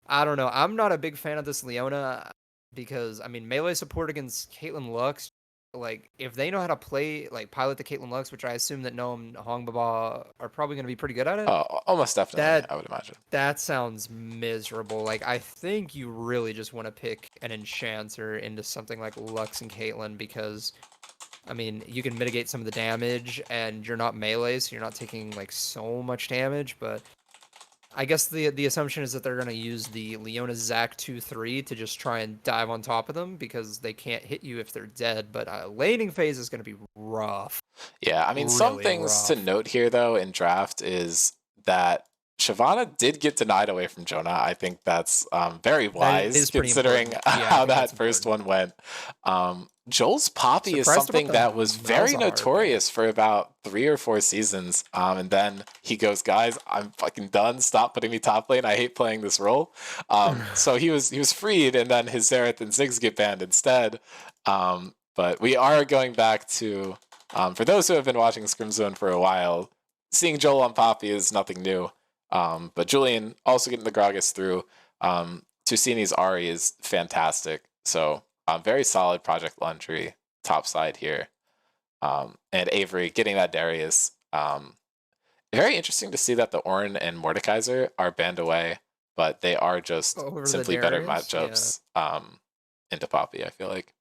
I don't know. I'm not a big fan of this Leona because, I mean, melee support against Caitlyn Lux, like, if they know how to play, like, pilot the Caitlyn Lux, which I assume that Noam and Hongbaba are probably going to be pretty good at it. Oh, almost definitely, I would imagine. That sounds miserable. Like, I think you really just want to pick an Enchanter into something like Lux and Caitlyn because, I mean, you can mitigate some of the damage and you're not melee, so you're not taking, like, so much damage, but I guess the assumption is that they're going to use the Leona Zac 2-3 to just try and dive on top of them because they can't hit you if they're dead. But laning phase is going to be rough. Yeah, I mean, really some things to note here, though, in draft is that Shyvana did get denied away from Jonah. I think that's very wise considering how that first one went. Joel's Poppy is something that was very notorious for about 3 or 4 seasons. And then he goes, guys, I'm fucking done. Stop putting me top lane. I hate playing this role. So he was freed, and then his Xerath and Ziggs get banned instead. But we are going back to, for those who have been watching Scrim Zone for a while, seeing Joel on Poppy is nothing new. But Julian also getting the Gragas through. Tusini's Ahri is fantastic. So very solid Project Laundry top side here. And Avery getting that Darius. Very interesting to see that the Ornn and Mordekaiser are banned away, but they are just Over the simply better Darius, yeah. matchups into Poppy, I feel like.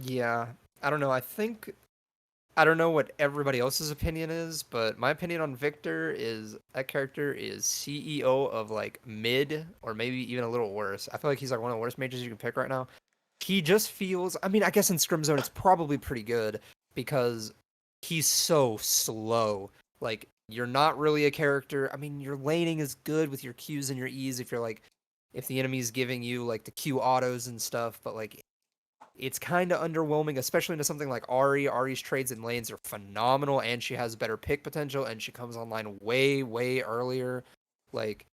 Yeah, I don't know. I don't know what everybody else's opinion is, but my opinion on Victor is that character is CEO of like mid or maybe even a little worse. I feel like he's like one of the worst mages you can pick right now. He just feels, I mean, I guess in Scrim Zone it's probably pretty good because he's so slow. Like you're not really a character. I mean, your laning is good with your Qs and your Es if you're like if the enemy's giving you like the Q autos and stuff, but like it's kind of underwhelming, especially into something like Ari. Ari's trades and lanes are phenomenal, and she has better pick potential, and she comes online way, way earlier. Like,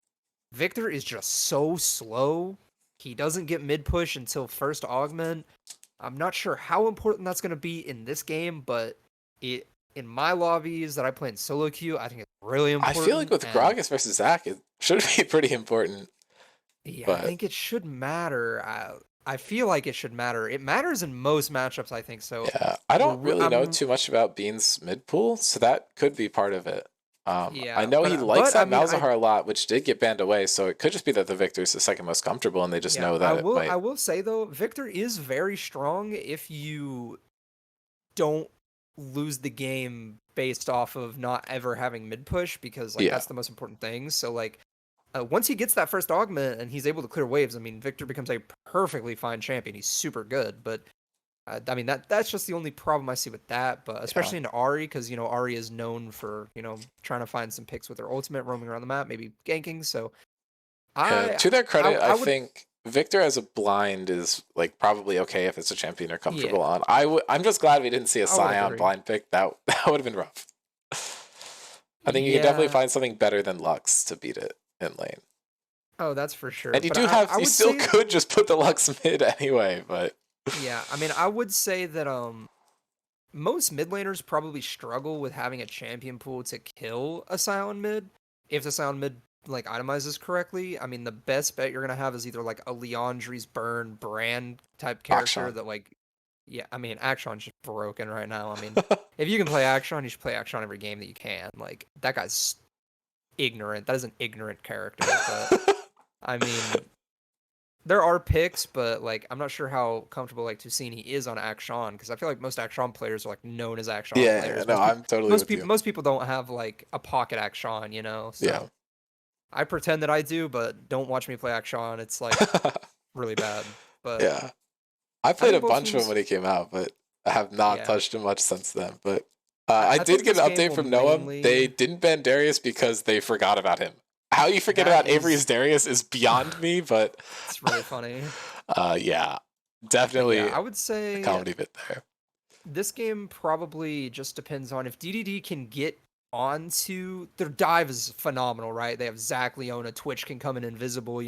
Victor is just so slow. He doesn't get mid push until first augment. I'm not sure how important that's going to be in this game, but it in my lobbies that I play in solo queue, I think it's really I feel like important. with And Gragas versus Zac, it should be pretty important. yeah, I But think it should matter. I feel like it should matter. It matters in most matchups, I think. So yeah, I don't really know I'm too much about Bean's mid pool, so that could be part of it. I yeah, know he likes but I that mean I Malzahar a lot, which did get banned away, so it could just be that the Victor is the second most comfortable, and they just yeah, know that it I might. will say though, Victor is very strong if you don't lose the game based off of not ever having mid push because like Yeah, that's the most important thing. So like once he gets that first augment and he's able to clear waves, I mean Victor becomes a perfectly fine champion. He's super good, but I mean that's just the only problem I see with that. But yeah. especially into Ari, because you know Ari is known for trying to find some picks with her ultimate, roaming around the map, maybe ganking. So Yeah, I to their credit, I I would think Victor as a blind is like probably okay if it's a champion they're comfortable yeah on. I'm just glad we didn't see a I would Scion agree. blind pick. That that would have been rough. I think you can definitely Yeah. find something better than Lux to beat it in lane. Oh, that's for sure. And you But do have I you would still say could just put the Lux mid anyway, but yeah. I mean, I would say that most mid laners probably struggle with having a champion pool to kill a Scion mid if the Scion mid like itemizes correctly. I mean, the best bet you're gonna have is either like a Leandri's burn brand type character Akshan. that like yeah. I mean, Akshan's just broken right now. I mean, if you can play Akshan, you should play Akshan every game that you can. Like that guy's ignorant. That is an ignorant character, but. I mean, there are picks, but like I'm not sure how comfortable like Tusini is on Akshan because I feel like most Akshan players are like known as Akshan Yeah, players. no, I'm totally with you. Most people don't have like a pocket Akshan, you know. Yeah. So I pretend that I do, but don't watch me play Akshan. It's like really bad. But Yeah. I I played a think both bunch of them teams, when he came out, but I have not yeah. touched him much since then. But I I did think get this an game update will from Noam. mainly. They didn't ban Darius because they forgot about him. How you forget That about Avery's is, Darius is beyond me, but it's really funny. yeah, But yeah, definitely I would a say comedy bit there. this game probably just depends on if DDD can get onto their dive is phenomenal, right? They have Zach Leona, Twitch can come in invisible,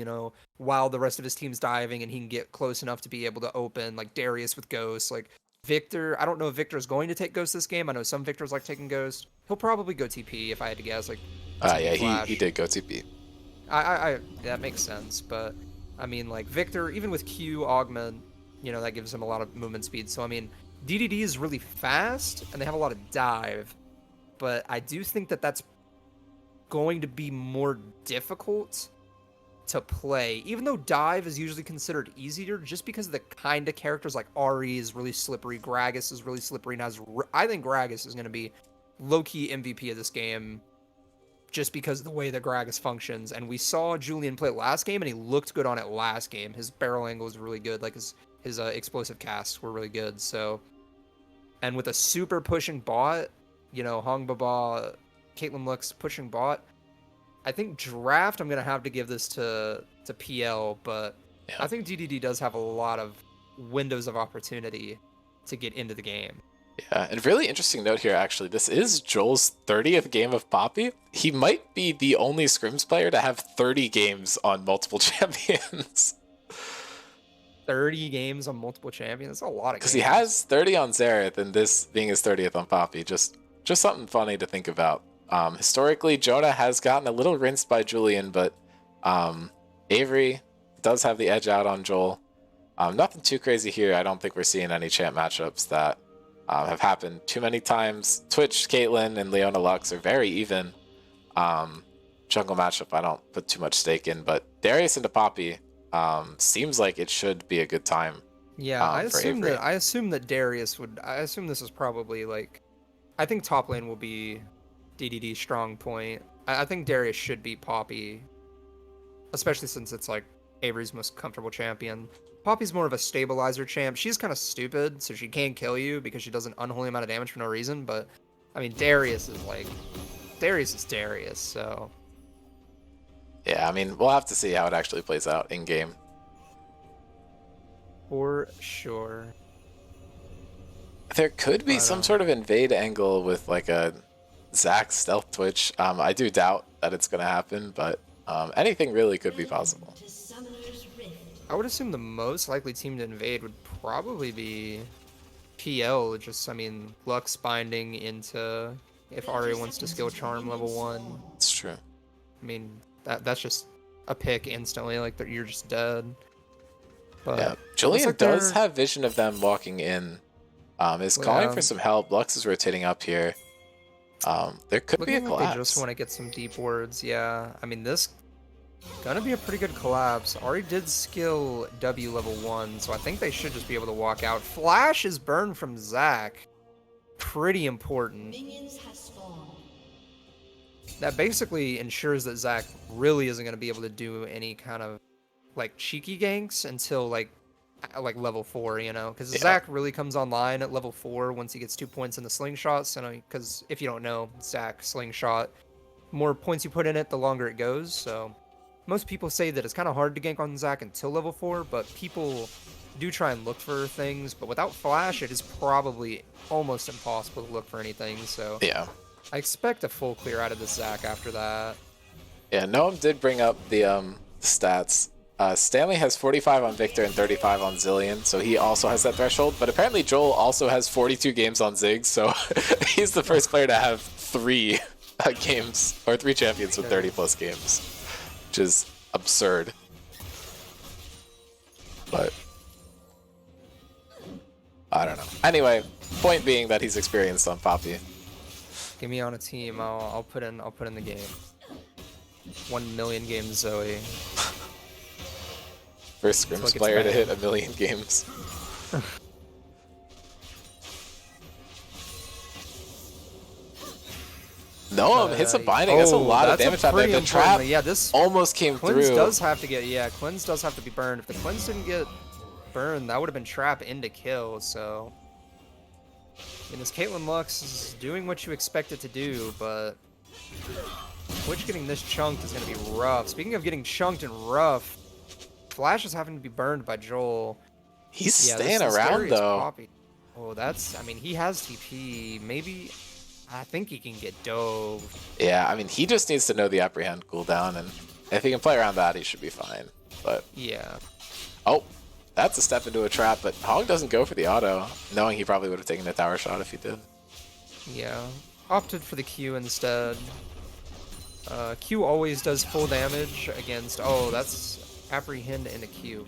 while the rest of his team's diving, and he can get close enough to be able to open like Darius with Ghost, like Victor. I don't know if Victor is going to take Ghost this game. I know some Victors like taking Ghost. He'll probably go TP if I had to guess, like TP Yeah, he Flash. did go TP. I that makes sense, but I mean like Victor, even with Q augment, that gives him a lot of movement speed. So I mean, DDD is really fast and they have a lot of dive, but I do think that that's going to be more difficult to play, even though dive is usually considered easier, just because of the kind of characters like Ari is really slippery, Gragas is really slippery, and I think Gragas is going to be low-key MVP of this game just because of the way that Gragas functions. And we saw Julian play last game, and he looked good on it last game. His barrel angle was really good, like his explosive casts were really good. So, and with a super pushing bot, Hong Baba, Caitlyn Lux pushing bot, I think draft I'm gonna have to give this to PL, but Yeah. I think DDD does have a lot of windows of opportunity to get into the game. Yeah, and really interesting note here, actually. This is Joel's 30th game of Poppy. He might be the only Scrims player to have 30 games on multiple champions. 30 games on multiple champions. That's a lot of games. Because he has 30 on Xerath, and this being his 30th on Poppy. Just something funny to think about. Historically, Jonah has gotten a little rinsed by Julian, but Avery does have the edge out on Joel. Nothing too crazy here. I don't think we're seeing any champ matchups that have happened too many times. Twitch, Caitlyn, and Leona Lux are very even. Jungle matchup I don't put too much stake in, but Darius into Poppy seems like it should be a good time. Yeah, For Avery. I assume that Darius would. I assume this is probably like. I think top lane will be DDD's strong point. I think Darius should beat Poppy, especially since it's like Avery's most comfortable champion. Poppy's more of a stabilizer champ. She's kind of stupid, so she can't kill you because she does an unholy amount of damage for no reason. But I mean, Darius is Darius. So Yeah, I mean, we'll have to see how it actually plays out in game. for sure. There could be some sort of invade angle with like a Zac stealth Twitch. I do doubt that it's going to happen, but anything really could be possible. I would assume the most likely team to invade would probably be PL. Just, I mean, Lux binding into if Arya wants to skill charm level 1. It's true. I mean, that's just a pick instantly. Like, you're just dead. But Yeah, Julian like does have vision of them walking in. Is calling for some help. Lux is rotating up here. There could be a collapse. They just want to get some deep words. Yeah, I mean, this gonna be a pretty good collapse. Ari did skill W level 1, so I think they should just be able to walk out. Flash is burned from Zac. Pretty important. That basically ensures that Zac really isn't going to be able to do any kind of like cheeky ganks until like level 4, you know, because Zac really comes online at level 4 once he gets 2 points in the slingshot. So, because if you don't know, Zac slingshot, more points you put in it, the longer it goes. So most people say that it's kind of hard to gank on Zac until level 4, but people do try and look for things. But without Flash, it is probably almost impossible to look for anything. So yeah, I expect a full clear out of this Zac after that. Yeah, Noam did bring up the stats. Stanley has 45 on Victor and 35 on Zillion, so he also has that threshold. But apparently Joel also has 42 games on Ziggs, so he's the first player to have 3 games, or 3 champions with 30 plus games, which is absurd. But I don't know. Anyway, point being that he's experienced on Poppy. Get me on a team. I'll put in the game. 1 million games Zoe. First scrims player to hit 1 million games. Noam hits a binding. That's a lot of damage out there. The trap this almost came Cleanse through. does have to get, Cleanse does have to be burned. If the Cleanse didn't get burned, that would have been trap into kill. So, I mean, this Caitlyn Lux is doing what you expect it to do, but Twitch getting this chunked is going to be rough. Speaking of getting chunked and rough, Flash is having to be burned by Joel. He's staying around though. Poppy. Oh, that's, I mean, he has TP. Maybe, I think he can get dove. Yeah, I mean, he just needs to know the apprehend cooldown, and if he can play around that, he should be fine. But yeah. Oh, that's a step into a trap, but Hong doesn't go for the auto, knowing he probably would have taken the tower shot if he did. Yeah, opted for the Q instead. Q always does full damage against, oh, that's apprehend and a Q.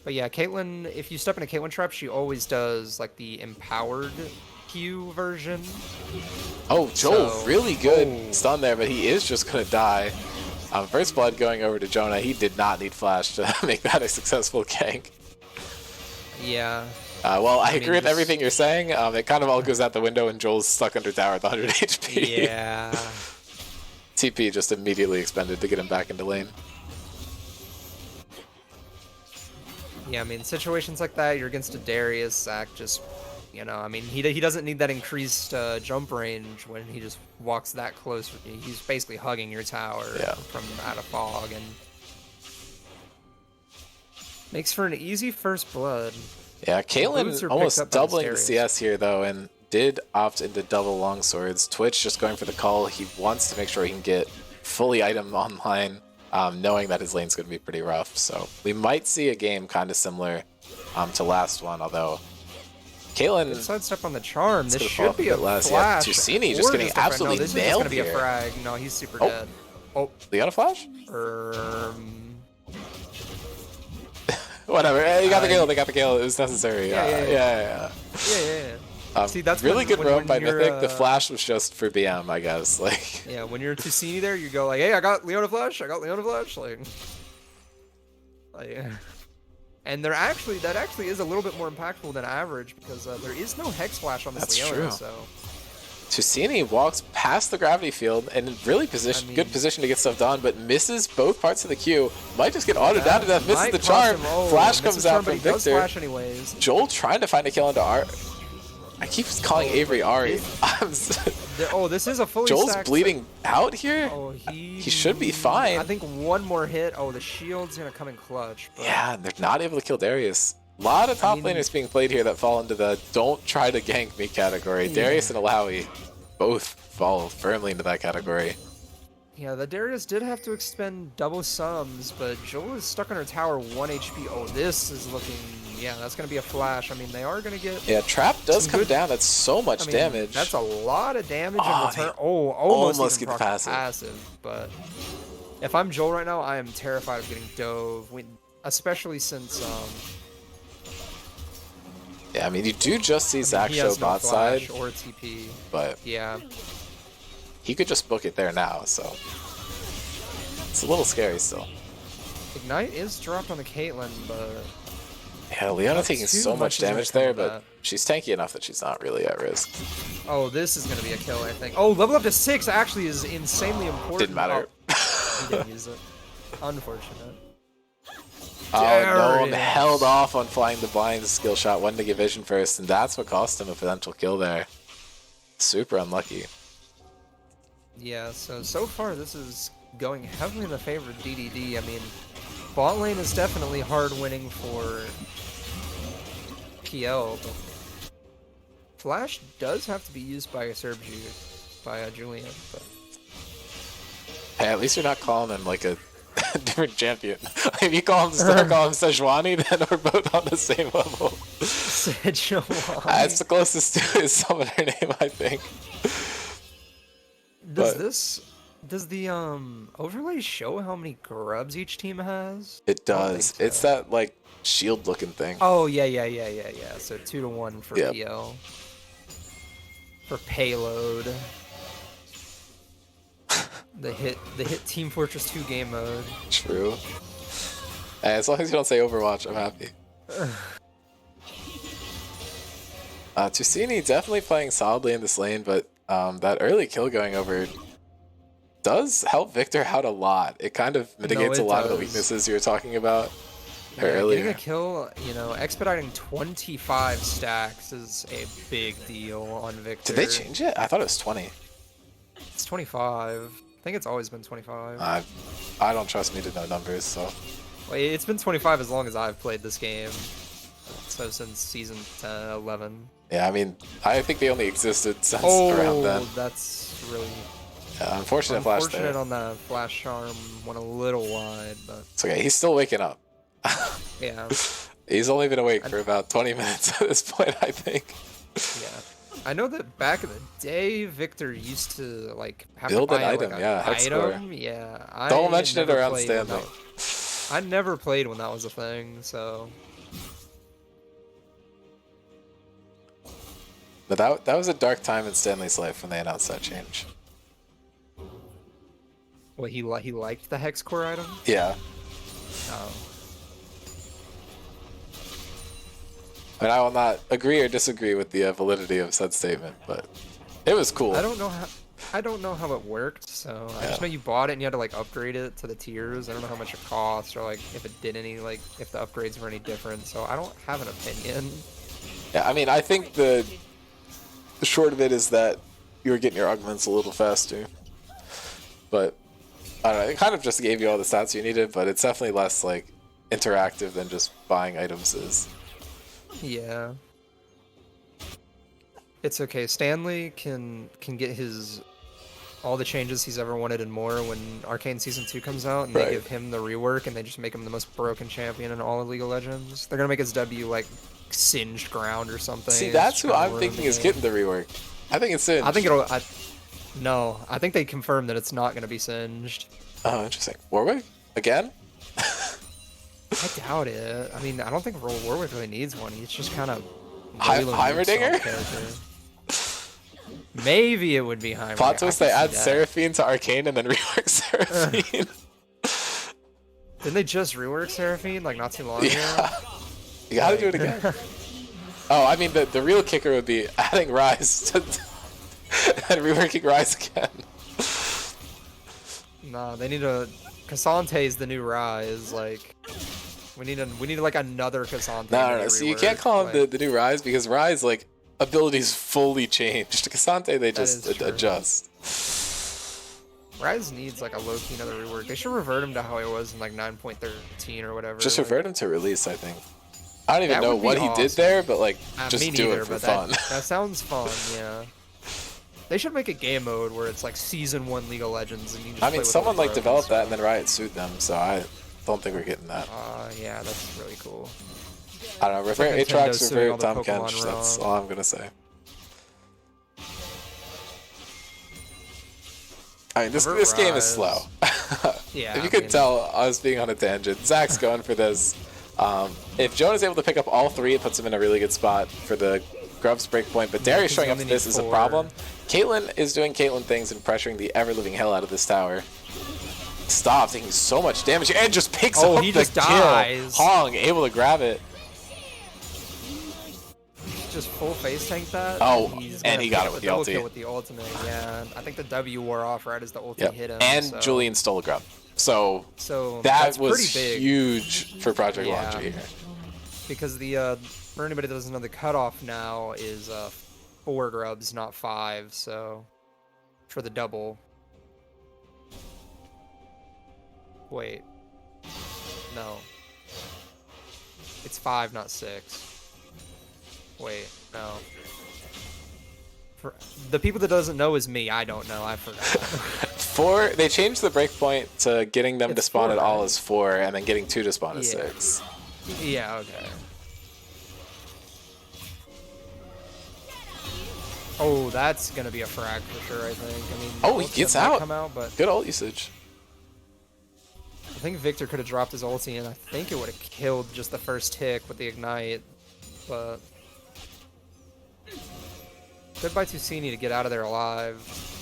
But yeah, Caitlyn, if you step in a Caitlyn trap, she always does like the empowered Q version. Oh, Joel, really good stun there, but he is just going to die. First blood going over to Jonah. He did not need Flash to make that a successful gank. Yeah. Well, I agree with everything you're saying. It kind of all goes out the window and Joel's stuck under tower with 100 HP. Yeah. TP just immediately expended to get him back into lane. Yeah, I mean, situations like that, you're against a Darius, Zac just, you know, I mean, he doesn't need that increased jump range when he just walks that close. He's basically hugging your tower from out of fog, and makes for an easy first blood. Yeah, Caitlyn almost doubling the CS here, though, and did opt into double longswords. Twitch just going for the call. He wants to make sure he can get fully item online, knowing that his lane's going to be pretty rough. So we might see a game kind of similar to last one, although Caitlyn... Good sidestep on the charm. This should be a flash. Yeah, Tusini just getting absolutely nailed here. This is going to be a frag. No, he's super dead. Oh, Leona flash? Whatever. You got the kill. They got the kill. It was necessary. Yeah. See, that's really good roam by you're, Mythic. The flash was just for BM, I guess. Like, yeah, when you're Ticini there, you go like, hey, I got Leona Flash, like, and that actually is a little bit more impactful than average because there is no Hex Flash on this That's Leona, true. so. Tusini walks past the gravity field and in really good position to get stuff done, but misses both parts of the queue. Might just get auto down to death, misses the charm. Flash comes out from Victor. Flash anyways. Joel trying to find a kill into Ari. I keep calling Avery Ari. This is a fully Joel's stacked bleeding out here. Oh, he should be fine. I think one more hit. Oh, the shield's gonna come in clutch. But... Yeah, they're not able to kill Darius. A lot of top laners being played here that fall into the don't try to gank me category. Yeah. Darius and Alawi both fall firmly into that category. Yeah, the Darius did have to expend double sums, but Joel is stuck on her tower 1 HP. Oh, this is looking... Yeah, that's going to be a flash. I mean, they are going to get... Yeah, Trap does come down. That's so much damage. That's a lot of damage in return. Oh, almost get the passive. But if I'm Joel right now, I am terrified of getting dove. Especially since... Yeah, I mean, you do just see Zach show bot side. Or TP. But yeah, he could just book it there now, so it's a little scary still. Ignite is dropped on the Caitlyn, but yeah, Leona taking so much damage there, but she's tanky enough that she's not really at risk. Oh, this is gonna be a kill, I think. Oh, level up to 6 actually is insanely important. Didn't matter. Oh, he didn't use it. Unfortunate. Oh, no one held off on flying the blind skill shot, wanted to get vision first, and that's what cost him a potential kill there. Super unlucky. Yeah, so far this is going heavily in the favor of DDD. I mean, bot lane is definitely hard winning for PL, but Flash does have to be used by Julian. But hey, at least you're not calling him like a different champion. If you call him Sejuani, then we're both on the same level. Sejuani. That's the closest to his summoner name, I think. Does the overlay show how many grubs each team has? It does. So. It's that like shield looking thing. Oh yeah. So 2 to 1 for PL. For payload. The hit Team Fortress 2 game mode. True. Hey, as long as you don't say Overwatch, I'm happy. Tusini definitely playing solidly in this lane, but that early kill going over does help Victor out a lot. It kind of mitigates a lot of the weaknesses you were talking about earlier. Getting a kill, expediting 25 stacks is a big deal on Victor. Did they change it? I thought it was 20. It's 25. I think it's always been 25. I don't trust me to know numbers, so. Well, it's been 25 as long as I've played this game. So since season 10, 11. Yeah, I mean, I think they only existed since around then. Oh, that's really... Yeah, unfortunate flash there. Unfortunate on the flash charm, went a little wide, but... It's okay, he's still waking up. Yeah. He's only been awake for about 20 minutes at this point, I think. Yeah. I know that back in the day, Victor used to like have build to buy an item, head score. Yeah, Don't mention it around Stanley. I never played when that was a thing, so. But that was a dark time in Stanley's life when they announced that change. What, he liked the hex core item? Yeah. Oh. And I will not agree or disagree with the validity of said statement, but it was cool. I don't know how it worked, so I just know you bought it and you had to like upgrade it to the tiers. I don't know how much it cost or like if it did if the upgrades were any different. So I don't have an opinion. Yeah, I mean, I think the short of it is that you were getting your augments a little faster, but I don't know. It kind of just gave you all the stats you needed, but it's definitely less like interactive than just buying items is. Yeah. It's okay. Stanley can get all the changes he's ever wanted and more when Arcane Season 2 comes out, and they give him the rework and they just make him the most broken champion in all of League of Legends. They're gonna make his W like singed ground or something. See, that's who I'm thinking is getting the rework. I think it's singed. I think no, I think they confirmed that it's not gonna be singed. Oh, interesting. Warwick? Again? I doubt it. I mean, I don't think Warwick really needs one. He's just kind of Heimerdinger? Maybe it would be Heimer. Plot twist, they add that. Seraphine to Arcane and then rework Seraphine. Didn't they just rework Seraphine like not too long ago? Yeah. You gotta do it again. Oh, I mean, the real kicker would be adding Rise to and reworking Rise again. Nah, they need a... Cassante is the new Rise, like... We need like another Cassante. No. So you can't call him the new Rise because Rise, like, abilities fully changed. Cassante, they just adjust. Rise needs like a low-key another rework. They should revert him to how he was in like 9.13 or whatever. Just like, revert him to release, I think. I don't even know what awesome. he did there, but like, just me do neither, it for but fun. That sounds fun, yeah. They should make a game mode where it's like Season 1 League of Legends and you just I play mean, with someone all the like developed that and then Riot sued them, so I don't think we're getting that. Yeah, that's really cool. I don't know, revert like Aatrox, Nintendo suing all revert the Tom Pokemon Kench, that's wrong. all I'm gonna say. I mean, this game is slow. Yeah, if you could tell, I was being on a tangent. Zach's going for this. If Joan is able to pick up all three, it puts him in a really good spot for the Grub's breakpoint, but Darius showing up to this is a problem. Caitlyn is doing Caitlyn things and pressuring the ever-living hell out of this tower. Stop taking so much damage and just picks up he the just kill. dies. Hong able to grab it. Just full face tank that. Oh, and he got it with the double ulti. Kill with the ultimate, yeah. I think the W wore off right as the ulti hit him. And so. Julian stole a grub. So that was huge for Project Launcher here. Because the for anybody that doesn't know, the cutoff now is 4 grubs, not 5. So for the double. Wait. No. It's 5, not 6. Wait, no. For the people that doesn't know is me. I don't know. I forgot. They changed the breakpoint to getting them to spawn 4, at all right? as 4, and then getting 2 to spawn at 6. Yeah, okay. Oh, that's gonna be a frag for sure, I think. I mean, oh, he gets out. Come out, but good ult usage. I think Victor could have dropped his ulti, and I think it would have killed just the first tick with the ignite, but good by Tusini to get out of there alive.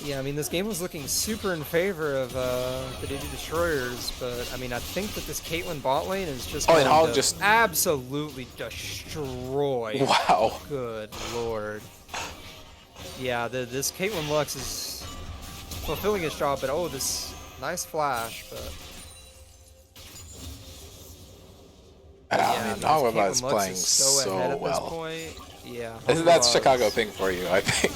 Yeah, I mean, this game was looking super in favor of the DD Destroyers, but I mean, I think that this Caitlyn bot lane is just and Hog just absolutely destroy. Wow. Good lord. Yeah, this Caitlyn Lux is fulfilling his job, but oh, this nice flash, but I mean, Hogwarts is playing so ahead at well. this point. Yeah, That's Chicago ping for you, I think.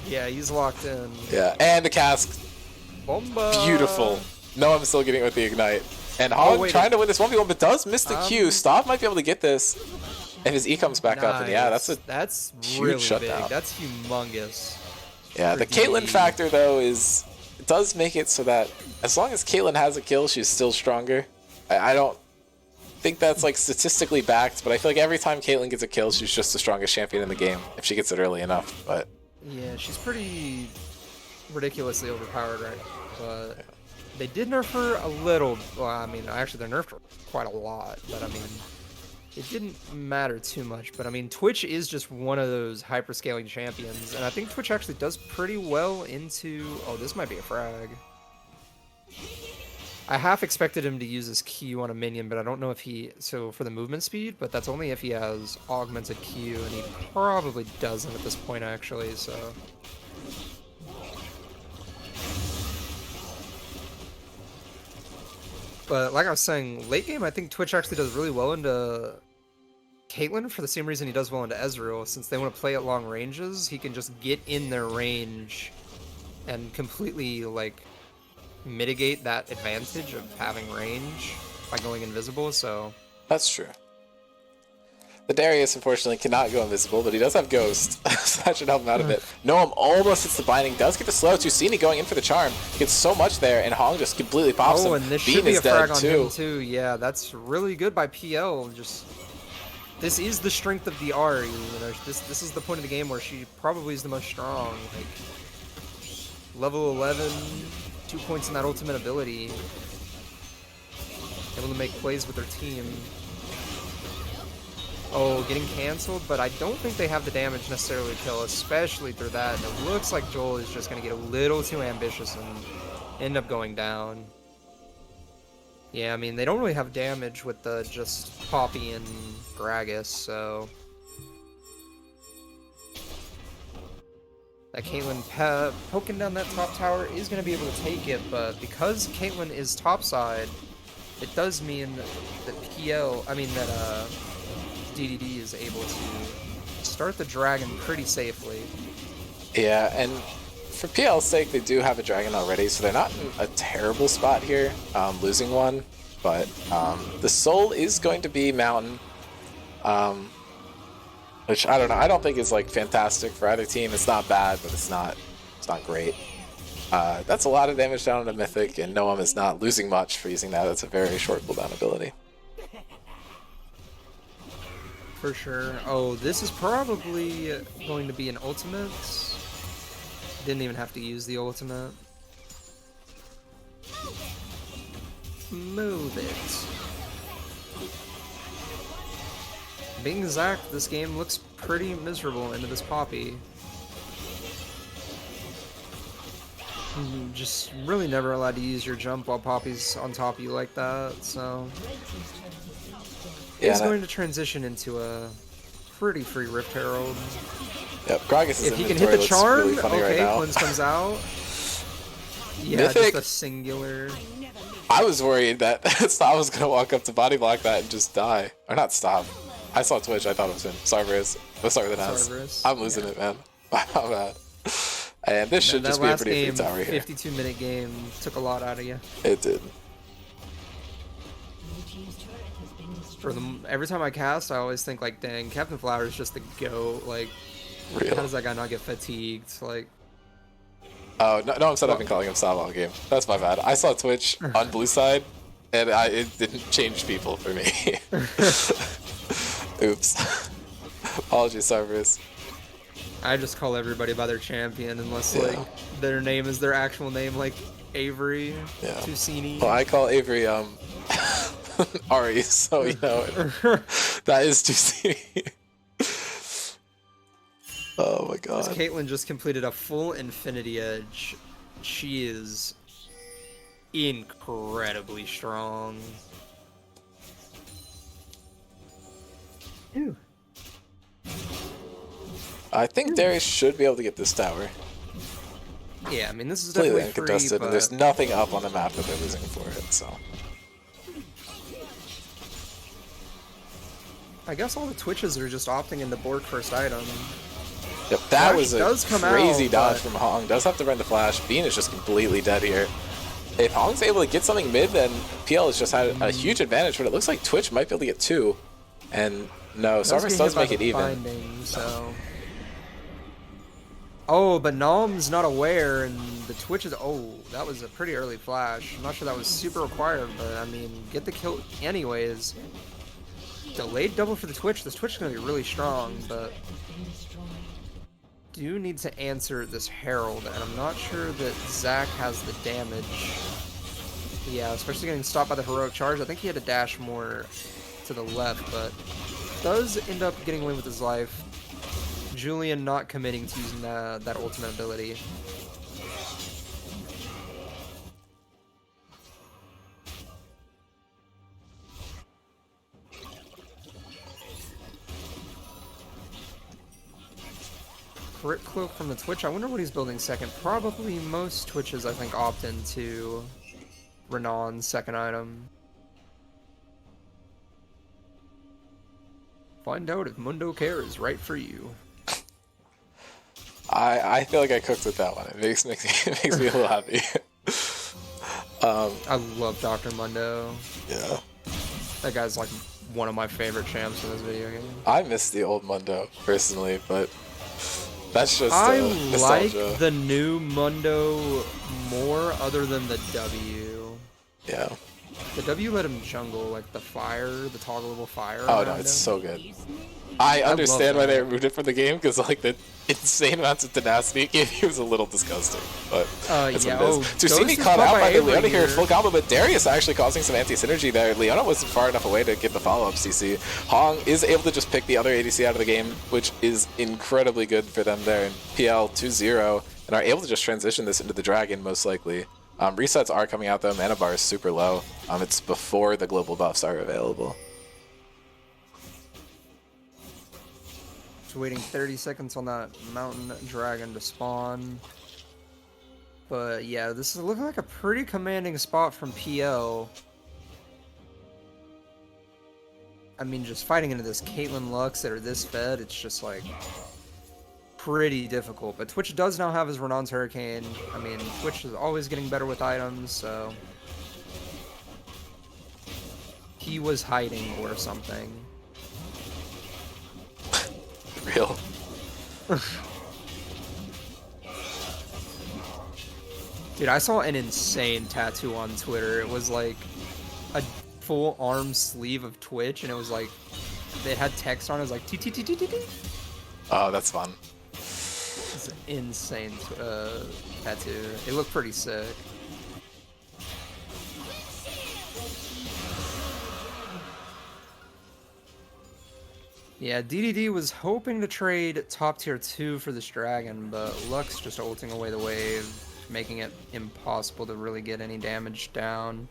Yeah, he's locked in. Yeah, and the cask. Bomba. Beautiful. No, I'm still getting it with the ignite. And Hog trying to win this 1v1, but does miss the Q. Stav might be able to get this if his E comes back up. And yeah, that's huge really shutdown. Big. That's humongous. Yeah, the Caitlyn factor, though, it does make it so that as long as Caitlyn has a kill, she's still stronger. I don't think that's like statistically backed, but I feel like every time Caitlyn gets a kill, she's just the strongest champion in the game if she gets it early enough. But yeah, she's pretty ridiculously overpowered right now, but they did nerf her a little. Well, I mean, actually, they nerfed her quite a lot, but I mean, it didn't matter too much. But I mean, Twitch is just one of those hyperscaling champions, and I think Twitch actually does pretty well into... Oh, this might be a frag. I half expected him to use his Q on a minion, but I don't know if he... So, for the movement speed, but that's only if he has augmented Q, and he probably doesn't at this point, actually, so... But like I was saying, late game, I think Twitch actually does really well into Caitlyn for the same reason he does well into Ezreal. Since they want to play at long ranges, he can just get in their range and completely, like, mitigate that advantage of having range by going invisible, so... That's true. The Darius, unfortunately, cannot go invisible, but he does have Ghost, so that should help him out a bit. Noam almost hits the binding, does get the slow. Tusini going in for the charm. Gets so much there, and Hong just completely pops him. Oh, and this should be a frag on him, too. Yeah, that's really good by PL. Just... This is the strength of the Ahri, you know, this is the point of the game where she probably is the most strong. Like, level 11, 2 points in that ultimate ability. Able to make plays with their team. Oh, getting canceled, but I don't think they have the damage necessarily to kill, especially through that. And it looks like Joel is just going to get a little too ambitious and end up going down. Yeah, I mean, they don't really have damage with the just Poppy and Gragas, so... That Caitlyn poking down that top tower is going to be able to take it, but because Caitlyn is topside, it does mean that DDD is able to start the dragon pretty safely. Yeah, and for PL's sake, they do have a dragon already, so they're not in a terrible spot here, losing one. But the soul is going to be mountain, which I don't know. I don't think is like fantastic for either team. It's not bad, but it's not great. That's a lot of damage down on a mythic, and Noam is not losing much for using that. That's a very short cooldown ability. For sure. Oh, this is probably going to be an ultimate. Didn't even have to use the ultimate. Move it. Being Zach, this game looks pretty miserable into this Poppy. Just really never allowed to use your jump while Poppy's on top of you like that, so... It's going to transition into a pretty free Rift Herald. Yep, Gragas' if he can hit the charm, really funny okay, right now. Cleanse comes out. Yeah, Mythic. just a singular. I was worried that Stav was going to walk up to body block that and just die. Or not Stav. I saw Twitch, I thought it was him. Cerberus. Let's start with an S. I'm losing it, man. My bad. And this should just be a pretty free tower here. 52-minute game took a lot out of you. It did. Every time I cast, I always think like, dang, Captain Flower is just the GOAT. Like, Real. How does that guy not get fatigued? Like, oh no, I'm set up and calling him Stav all game. That's my bad. I saw Twitch on blue side, and it didn't change people for me. Oops. Apologies, Cerberus. I just call everybody by their champion unless like their name is their actual name, like Avery, Tusini. Well, I call Avery Ari, so you know that is Tusini. Oh my god. As Caitlyn just completed a full Infinity Edge, she is incredibly strong. Ew. I think Darius should be able to get this tower. Yeah, I mean, this is completely definitely uncontested, free, but... and there's nothing up on the map that they're losing for it, so... I guess all the Twitches are just opting into Bork first item. Yep, that Flash was a crazy dodge from Hong. Does have to run the flash. Bean is just completely dead here. If Hong's able to get something mid, then PL has just had a huge advantage, but it looks like Twitch might be able to get two. And no, Sarvis does make it even. Binding, so... Oh, but Nom's not aware, and the Twitch is... Oh, that was a pretty early flash. I'm not sure that was super required, but I mean, get the kill anyways. Delayed double for the Twitch. This Twitch is going to be really strong, but... Do need to answer this Herald, and I'm not sure that Zach has the damage. Yeah, especially getting stopped by the heroic charge. I think he had to dash more to the left, but does end up getting away with his life. Julian not committing to using that ultimate ability. Crit Cloak from the Twitch. I wonder what he's building second. Probably most Twitches, I think, opt into Renon's second item. Find out if Mundo Care is right for you. I feel like I cooked with that one. It makes me a little happy. I love Dr. Mundo. Yeah. That guy's like one of my favorite champs in this video game. I miss the old Mundo, personally, but that's just I nostalgia. like the new Mundo more other than the W. Yeah. The W let him jungle, like the fire, the toggleable fire. Oh no, it's so good. I love understand why they that. removed it from the game, because like the insane amounts of tenacity it gave you was a little disgusting. But that's yeah. what it is. Tsushimi caught out by the Leona here, full combo, but Darius actually causing some anti-synergy there. Leona wasn't far enough away to get the follow-up CC. Hong is able to just pick the other ADC out of the game, which is incredibly good for them there in PL 2-0, and are able to just transition this into the Dragon, most likely. Resets are coming out though, mana bar is super low. It's before the global buffs are available. Waiting 30 seconds on that mountain dragon to spawn. But yeah, this is looking like a pretty commanding spot from PL. I mean, just fighting into this Caitlyn Lux that are this fed, it's just like pretty difficult. But Twitch does now have his Renon's Hurricane. I mean, Twitch is always getting better with items, so he was hiding or something. Real. Dude, I saw an insane tattoo on Twitter. It was like a full arm sleeve of Twitch, and it was like they had text on it. It was like t t t t t t. Oh, that's fun. It's an insane tattoo. It looked pretty sick. Yeah, DDD was hoping to trade top tier 2 for this dragon, but Lux just ulting away the wave, making it impossible to really get any damage down.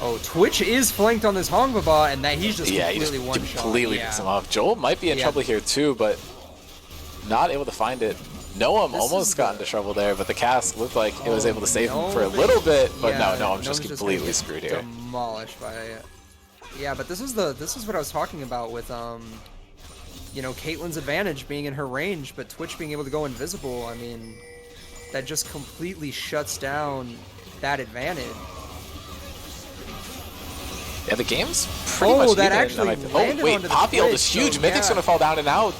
Oh, Twitch is flanked on this Hongbaba, and that he's just completely one-shot. Completely picks him off. Joel might be in trouble here too, but not able to find it. Noam almost got into trouble there, but the cast looked like it was able to save him for a little bit, but no, I'm just completely screwed here. Demolished by it. Yeah, but this is what I was talking about with you know, Caitlyn's advantage being in her range, but Twitch being able to go invisible. I mean, that just completely shuts down that advantage. Yeah, the game's pretty much that even. actually Oh wait, Poppy ult is huge. So, Mythic's gonna fall down, and now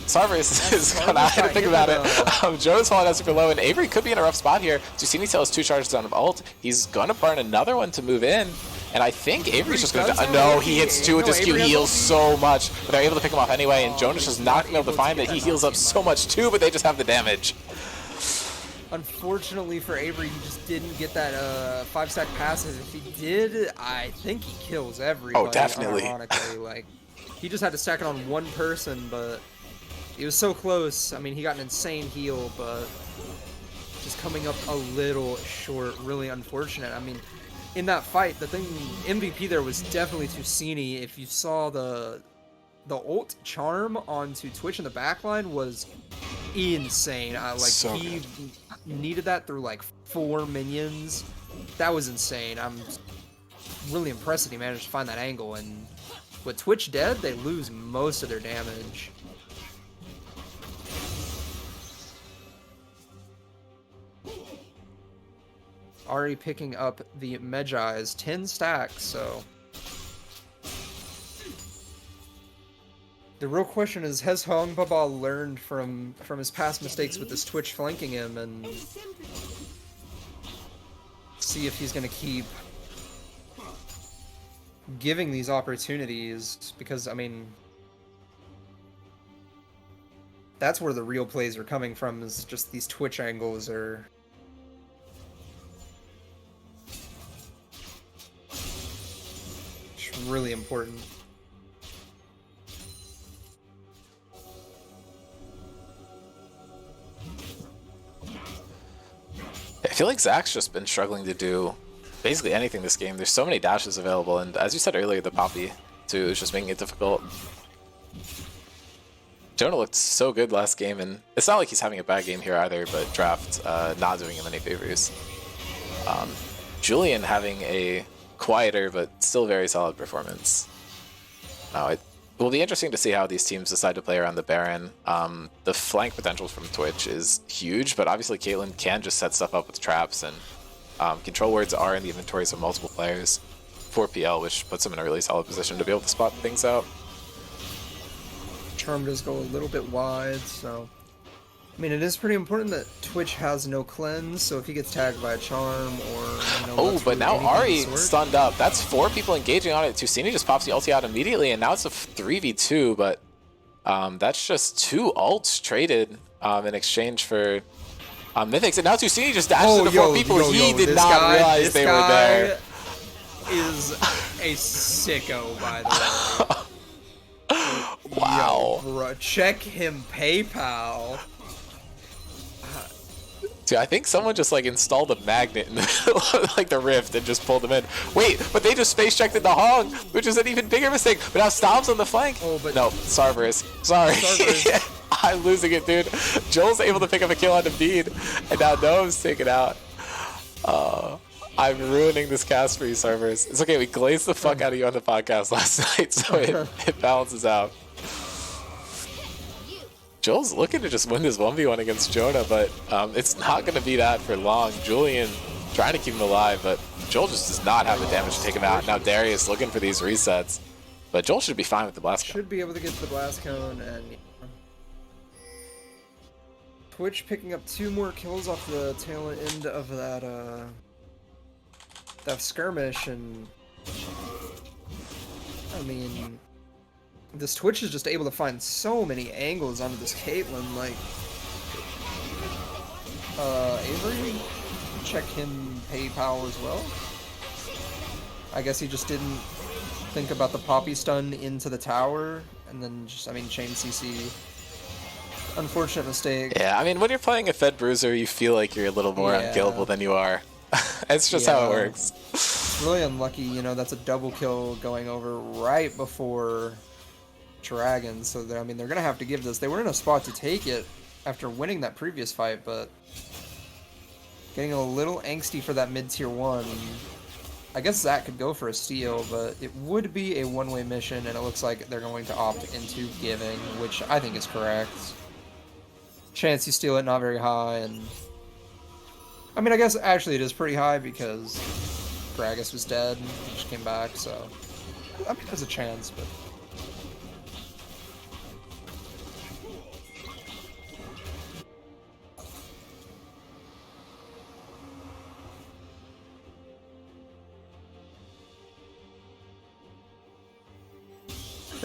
Sarvis is gonna. I had to think about it. Joe's falling down super low, and Avery could be in a rough spot here. Tsushimi still has 2 charges on of ult. He's gonna burn another one to move in. And I think Avery's just going to... no, he hits 2 with this Q. He heals so much. But they're able to pick him off anyway. And Jonas just not going to be able to find it. He heals up so much too, but they just have the damage. Unfortunately for Avery, he just didn't get that 5-stack passes. If he did, I think he kills everybody. Oh, definitely. Ironically, like, he just had to stack it on one person, but he was so close. I mean, he got an insane heal, but just coming up a little short. Really unfortunate. I mean, in that fight, the thing MVP there was definitely Tusini. If you saw the ult charm onto Twitch in the backline was insane. Like so he needed that through like 4 minions. That was insane. I'm really impressed that he managed to find that angle. And with Twitch dead, they lose most of their damage. Already picking up the Medjai's 10 stacks, so the real question is, has Hongbaba learned from his past mistakes with this Twitch flanking him, and see if he's gonna keep giving these opportunities? Because I mean, that's where the real plays are coming from, is just these Twitch angles are really important. I feel like Zach's just been struggling to do basically anything this game. There's so many dashes available, and as you said earlier, the Poppy too is just making it difficult. Jonah looked so good last game, and it's not like he's having a bad game here either, but draft not doing him any favors. Julian having a quieter but still very solid performance. It will be interesting to see how these teams decide to play around the Baron. The flank potential from Twitch is huge, but obviously Caitlyn can just set stuff up with traps, and control words are in the inventories of multiple players for PL, which puts them in a really solid position to be able to spot things out. Charm does go a little bit wide, so I mean, it is pretty important that Twitch has no cleanse, so if he gets tagged by a charm or, you know, Oh, but now Ari stunned up. That's 4 people engaging on it. Tusini just pops the ulti out immediately, and now it's a 3v2, but that's just 2 ults traded in exchange for Mythics. And now Tusini just dashes into 4 people. He did not realize they were there. Is a sicko, by the way. Wow. Yo, bro, check him PayPal. Dude, I think someone just like installed a magnet in the, like the rift and just pulled them in. Wait, but they just space checked into Hong, which is an even bigger mistake. But now Stomps on the flank. Oh, but no, Cerberus. Sorry. Cerberus. I'm losing it, dude. Joel's able to pick up a kill on Embiid, and now Noam's taken out. I'm ruining this cast for you, Cerberus. It's okay, we glazed the fuck out of you on the podcast last night, so it balances out. Joel's looking to just win this 1v1 against Jonah, but it's not going to be that for long. Julian trying to keep him alive, but Joel just does not have the damage to take him out. Now Darius looking for these resets, but Joel should be fine with the blast cone. Should be able to get to the blast cone, and Twitch picking up 2 more kills off the tail end of that skirmish, and I mean, this Twitch is just able to find so many angles onto this Caitlyn, like, Avery, check him PayPal as well. I guess he just didn't think about the Poppy stun into the tower, and then just, I mean, chain CC. Unfortunate mistake. Yeah, I mean, when you're playing a Fed Bruiser, you feel like you're a little more unkillable than you are. It's just how it works. It's really unlucky, you know, that's a double kill going over right before Dragon, so I mean, they're gonna have to give this. They were in a spot to take it after winning that previous fight, but getting a little angsty for that mid-tier 1. I guess Zach could go for a steal, but it would be a one-way mission, and it looks like they're going to opt into giving, which I think is correct. Chance you steal it, not very high, and I mean, I guess actually it is pretty high because Gragas was dead and he just came back, so I mean, there's a chance, but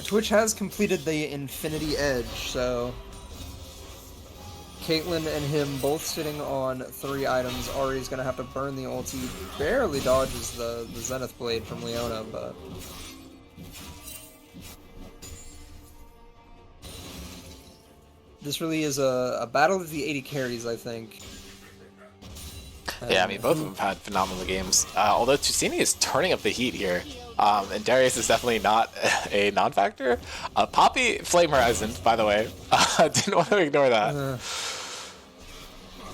Twitch has completed the Infinity Edge, so Caitlyn and him both sitting on 3 items. Ari's gonna have to burn the ulti. Barely dodges the Zenith Blade from Leona, but this really is a battle of the 80 carries, I think. Yeah, I mean, both of them have had phenomenal games. Although Tusini is turning up the heat here. And Darius is definitely not a non-factor. Poppy Flame Horizon, by the way. Didn't want to ignore that.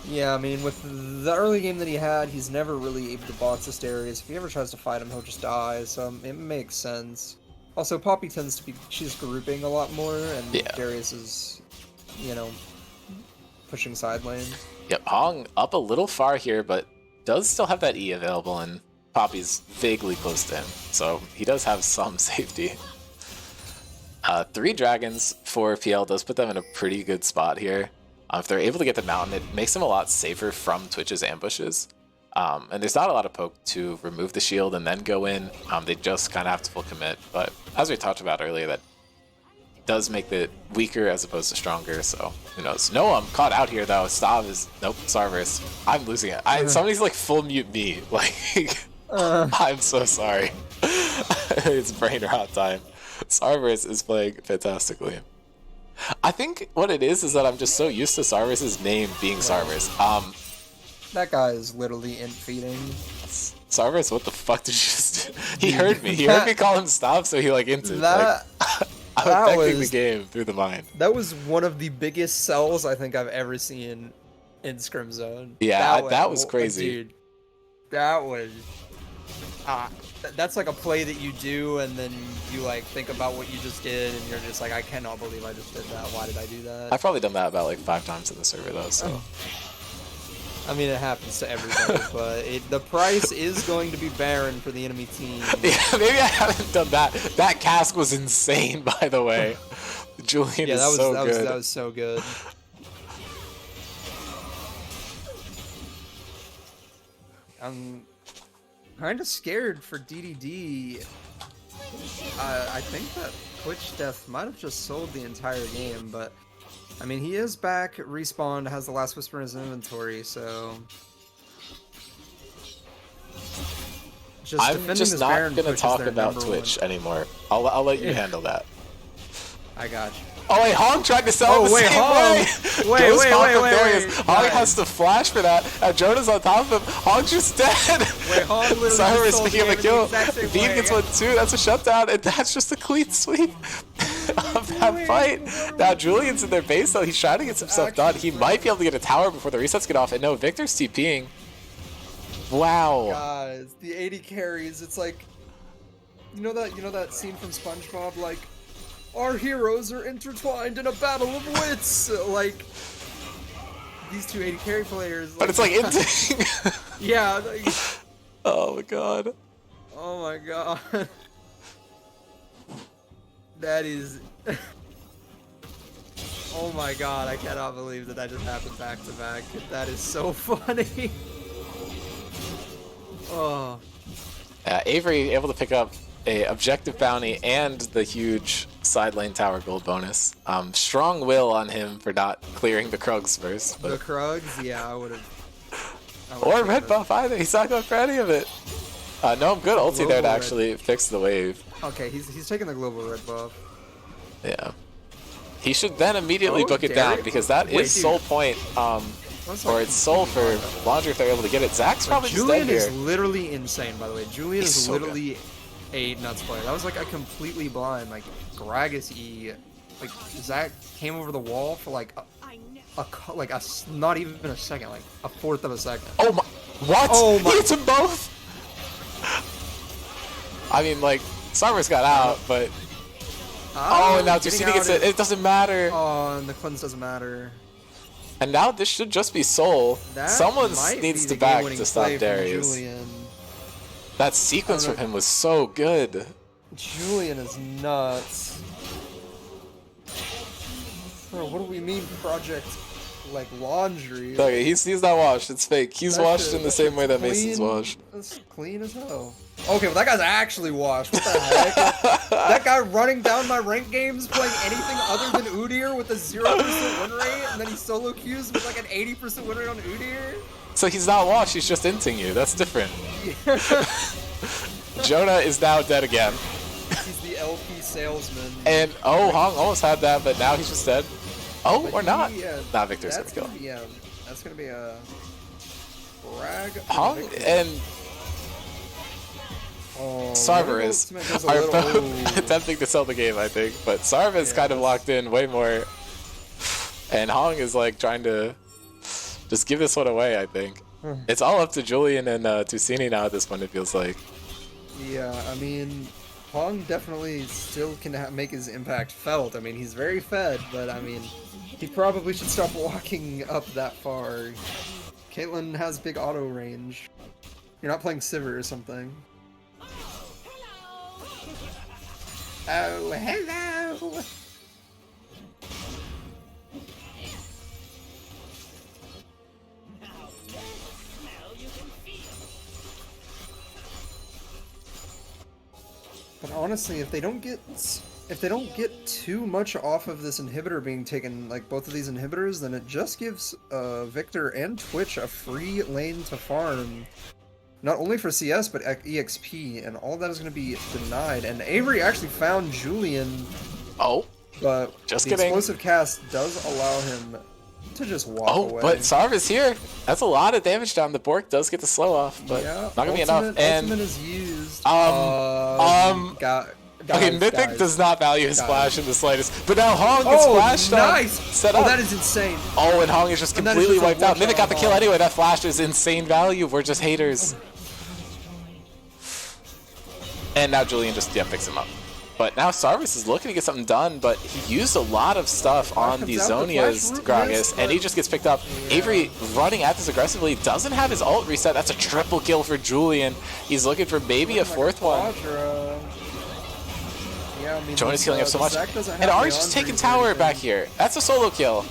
Yeah, I mean, with the early game that he had, he's never really able to box this Darius. If he ever tries to fight him, he'll just die, so it makes sense. Also, Poppy tends to be, she's grouping a lot more, and Darius is, you know, pushing side lanes. Yep, Hong up a little far here, but does still have that E available, and Poppy's vaguely close to him, so he does have some safety. 3 dragons for PL does put them in a pretty good spot here. If they're able to get the mountain, it makes them a lot safer from Twitch's ambushes. And there's not a lot of poke to remove the shield and then go in. They just kind of have to full commit, but as we talked about earlier, that does make it weaker as opposed to stronger, so who knows. No, I'm caught out here though. Stav is, nope, Cerberus. I'm losing it. Somebody's like full mute me. Like, I'm so sorry. It's brain rot time. Cerberus is playing fantastically. I think what it is that I'm just so used to Cerberus' name being Cerberus. That guy is literally int feeding. Cerberus, what the fuck did you just do? He heard me. He heard me call him stop, so he like inted. That, like, I'm affecting the game through the mind. That was one of the biggest sells I think I've ever seen in Scrim Zone. Yeah, that was crazy. Dude, that was... that's like a play that you do, and then you like think about what you just did, and you're just like, I cannot believe I just did that. Why did I do that? I've probably done that about like 5 times in the server though, so... I mean, it happens to everybody, but the price is going to be barren for the enemy team. Yeah, maybe I haven't done that. That cask was insane, by the way. Julian is so good. That was so good. I'm kind of scared for DDD. I think that Twitch Death might have just sold the entire game, but I mean, he is back, respawned, has the Last Whisper in his inventory, so I'm just not gonna talk about Twitch anymore. I'll let you handle that. I got you. Oh wait, Hong tried to sell the same way. Wait. Hong has to flash for that. Jonah's on top of him. Hong's just dead. Wait, Hong literally Sorry, just speaking of a kill, Bean gets way. 1 too. That's a shutdown, and that's just a clean sweep of that fight. Now Julian's in their base though. He's trying to get some stuff done. He might be able to get a tower before the resets get off. And no, Victor's TPing. Wow. Guys, the 80 carries. It's like, you know that scene from SpongeBob, like, our heroes are intertwined in a battle of wits. Like, these two 80 carry players. Like, But it's like inting. Yeah. Like, oh my god. oh my god. That is. Oh my god, I cannot believe that just happened back to back. That is so funny. Oh. Avery able to pick up a objective bounty and the huge side lane tower gold bonus. Strong will on him for not clearing the Krugs first. But... The Krugs? Yeah, I would have. Or red buff either. He's not going for any of it. No, I'm good ulti there to actually fix the wave. Okay, he's taking the global red buff. Yeah. He should then immediately book it down because that is soul point. Or it's soul for Laundry if they're able to get it. Zach's probably just dead here. Julian is literally insane, by the way. Julian is so literally a nuts player. That was like a completely blind, like Gragas E. Like Zach came over the wall for like not even a second, like a fourth of a second. Oh my! What? Oh my! He hits them both. I mean, like Sarver's got out, but and now Tusini gets it. It doesn't matter. Oh, and the cleanse doesn't matter. And now this should just be soul. Someone needs to back to stop Darius. That sequence from him was so good. Julian is nuts. Bro, what do we mean project like laundry? Okay, he's not washed, it's fake. He's washed in the same way that Mason's washed. That's clean as hell. Okay, well that guy's actually washed. What the heck? That guy running down my rank games playing anything other than Udyr with a 0% win rate, and then he solo queues with like an 80% win rate on Udyr? So he's not washed, he's just inting you. That's different. Jonah is now dead again. He's the LP salesman. And Hong almost had that, but now he's just dead. Oh, but or not. Nah, Victor's gonna kill. Yeah, that's gonna be a brag. Hong and Sarver are both attempting to sell the game, I think, but Sarver is kind of locked in way more, and Hong is like trying to just give this one away. I think it's all up to Julian and Tusini now at this point. It feels like. Yeah, I mean, Hong definitely still can make his impact felt. I mean, he's very fed, but I mean, he probably should stop walking up that far. Caitlyn has big auto range. You're not playing Sivir or something. Oh, hello! But honestly, if they don't get too much off of this inhibitor being taken, like both of these inhibitors, then it just gives Victor and Twitch a free lane to farm. Not only for CS, but EXP, and all that is going to be denied. And Avery actually found Julian. Oh. But just the kidding. explosive cast does allow him to just walk away. But Sarver's here. That's a lot of damage down. The Bork does get the slow off, but not going to be enough. And ultimate is used. Okay, Mythic does not value his flash in the slightest, but now Hong gets flashed nice. Set up. That is insane. Oh, and Hong is just completely wiped out. Mythic got the kill anyway. That flash is insane value. We're just haters. And now Julian just picks him up. But now Sarvis is looking to get something done, but he used a lot of stuff on the Zonia's Gragas, and he just gets picked up. Yeah. Avery running at this aggressively, doesn't have his ult reset. That's a triple kill for Julian. He's looking for maybe a fourth one. Yeah, I mean, Jonah's healing up so much. And Ari's just taking tower back here. That's a solo kill.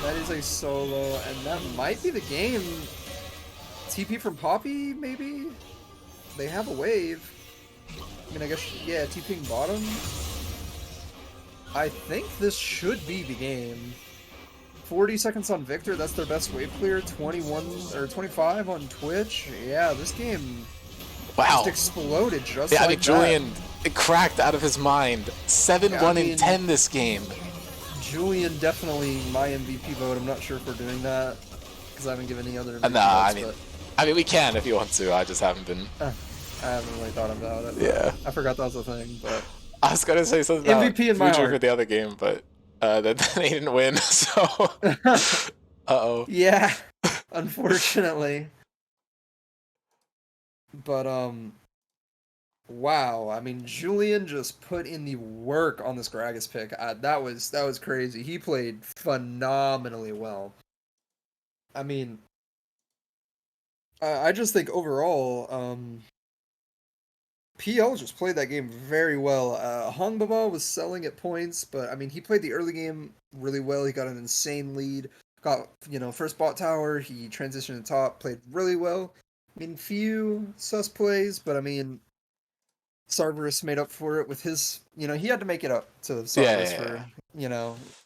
That is a solo, and that might be the game. TP from Poppy, maybe? They have a wave. I mean, I guess, yeah, TPing bottom. I think this should be the game. 40 seconds on Victor, that's their best wave clear. 21 or 25 on Twitch. Yeah, this game just exploded just yeah, like I mean, Julian cracked out of his mind. 7-1 in 10 this game. Julian definitely my MVP vote. I'm not sure if we're doing that because I haven't given any other MVP Nah, votes, I mean, we can if you want to. I just haven't been. I haven't really thought about it. Yeah. I forgot that was a thing, but I was gonna say something about MVP in my Future heart. for the other game, but then they didn't win, so. Uh-oh. Yeah, unfortunately. But wow. I mean, Julian just put in the work on this Gragas pick. That was crazy. He played phenomenally well. I mean, I just think overall, PL just played that game very well. Hongbaba was selling at points, but I mean, he played the early game really well. He got an insane lead. Got, first bot tower. He transitioned to top, played really well. I mean, few sus plays, but I mean, Cerberus made up for it with his, he had to make it up to Cerberus for,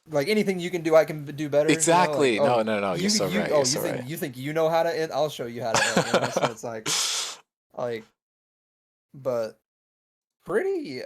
like anything you can do, I can do better. Exactly. Like, No. You're so right. You think you know how to end? I'll show you how to end. So it's like, but pretty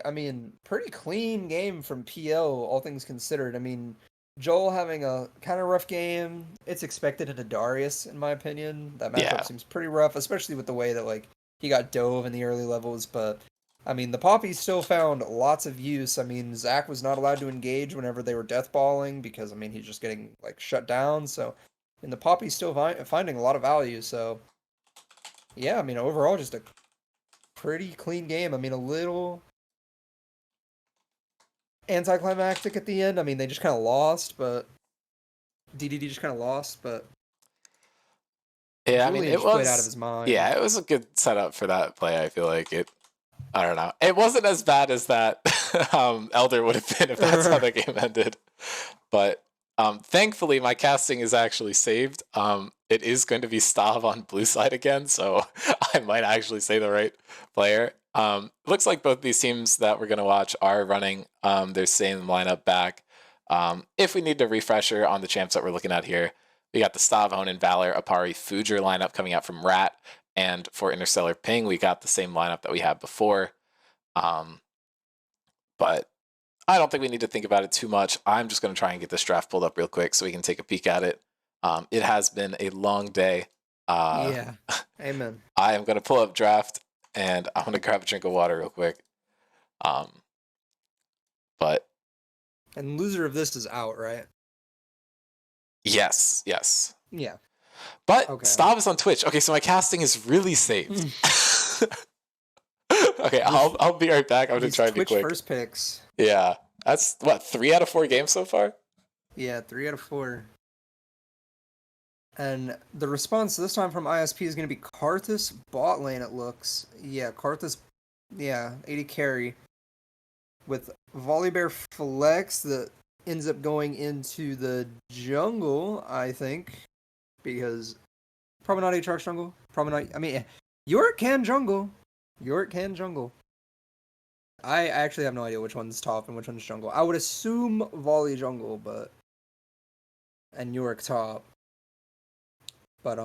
clean game from PL, all things considered. I mean, Joel having a kind of rough game. It's expected in a Darius, in my opinion. That matchup seems pretty rough, especially with the way that he got dove in the early levels. But I mean, the Poppy still found lots of use. I mean, Zach was not allowed to engage whenever they were deathballing because I mean he's just getting shut down. So, and the Poppy's still finding a lot of value. So, yeah, I mean, overall just a pretty clean game. I mean, a little anticlimactic at the end. I mean, they just kind of lost, but DDD just kind of lost, but yeah, Julian I mean, it just was played out of his mind. Yeah, it was a good setup for that play. I feel like I don't know. It wasn't as bad as that Elder would have been if that's how the game ended. But thankfully, my casting is actually saved. It is going to be Stav on blue side again, so I might actually say the right player. Looks like both these teams that we're going to watch are running their same lineup back. If we need a refresher on the champs that we're looking at here, we got the Stav, Hoenn, Valor, Apari, Fujer lineup coming out from Rat. And for Interstellar Ping, we got the same lineup that we had before. But I don't think we need to think about it too much. I'm just going to try and get this draft pulled up real quick so we can take a peek at it. It has been a long day. Yeah, amen. I am going to pull up draft, and I'm going to grab a drink of water real quick. But and loser of this is out, right? Yes. Yeah. But Stav is on Twitch. Okay, so my casting is really saved. Okay, I'll be right back. I'm going to try and be quick. First picks. Yeah. That's, 3 out of 4 games so far? Yeah, 3 out of 4. And the response this time from ISP is going to be Karthus bot lane, it looks. Yeah, Karthus, 80 carry. With Volibear Flex that ends up going into the jungle, I think. Because probably not Aatrox jungle. Probably not. I mean, York can jungle. I actually have no idea which one's top and which one's jungle. I would assume Volley jungle, but and York top. But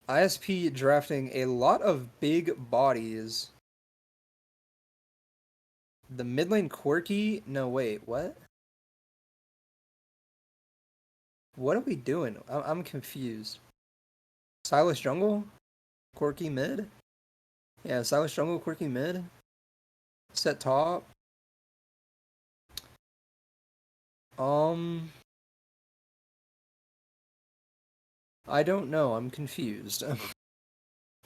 ISP drafting a lot of big bodies. The mid lane quirky. No, wait, what? What are we doing? I'm confused. Silas jungle? Quirky mid? Yeah, Silas jungle, quirky mid. Set top. I don't know. I'm confused.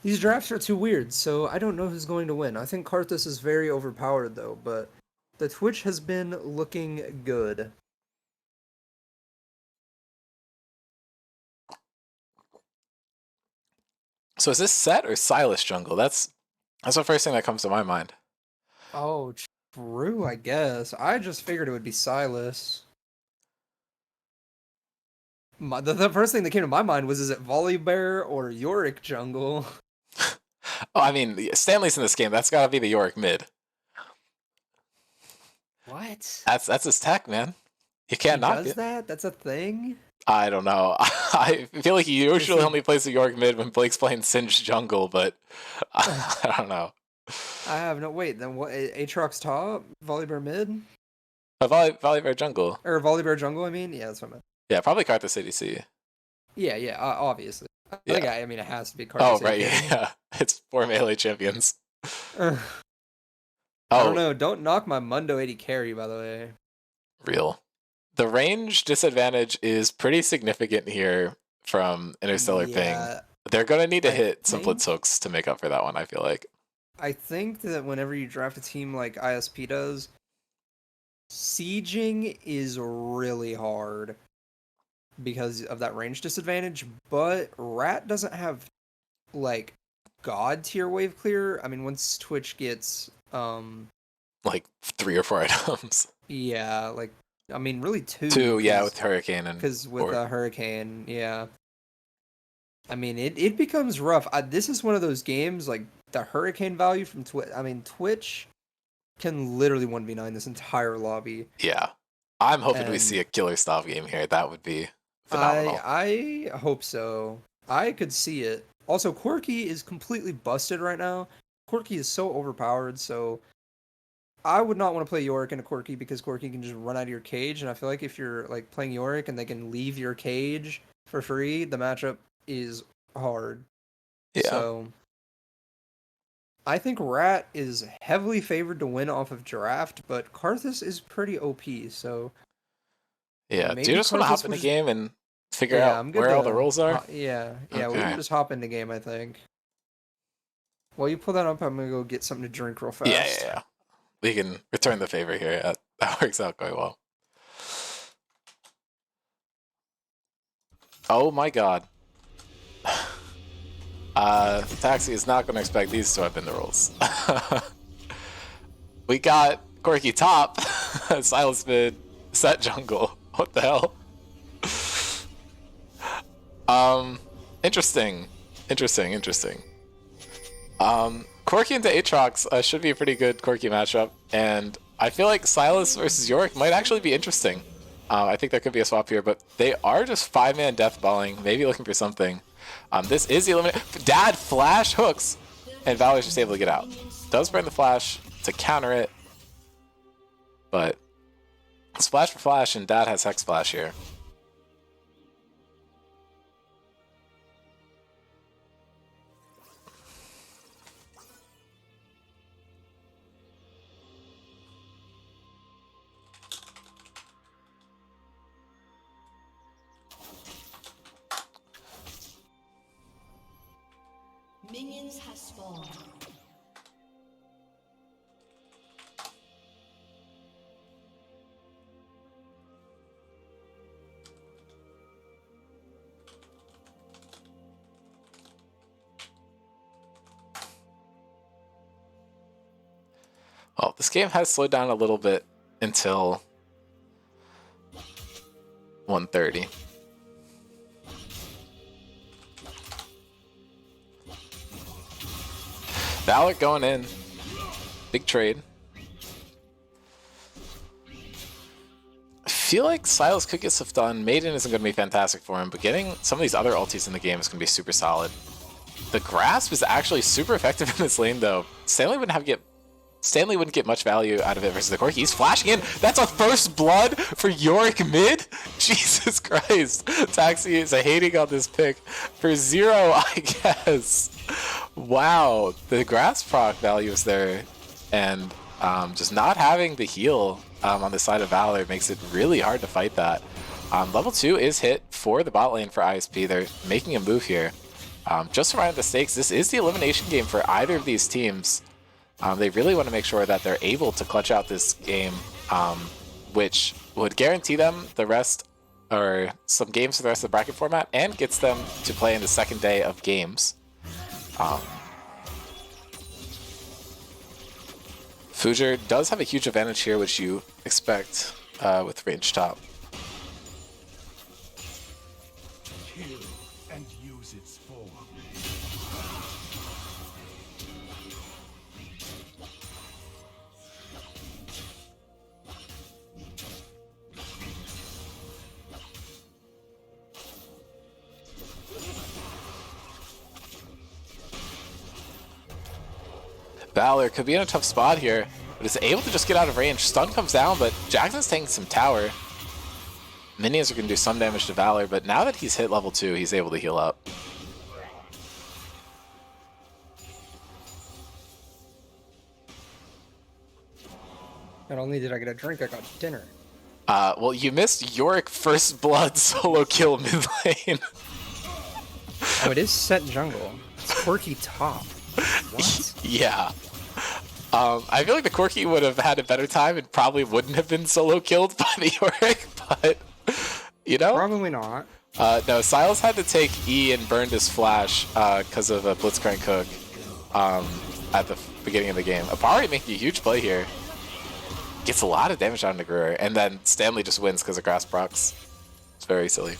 These drafts are too weird, so I don't know who's going to win. I think Karthus is very overpowered, though, but the Twitch has been looking good. So is this Set or Silas jungle? That's the first thing that comes to my mind. Oh, true, I guess. I just figured it would be Silas. The first thing that came to my mind was, is it Volibear or Yorick jungle? Oh, I mean, Stanley's in this game. That's got to be the Yorick mid. What? That's his tech, man. You He can't knock does it. that? That's a thing? I don't know. I feel like he usually he- only plays the Yorick mid when Blake's playing Singed jungle, but I don't know. I have no... Wait, then what? Aatrox top? Volibear mid? Volibear jungle. Or Volibear jungle, I mean? Yeah, that's what I meant. Yeah, probably Karthus ADC. Yeah, obviously. Yeah. I mean, it has to be Karthus. Oh, right, yeah. It's 4 melee champions. I Oh, don't know. Don't knock my Mundo 80 carry, by the way. real. The range disadvantage is pretty significant here from Interstellar Ping. They're going to need to hit some blitz hooks to make up for that one, I feel like. I think that whenever you draft a team like ISP does, sieging is really hard because of that range disadvantage, but Rat doesn't have, like, god tier wave clear. I mean, once Twitch gets, like 3 or 4 items. yeah, like, I mean, really 2. 2, yeah, with Hurricane and... Because with a Hurricane, yeah. I mean, it becomes rough. This is one of those games, like, the Hurricane value from Twitch. I mean, Twitch can literally 1v9 this entire lobby. Yeah. I'm hoping we see a killer stop game here. That would be phenomenal. I hope so. I could see it. Also, Corki is completely busted right now. Corki is so overpowered, so I would not want to play Yorick in a Corki because Corki can just run out of your cage, and I feel like if you're like playing Yorick and they can leave your cage for free, the matchup is hard. Yeah. So I think Rat is heavily favored to win off of Draft, but Karthus is pretty OP, so yeah. Do you just want to hop in the game and figure out where all the roles are? Yeah, we Okay. can just hop in the game, I think. While you pull that up, I'm gonna go get something to drink real fast. Yeah. We can return the favor here. That works out quite well. Oh my god. Taxi is not going to expect these to have been the rules. We got Corki top, Silas mid, Set jungle. What the hell? Interesting. Corki into Aatrox should be a pretty good Corki matchup, and I feel like Silas versus Yorick might actually be interesting. I think there could be a swap here, but they are just 5-man deathballing, maybe looking for something. This is the eliminate. Dad flash hooks, and Valor's just able to get out. Does burn the flash to counter it, but splash for flash, and Dad has Hex Flash here. Minions have spawned. Well, this game has slowed down a little bit until 1:30. Valor going in. Big trade. I feel like Silas could get stuff done. Maiden isn't going to be fantastic for him, but getting some of these other ultis in the game is going to be super solid. The grasp is actually super effective in this lane, though. Stanley wouldn't get much value out of it versus the Corki. He's flashing in. That's a first blood for Yorick mid? Jesus Christ. Taxi is hating on this pick for 0, I guess. Wow. The grasp proc value is there. And just not having the heal on the side of Valor makes it really hard to fight that. Level 2 is hit for the bot lane for ISP. They're making a move here. Just to round the stakes, this is the elimination game for either of these teams. They really want to make sure that they're able to clutch out this game, which would guarantee them the rest, or some games for the rest of the bracket format, and gets them to play in the second day of games. Fujer does have a huge advantage here, which you expect with range top. kill and use its form. Valor could be in a tough spot here, but is able to just get out of range. Stun comes down, but Jackson's taking some tower. Minions are going to do some damage to Valor, but now that he's hit level 2, he's able to heal up. Not only did I get a drink, I got dinner. Well, you missed Yorick first blood solo kill mid lane. Oh, it is set jungle. It's Quirky top. What? Yeah. I feel like the Corki would have had a better time and probably wouldn't have been solo killed by the Yorick, but, you know? Probably not. No, Silas had to take E and burned his flash because of a Blitzcrank hook at the beginning of the game. Apari making a huge play here. Gets a lot of damage out of Negruer, and then Stanley just wins because of grass procs. It's very silly.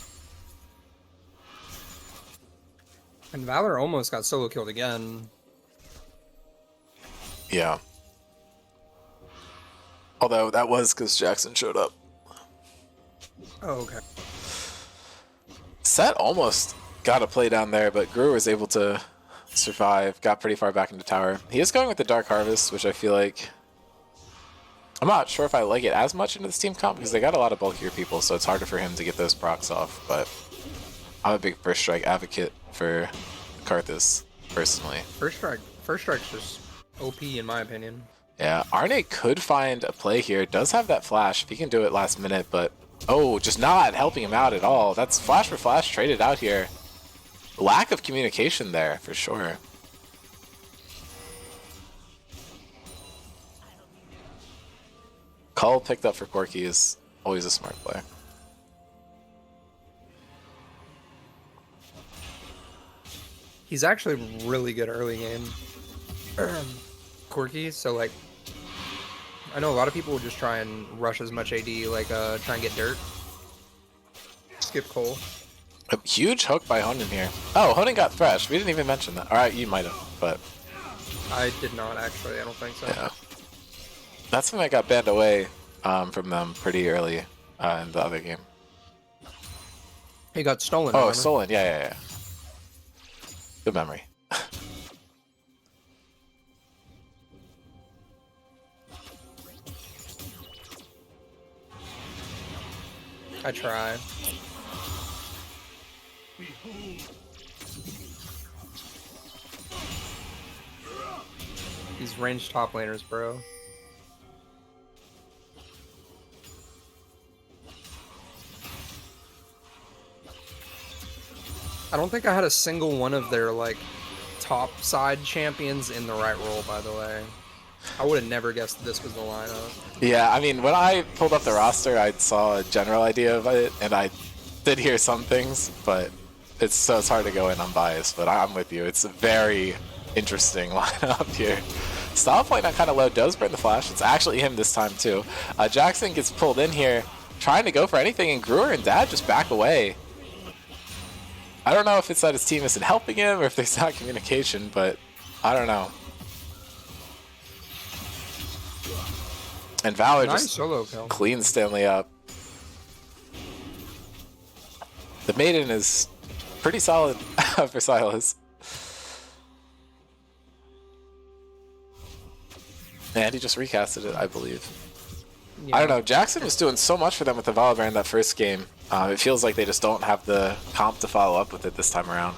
And Valor almost got solo killed again. Yeah. Although that was because Jackson showed up. Oh, okay. Set almost got a play down there, but Greer was able to survive, got pretty far back into tower. He is going with the Dark Harvest, which I feel like... I'm not sure if I like it as much into this team comp because they got a lot of bulkier people, so it's harder for him to get those procs off, but I'm a big First Strike advocate for Karthus, personally. First strike's just OP in my opinion. Yeah, Arne could find a play here. Does have that flash if he can do it last minute, but oh, just not helping him out at all. That's flash for flash traded out here. Lack of communication there for sure. Cull picked up for Corki is always a smart play. He's actually really good early game. Quirky, so like I know a lot of people will just try and rush as much AD, like try and get dirt. Skip Cole. A huge hook by Honan here. Oh, Honan got Thresh. We didn't even mention that. Alright, you might have, but... I did not actually, I don't think so. Yeah. That's something that got banned away from them pretty early in the other game. He got stolen. Oh, remember? stolen. Yeah. Good memory. I try. These ranged top laners, bro. I don't think I had a single one of their like top side champions in the right role, by the way. I would have never guessed that this was the lineup. Yeah, I mean, when I pulled up the roster, I saw a general idea of it, and I did hear some things, but it's hard to go in unbiased, but I'm with you. It's a very interesting lineup here. Style point on kind of low does burn the flash. It's actually him this time, too. Jackson gets pulled in here, trying to go for anything, and Gruer and Dad just back away. I don't know if it's that his team isn't helping him or if there's not communication, but I don't know. And Valor Nice just solo kill. cleans Stanley up. The Maiden is pretty solid for Silas. And he just recasted it, I believe. Yeah. I don't know. Jackson was doing so much for them with the Volibear in that first game. It feels like they just don't have the comp to follow up with it this time around.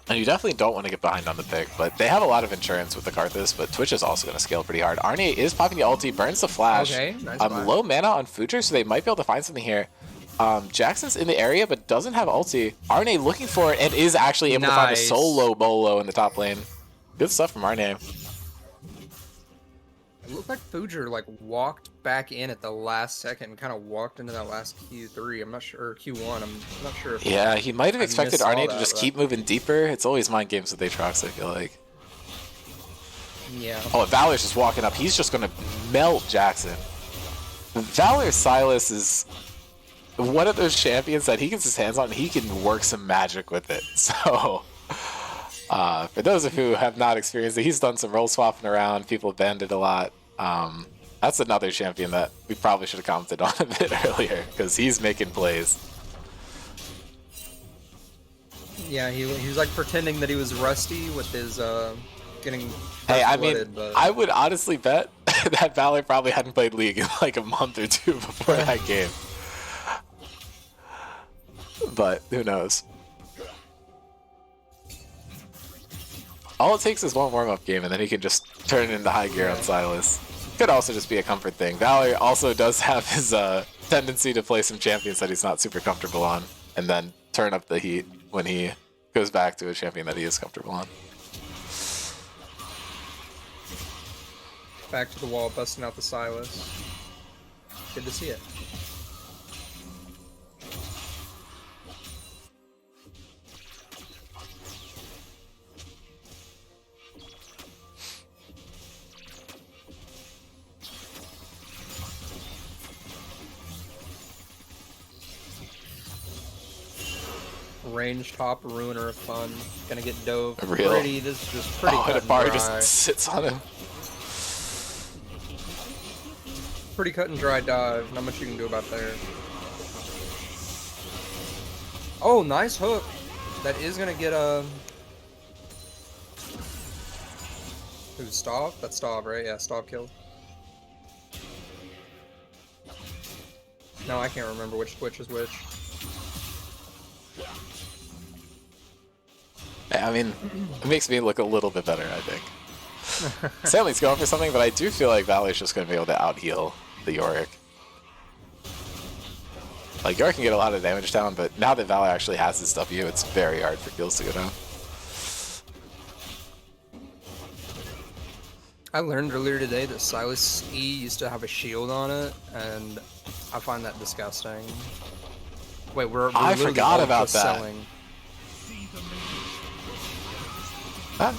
And you definitely don't want to get behind on the pick, but they have a lot of insurance with the Karthus, but Twitch is also going to scale pretty hard. Arne is popping the ulti, burns the flash. Okay, nice buy. Low mana on Future, so they might be able to find something here. Jackson's in the area, but doesn't have ulti. Arne looking for it and is actually able to find a solo bolo in the top lane. Good stuff from Arne. It looked like Fuger like walked back in at the last second and kind of walked into that last Q3. I'm not sure, or Q1. I'm not sure. If Yeah, he might have I expected missed all Arne to that, just but- keep moving deeper. It's always mind games with Aatrox, I feel like. Yeah. Oh, Valor's just walking up. He's just going to melt Jackson. Valor Silas is one of those champions that he gets his hands on, he can work some magic with it. So, for those of you who have not experienced it, he's done some role swapping around. People have banned it a lot. That's another champion that we probably should have commented on a bit earlier, because he's making plays. Yeah, he was like pretending that he was rusty with his getting. Hey, I mean, but... I would honestly bet that Valor probably hadn't played League in like a month or two before that game. But who knows? All it takes is one warm-up game, and then he can just turn it into high gear on Silas. Could also just be a comfort thing. Valor also does have his tendency to play some champions that he's not super comfortable on, and then turn up the heat when he goes back to a champion that he is comfortable on. Back to the wall, busting out the Silas. Good to see it. Range top ruiner of fun. Gonna get dove. Pretty. This is just pretty. Oh, cut and Bar dry. just sits on him. Pretty cut and dry dive. Not much you can do about there. Oh, nice hook. That is gonna get a. Who's Stav? That's Stav, right? Yeah, Stav killed. No, I can't remember which Twitch is which. I mean, it makes me look a little bit better, I think. Stanley's going for something, but I do feel like Valor's just going to be able to out-heal the Yorick. Like, Yorick can get a lot of damage down, but now that Valor actually has his W, it's very hard for kills to go down. I learned earlier today that Silas E used to have a shield on it, and I find that disgusting. Wait, we're I forgot about that. Selling.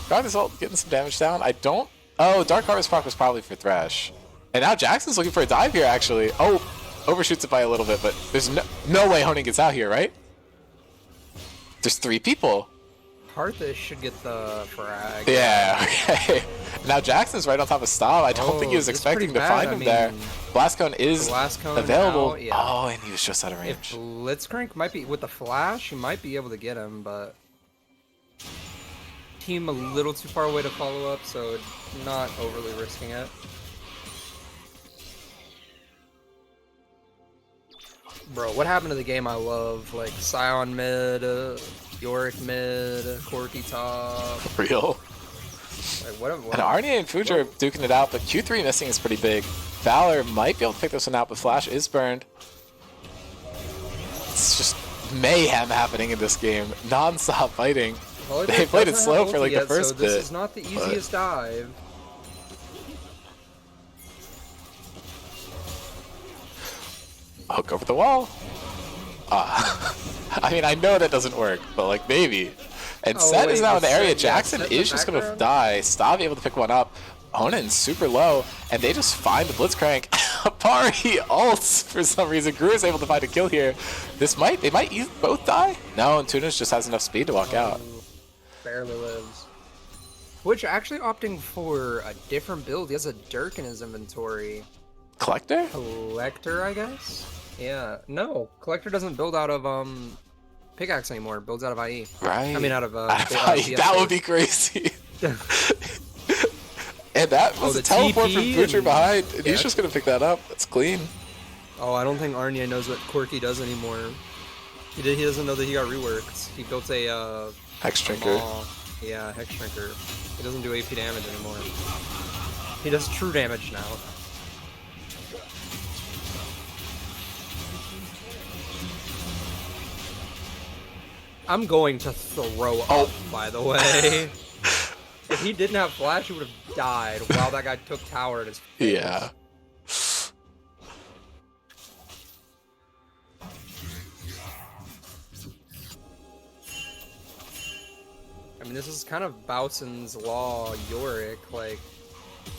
Guard is ult getting some damage down. I don't... Oh, Dark Harvest proc was probably for Thresh. And now Jackson's looking for a dive here, actually. Oh, overshoots it by a little bit, but there's no way Honing gets out here, right? There's 3 people. Karthus should get the frag. Yeah, okay. Now Jackson's right on top of Stav. I don't think he was expecting to find him there. Blast Cone is available. Out, yeah. Oh, and he was just out of range. If Blitzcrank might be... With the flash, you might be able to get him, but... Team a little too far away to follow up, so not overly risking it. Bro, what happened to the game I love? Like Scion mid, Yorick mid, Corky top. Real. Like, what? And Arnie and Fuji are duking it out, but Q3 missing is pretty big. Valor might be able to pick this one out, but Flash is burned. It's just mayhem happening in this game. Non-stop fighting. Well, they played it slow for like yet, the first so bit. This is not the easiest dive. Hook over the wall. I mean, I know that doesn't work, but like maybe. And Set is now in the area. Jackson is just going to die. Stav able to pick one up. Honen's super low, and they just find the Blitzcrank. Pari ults for some reason. Gru is able to find a kill here. They might both die? No, and Tunas just has enough speed to walk out. Barely lives. Twitch actually opting for a different build. He has a Dirk in his inventory. Collector? Collector, I guess? Yeah. No, Collector doesn't build out of Pickaxe anymore. Builds out of IE. Right. I mean out of IE. That would be crazy. And that was a teleport from Butcher behind. And he's just going to pick that up. That's clean. Oh, I don't think Arnie knows what Corky does anymore. He doesn't know that he got reworked. He built a Hex Drinker. Yeah, Hex Drinker. He doesn't do AP damage anymore. He does true damage now. I'm going to throw up, by the way. If he didn't have flash, he would have died while that guy took tower at his face. Yeah. I mean, this is kind of Bowson's Law Yorick. Like,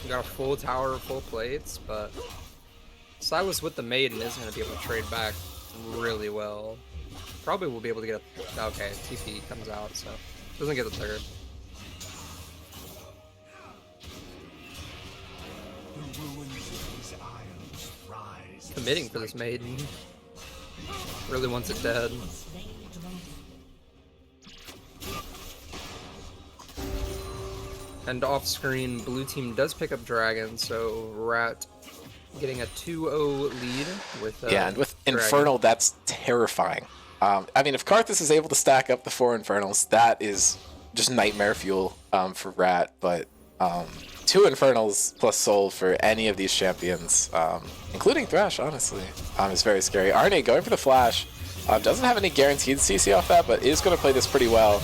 you got a full tower, full plates, but Silas with the maiden isn't going to be able to trade back really well. Probably will be able to get a... Okay, TP comes out, so... Doesn't get the third. The ruins of these isles rise. Committing for this maiden. Really wants it dead. And off screen, blue team does pick up dragon, so Rat getting a 2-0 lead with Yeah, and with Dragon. Infernal, that's terrifying. I mean, if Karthus is able to stack up the 4 Infernals, that is just nightmare fuel for Rat. But 2 Infernals plus Soul for any of these champions, including Thresh, honestly, is very scary. Arne going for the flash. Doesn't have any guaranteed CC off that, but is going to play this pretty well.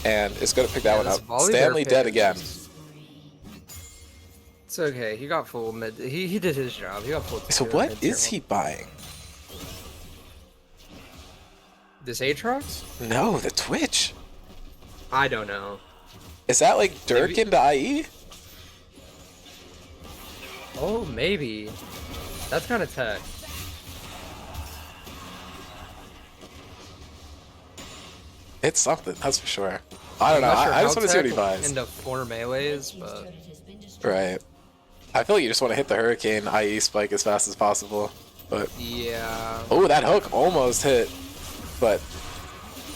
And is going to pick that one up. Stanley dead again. It's okay. He got full mid. He did his job. He got full. So what is he buying? This Aatrox? No, the Twitch. I don't know. Is that like Dirk into IE? Oh, maybe. That's kind of tech. It's something, that's for sure. I don't know. I just want to see what he buys. Into 4 melees, but right. I feel like you just want to hit the Hurricane IE spike as fast as possible. But yeah. Oh, that hook almost hit. But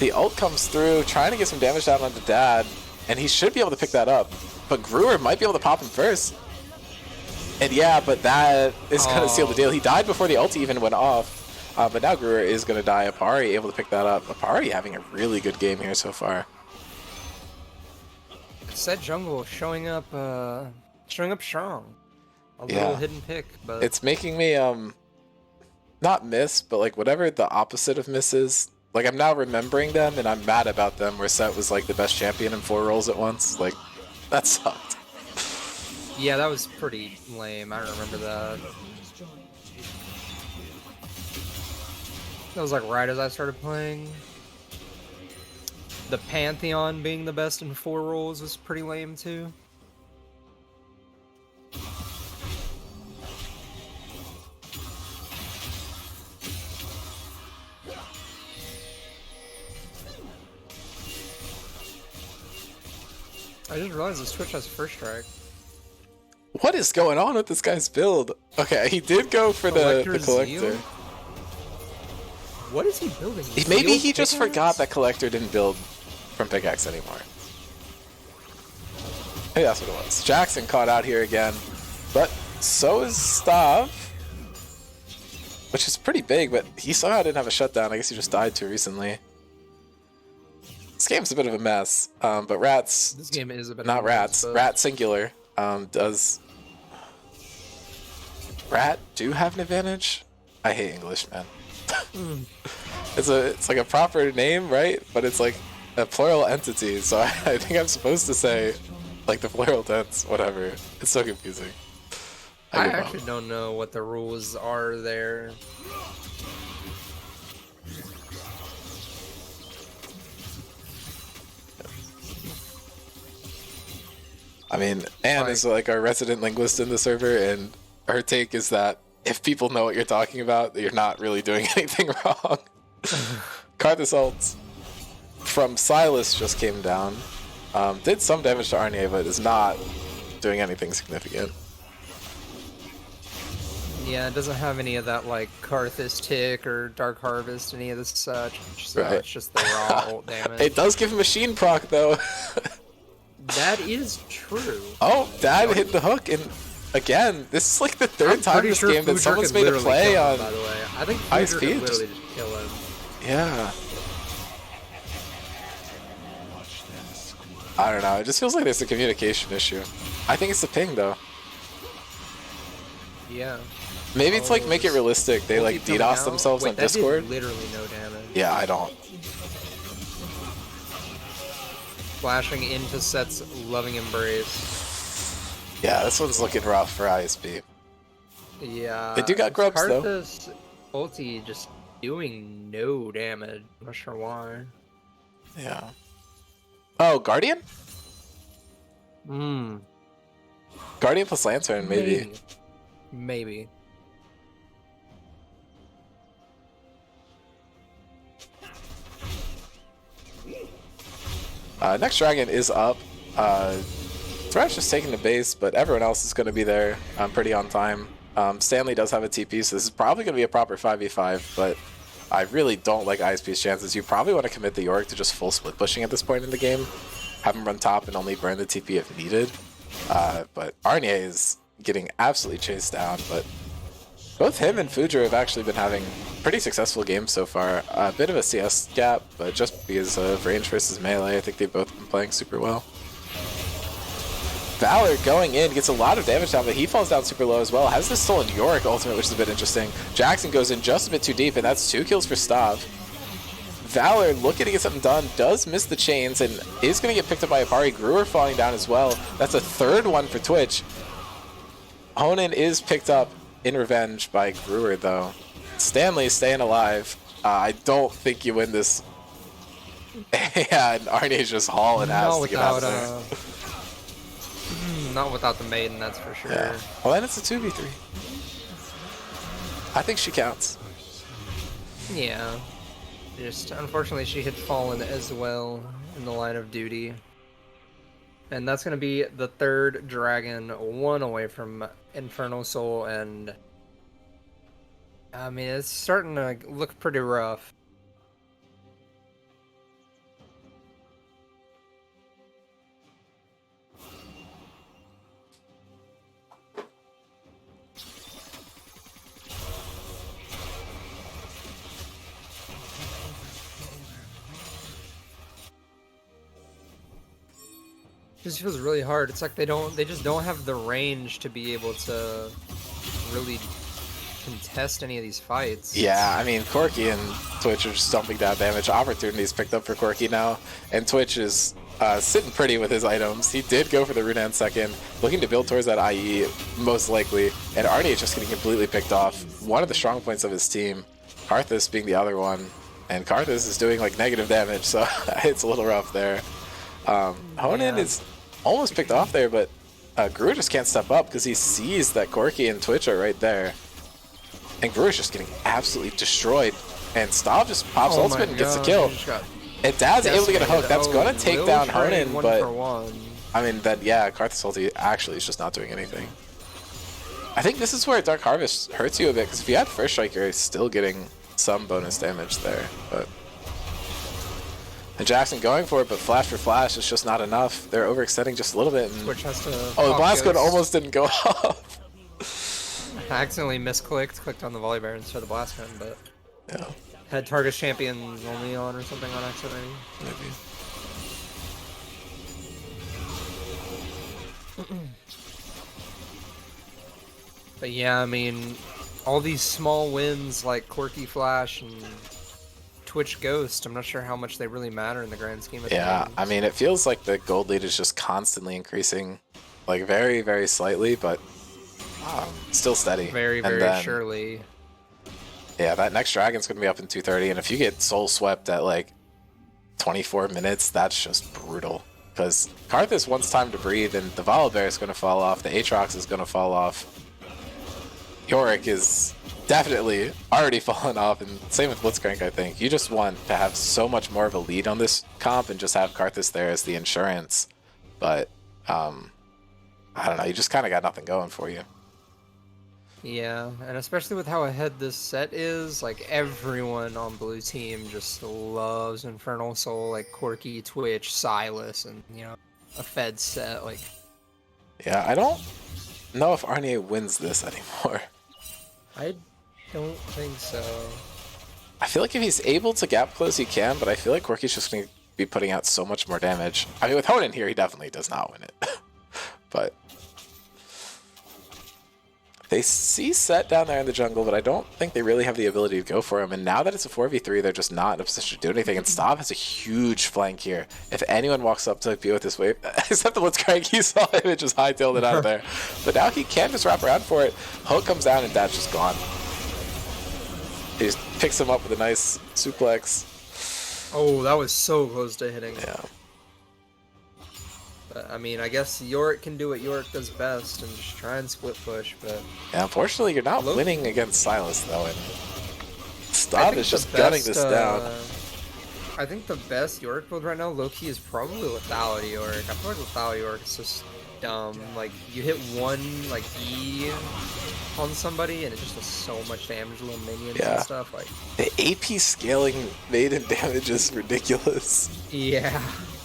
the ult comes through, trying to get some damage down onto Dad, and he should be able to pick that up. But Brewer might be able to pop him first. And yeah, but that is going to seal the deal. He died before the ult even went off. But now Brewer is going to die. Apari able to pick that up. Apari having a really good game here so far. Set jungle showing up strong. A Yeah. little hidden pick, but It's making me not miss, but like whatever the opposite of miss is. Like I'm now remembering them and I'm mad about them where Set was like the best champion in 4 roles at once. Like that sucked. yeah, that was pretty lame. I don't remember that. That was like right as I started playing. The Pantheon being the best in 4 roles was pretty lame too. I just realized this Twitch has first strike. What is going on with this guy's build? Okay, he did go for the collector. Zeal? What is he building? Maybe Zeal he just pickaxe? forgot that collector didn't build from pickaxe anymore. Hey, that's what it was. Jackson caught out here again, but so is Stav, which is pretty big, but he somehow didn't have a shutdown. I guess he just died too recently. This game's a bit of a mess, but Rats... This game is a bit Not of a mess, Rats. but- Rat singular does... Rat do have an advantage? I hate English, man. It's like a proper name, right? But it's like a plural entity, so I think I'm supposed to say like the plural tense, whatever. It's so confusing. I give up. actually don't know what the rules are there. I mean, Anne is like our resident linguist in the server, and her take is that if people know what you're talking about, you're not really doing anything wrong. Karthus ult from Silas just came down. Did some damage to Arne, but is not doing anything significant. Yeah, it doesn't have any of that like Karthus tick or Dark Harvest, any of this such. So Right. it's just the raw ult damage. It does give machine proc though. That is true. Oh, Dad hit the hook, and again, this is like the third time Pretty this sure game that Future someone's could made a literally play kill him, on. by the way, I think high Future could speed. literally just kill him. Yeah. I don't know. It just feels like there's a communication issue. I think it's the ping though. Yeah. Maybe it's like make it realistic. They like Multi-coming DDoS out? themselves Wait, on that Discord. did literally no damage. Yeah, I don't. Flashing into Set's loving embrace. Yeah, this one's looking rough for ISP. Yeah. They do got grubs, though. Karthus ulti just doing no damage. I'm not sure why. Yeah. Oh, Guardian? Hmm. Guardian plus Lantern, maybe. Maybe. Next dragon is up. Thresh just taking the base, but everyone else is going to be there pretty on time. Stanley does have a TP, so this is probably going to be a proper 5v5, but I really don't like ISP's chances. You probably want to commit the Yorick to just full split pushing at this point in the game. Have him run top and only burn the TP if needed. But Arnie is getting absolutely chased down, but both him and Fujer have actually been having pretty successful games so far. A bit of a CS gap, but just because of range versus melee, I think they've both been playing super well. Valor going in, gets a lot of damage down, but he falls down super low as well. Has this stolen Yorick ultimate, which is a bit interesting. Jackson goes in just a bit too deep, and that's 2 kills for Stav. Valor looking to get something done, does miss the chains, and is going to get picked up by Apari. Gruer falling down as well. That's a 3rd one for Twitch. Honan is picked up in revenge by Gruer, though. Stanley staying alive. I don't think you win this. Yeah, and Arnie's just hauling ass to get out of there. Not without the maiden, that's for sure. Yeah. Well, then it's a 2v3. I think she counts. Yeah. Just unfortunately, she had fallen as well in the line of duty. And that's going to be the 3rd dragon, 1 away from Infernal Soul, and I mean, it's starting to look pretty rough. It just feels really hard. It's like they just don't have the range to be able to really contest any of these fights. Yeah, I mean, Corki and Twitch are just dumping down damage. Opportunities picked up for Corki now, and Twitch is sitting pretty with his items. He did go for the Runan second, looking to build towards that IE, most likely, and Arnie is just getting completely picked off. One of the strong points of his team, Karthus being the other one, and Karthus is doing like negative damage, so it's a little rough there. Honan is almost picked off there, but Gruer just can't step up because he sees that Corki and Twitch are right there. And Gruer's just getting absolutely destroyed. And Stav just pops ultimate and gets the kill. And Dad's able to get a hook. That's going to take down Honan, but I mean, yeah, Karthus ulti actually is just not doing anything. I think this is where Dark Harvest hurts you a bit, because if you had First Strike, you're still getting some bonus damage there. But and Jackson going for it, but flash for flash is just not enough. They're overextending just a little bit. And Twitch has to oh, the blast code almost didn't go off. I accidentally clicked on the volley bear instead of the blast gun, but Yeah. had target champions only on or something on accident. Maybe. But yeah, I mean, all these small wins like Corki Flash and Twitch Ghost, I'm not sure how much they really matter in the grand scheme of things. Yeah, I mean, it feels like the gold lead is just constantly increasing, like very, very slightly, but still steady. Very, very surely. Yeah, that next dragon's going to be up in 230, and if you get soul swept at like 24 minutes, that's just brutal. Because Karthus wants time to breathe, and the Volibear is going to fall off, the Aatrox is going to fall off. Yorick is definitely already fallen off, and same with Blitzcrank, I think. You just want to have so much more of a lead on this comp and just have Karthus there as the insurance. But, I don't know, you just kind of got nothing going for you. Yeah, and especially with how ahead this set is, like everyone on blue team just loves Infernal Soul, like Corki, Twitch, Silas, and you know, a Fed set. Like, yeah, I don't know if Arnie wins this anymore. I don't think so. I feel like if he's able to gap close, he can, but I feel like Corki's just going to be putting out so much more damage. I mean, with Honan here, he definitely does not win it. But they see Set down there in the jungle, but I don't think they really have the ability to go for him. And now that it's a 4v3, they're just not in a position to do anything. And Stav has a huge flank here. If anyone walks up to be with this wave, except the Blitzcrank, he saw him and just hightailed it out of there. But now he can just wrap around for it. Hook comes down and Dad's just gone. He just picks him up with a nice suplex. Oh, that was so close to hitting. Yeah. But, I mean, I guess Yorick can do what Yorick does best and just try and split push, but Yeah, unfortunately, you're not winning against Silas, though. And Stav is just gunning this down. I think the best Yorick build right now, low-key, is probably Lethality Yorick. I feel like Lethality Yorick is just dumb. Like, you hit one, like, E on somebody, and it just does so much damage to little minions and stuff. Like, the AP scaling maiden damage is ridiculous. yeah.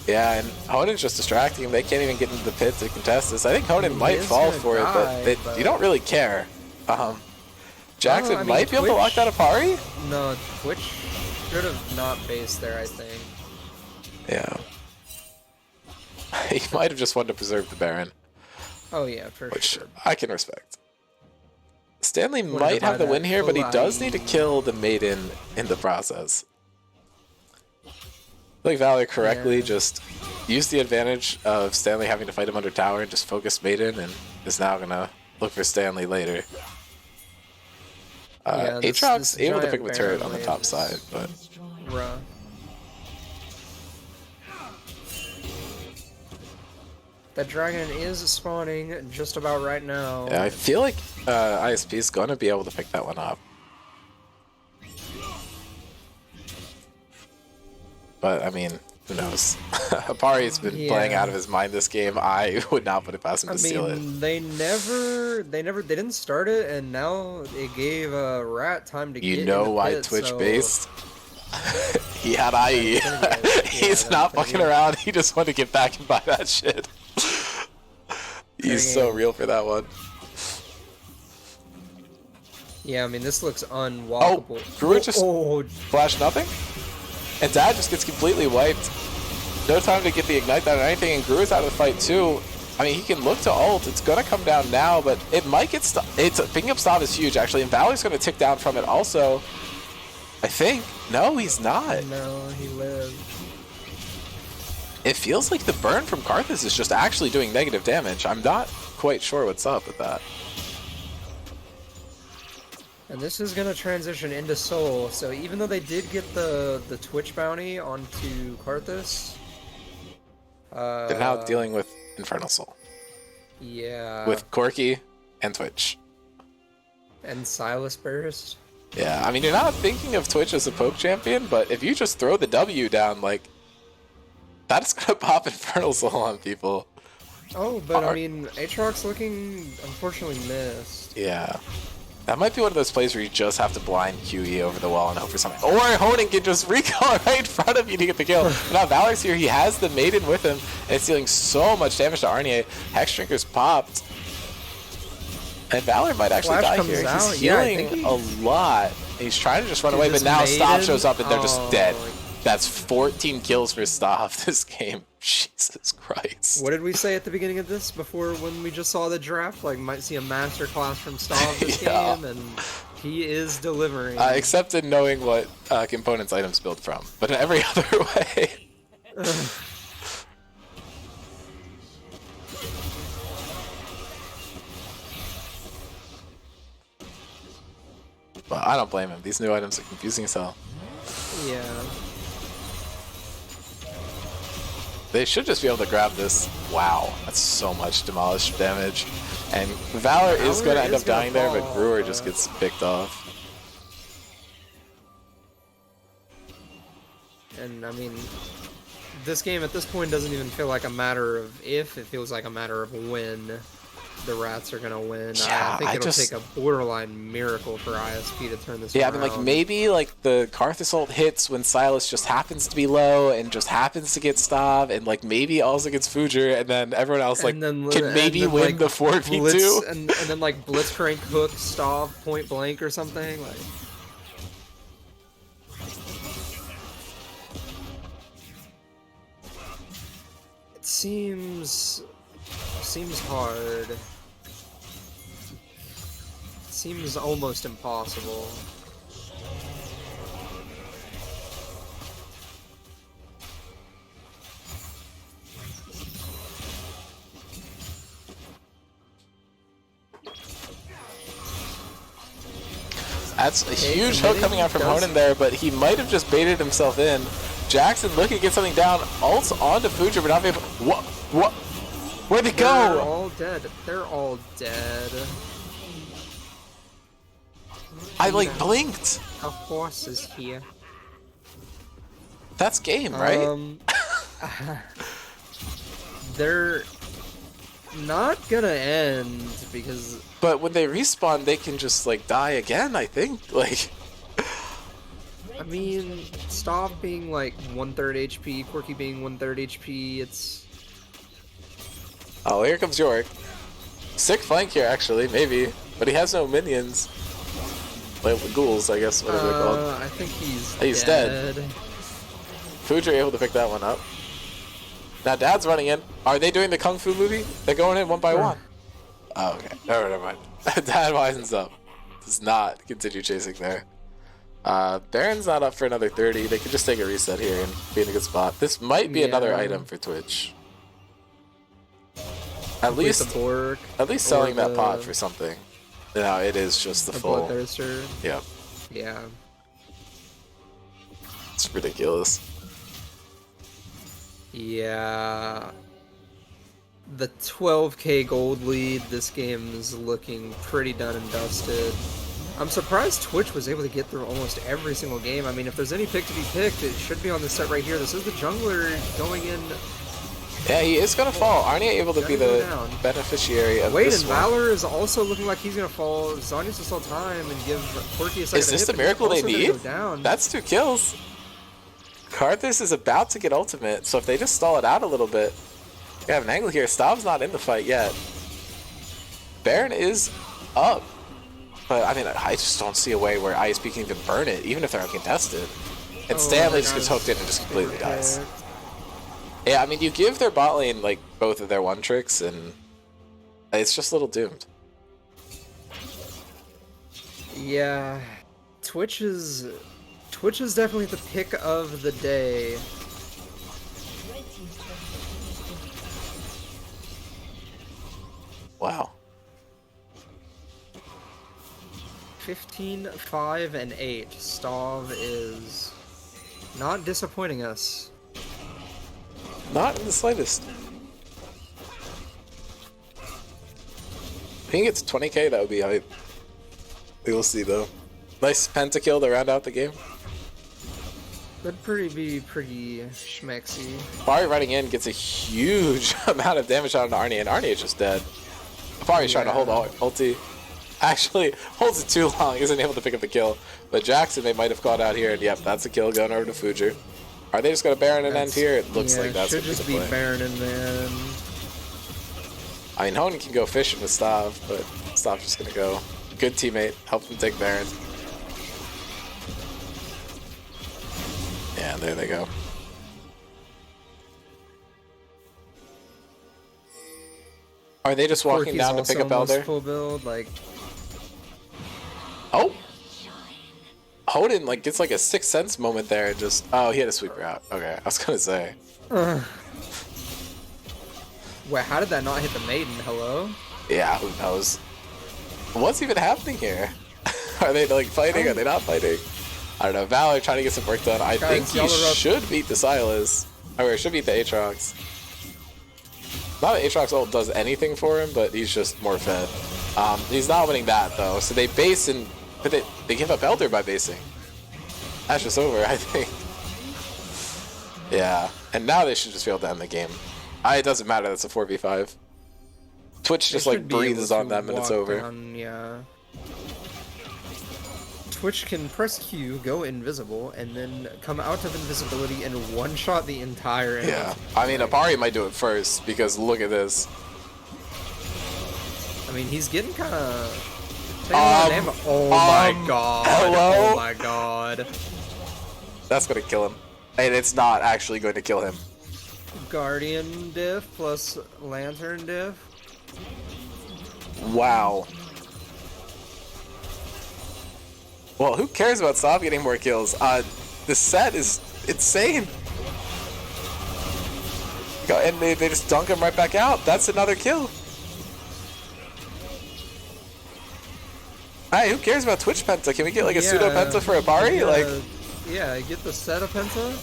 Yeah, and Honen's just distracting him. They can't even get into the pit to contest this. I think Honen might fall for it, but you don't really care. Jackson might be able to lock that Apari? No, Twitch should have not based there, I think. Yeah. He might have just wanted to preserve the Baron. Oh yeah, for sure. I can respect. Stanley might have the win here, but he does need to kill the maiden in the process. I think Valor correctly just used the advantage of Stanley having to fight him under tower and just focus maiden, and is now going to look for Stanley later. Aatrox able to pick up a turret on the top side, but... That dragon is spawning just about right now. Yeah, I feel like ISP is going to be able to pick that one up. But, I mean, who knows? Apari's been playing out of his mind this game. I would not put it past him to steal it. They didn't start it, and now it gave Rat time to get in the pit, why Twitch based? He had IE. He's not fucking around. He just wanted to get back and buy that shit. He's so real for that one. Yeah, I mean, this looks unwalkable. Oh, Brewer just flashed nothing? And Dad just gets completely wiped. No time to get the ignite down or anything, and Gruer's out of the fight too. I mean, he can look to ult. It's gonna come down now, but it might get picking up Stav is huge actually, and Valor's gonna tick down from it also. I think. No, he's not. No, he lived. It feels like the burn from Karthus is just actually doing negative damage. I'm not quite sure what's up with that. And this is gonna transition into Soul, so even though they did get the Twitch bounty onto Karthus, they're now dealing with Infernal Soul. Yeah. With Corki and Twitch. And Silas Burst. Yeah, I mean, you're not thinking of Twitch as a poke champion, but if you just throw the W down, like, that's gonna pop Infernal Soul on people. Oh, but I mean, Aatrox looking unfortunately missed. Yeah. That might be one of those plays where you just have to blind QE over the wall and hope for something. Or Honing can just recall right in front of you to get the kill. But now Valor's here. He has the Maiden with him, and it's dealing so much damage to Arnier. Hex Drinker's popped. And Valor might actually die here. He's healing a lot. He's trying to just run away, but now Stav shows up and they're just dead. That's 14 kills for Stav this game. Jesus Christ. What did we say at the beginning of this before when we just saw the draft? Like, might see a master class from Stav this game, and he is delivering. Except in knowing what components items build from, but in every other way. Well, I don't blame him. These new items are confusing as hell. Yeah. They should just be able to grab this. Wow, that's so much demolish damage. And Valor is going to end up dying there, but Brewer just gets picked off. And, I mean, this game at this point doesn't even feel like a matter of if, it feels like a matter of when the Rats are going to win. Yeah, I think it'll take a borderline miracle for ISP to turn this around. Yeah, I mean, like, maybe, like, the Karthus ult hits when Silas just happens to be low and just happens to get Stav, and, like, maybe also gets Fujer, and then everyone else, like, can maybe win like, the 4v2. And then, like, Blitzcrank hook Stav point blank or something. Like, it seems hard. Seems almost impossible. That's a huge hook coming out from Honen there, but he might have just baited himself in. Jackson looking to get something down, ults onto Fujer, but not able. What? Where'd they go? They're all dead. They're all dead. I like blinked. A horse is here. That's game, right? They're not gonna end because But when they respawn, they can just like die again, I think. Like, I mean, Stav being like 1/3 HP, Quirky being 1/3 HP, it's oh, here comes York. Sick flank here, actually, maybe. But he has no minions. Like ghouls, I guess, whatever they're called. I think He's dead. Fuji able to pick that one up. Now Dad's running in. Are they doing the Kung Fu movie? They're going in one by one. Oh, okay. Oh, never mind. Dad winds up. Does not continue chasing there. Baron's not up for another 30. They could just take a reset here and be in a good spot. This might be another item for Twitch. At least selling that pot for something. No, it is just the full. Bloodthirster. Yep. Yeah. It's ridiculous. Yeah. The 12k gold lead, this game is looking pretty done and dusted. I'm surprised Twitch was able to get through almost every single game. I mean, if there's any pick to be picked, it should be on this set right here. This is the jungler going in. Yeah, he is gonna fall. Arnie able to be the beneficiary of this and one. Valor is also looking like he's gonna fall. Zon needs to stall time and give Quirky a second. Is this the miracle they need? That's 2 kills. Karthus is about to get ultimate, so if they just stall it out a little bit, we have an angle here. Stav's not in the fight yet. Baron is up, but I mean, I just don't see a way where ISP can even burn it, even if they're uncontested. And Stanley just gets hooked in and just completely dies. Yeah, I mean, you give their bot lane like both of their one tricks, and it's just a little doomed. Yeah, Twitch is definitely the pick of the day. Wow. 15, 5, and 8. Stav is not disappointing us. Not in the slightest. If he gets 20k, that would be hype. We will see though. Nice pentakill to round out the game. That'd be pretty schmexy. Bari running in gets a huge amount of damage out of Arnie, and Arnie is just dead. Bari's trying to hold ulti. Actually, holds it too long, isn't able to pick up the kill. But Jackson, they might have caught out here, and yep, that's a kill going over to Fuji. Are they just going to Baron and end here? It looks like that's should just be Baron and then. I mean, Honan can go fishing with Stav, but Stav's just going to go. Good teammate, help him take Baron. Yeah, there they go. Are they just walking down to pick up Elder? Full build, like. Oh! Honan like gets like a Sixth Sense moment there and just... Oh, he had a sweeper out. Okay, I was gonna say. Wait, how did that not hit the maiden? Hello? Yeah, who knows? What's even happening here? Are they like fighting? Are they not fighting? I don't know. Valor trying to get some work done. I think he should beat the Silas. Or should beat the Aatrox. Not that Aatrox ult does anything for him, but he's just more fed. He's not winning that though, so they base and... But they give up Elder by basing. That's just over, I think. Yeah, and now they should just be able to end the game. It doesn't matter, that's a 4v5. Twitch just like breathes on them and it's over. Yeah. Twitch can press Q, go invisible, and then come out of invisibility and one-shot the entire enemy. Yeah, I mean, Apari might do it first, because look at this. I mean, he's getting kind of... Oh my god. Hello? Oh my god. That's gonna kill him. And it's not actually going to kill him. Guardian diff plus Lantern diff. Wow. Well, who cares about Stav getting more kills? The set is insane. And they just dunk him right back out. That's another kill. Hey, who cares about Twitch Penta? Can we get like a pseudo Penta for Apari? Yeah, get the set of Penta.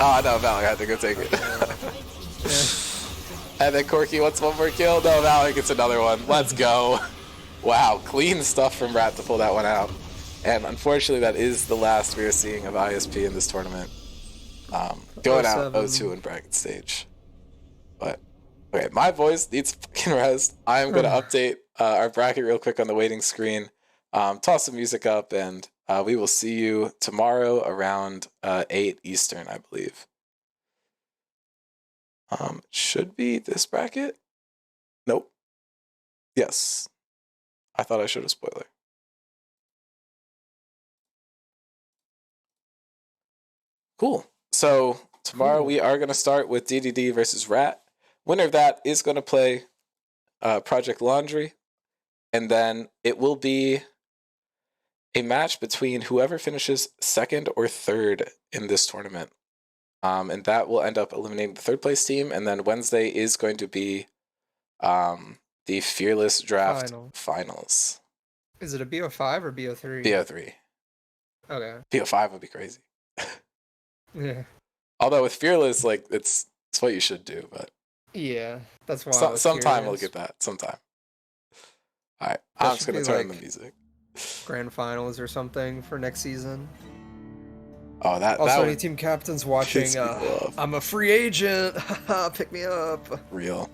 Oh no, Valor had to go take it. And then Corky wants one more kill. No, Valor gets another one. Let's go. Wow, clean stuff from Rat to pull that one out. And unfortunately, that is the last we are seeing of ISP in this tournament. Going out 0-2 in bracket stage. But, okay, my voice needs fucking rest. I am going to update our bracket real quick on the waiting screen. Toss some music up, and we will see you tomorrow around 8 Eastern, I believe. Should be this bracket? Nope. Yes. I thought I showed a spoiler. Cool. So tomorrow we are going to start with DDD versus Rat. Winner of that is going to play Project Laundry. And then it will be a match between whoever finishes second or third in this tournament. And that will end up eliminating the third place team. And then Wednesday is going to be the Fearless Draft Finals. Is it a BO5 or BO3? BO3. Okay. BO5 would be crazy. Yeah. Although with Fearless, like it's what you should do, but yeah, that's why. Sometime we'll get that. Sometime. All right, I'm just gonna turn on the music. Grand finals or something for next season. Oh, that. Also, that any team captains watching? I'm a free agent. Pick me up. Real.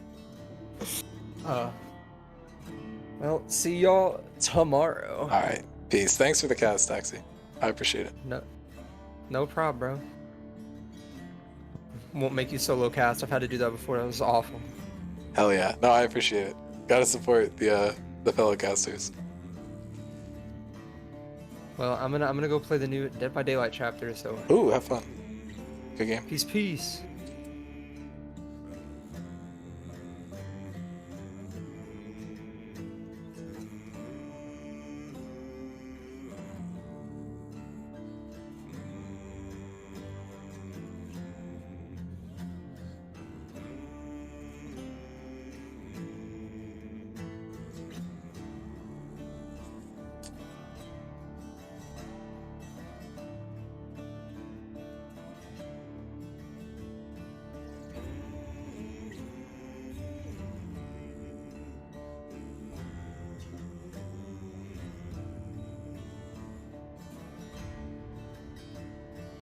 Well, see y'all tomorrow. All right, peace. Thanks for the cast, Taxi. I appreciate it. No problem, bro. Won't make you solo cast. I've had to do that before. That was awful. Hell yeah. No, I appreciate it. Gotta support the fellow casters. Well, I'm gonna go play the new Dead by Daylight chapter. So. Ooh, have fun. Good game. Peace.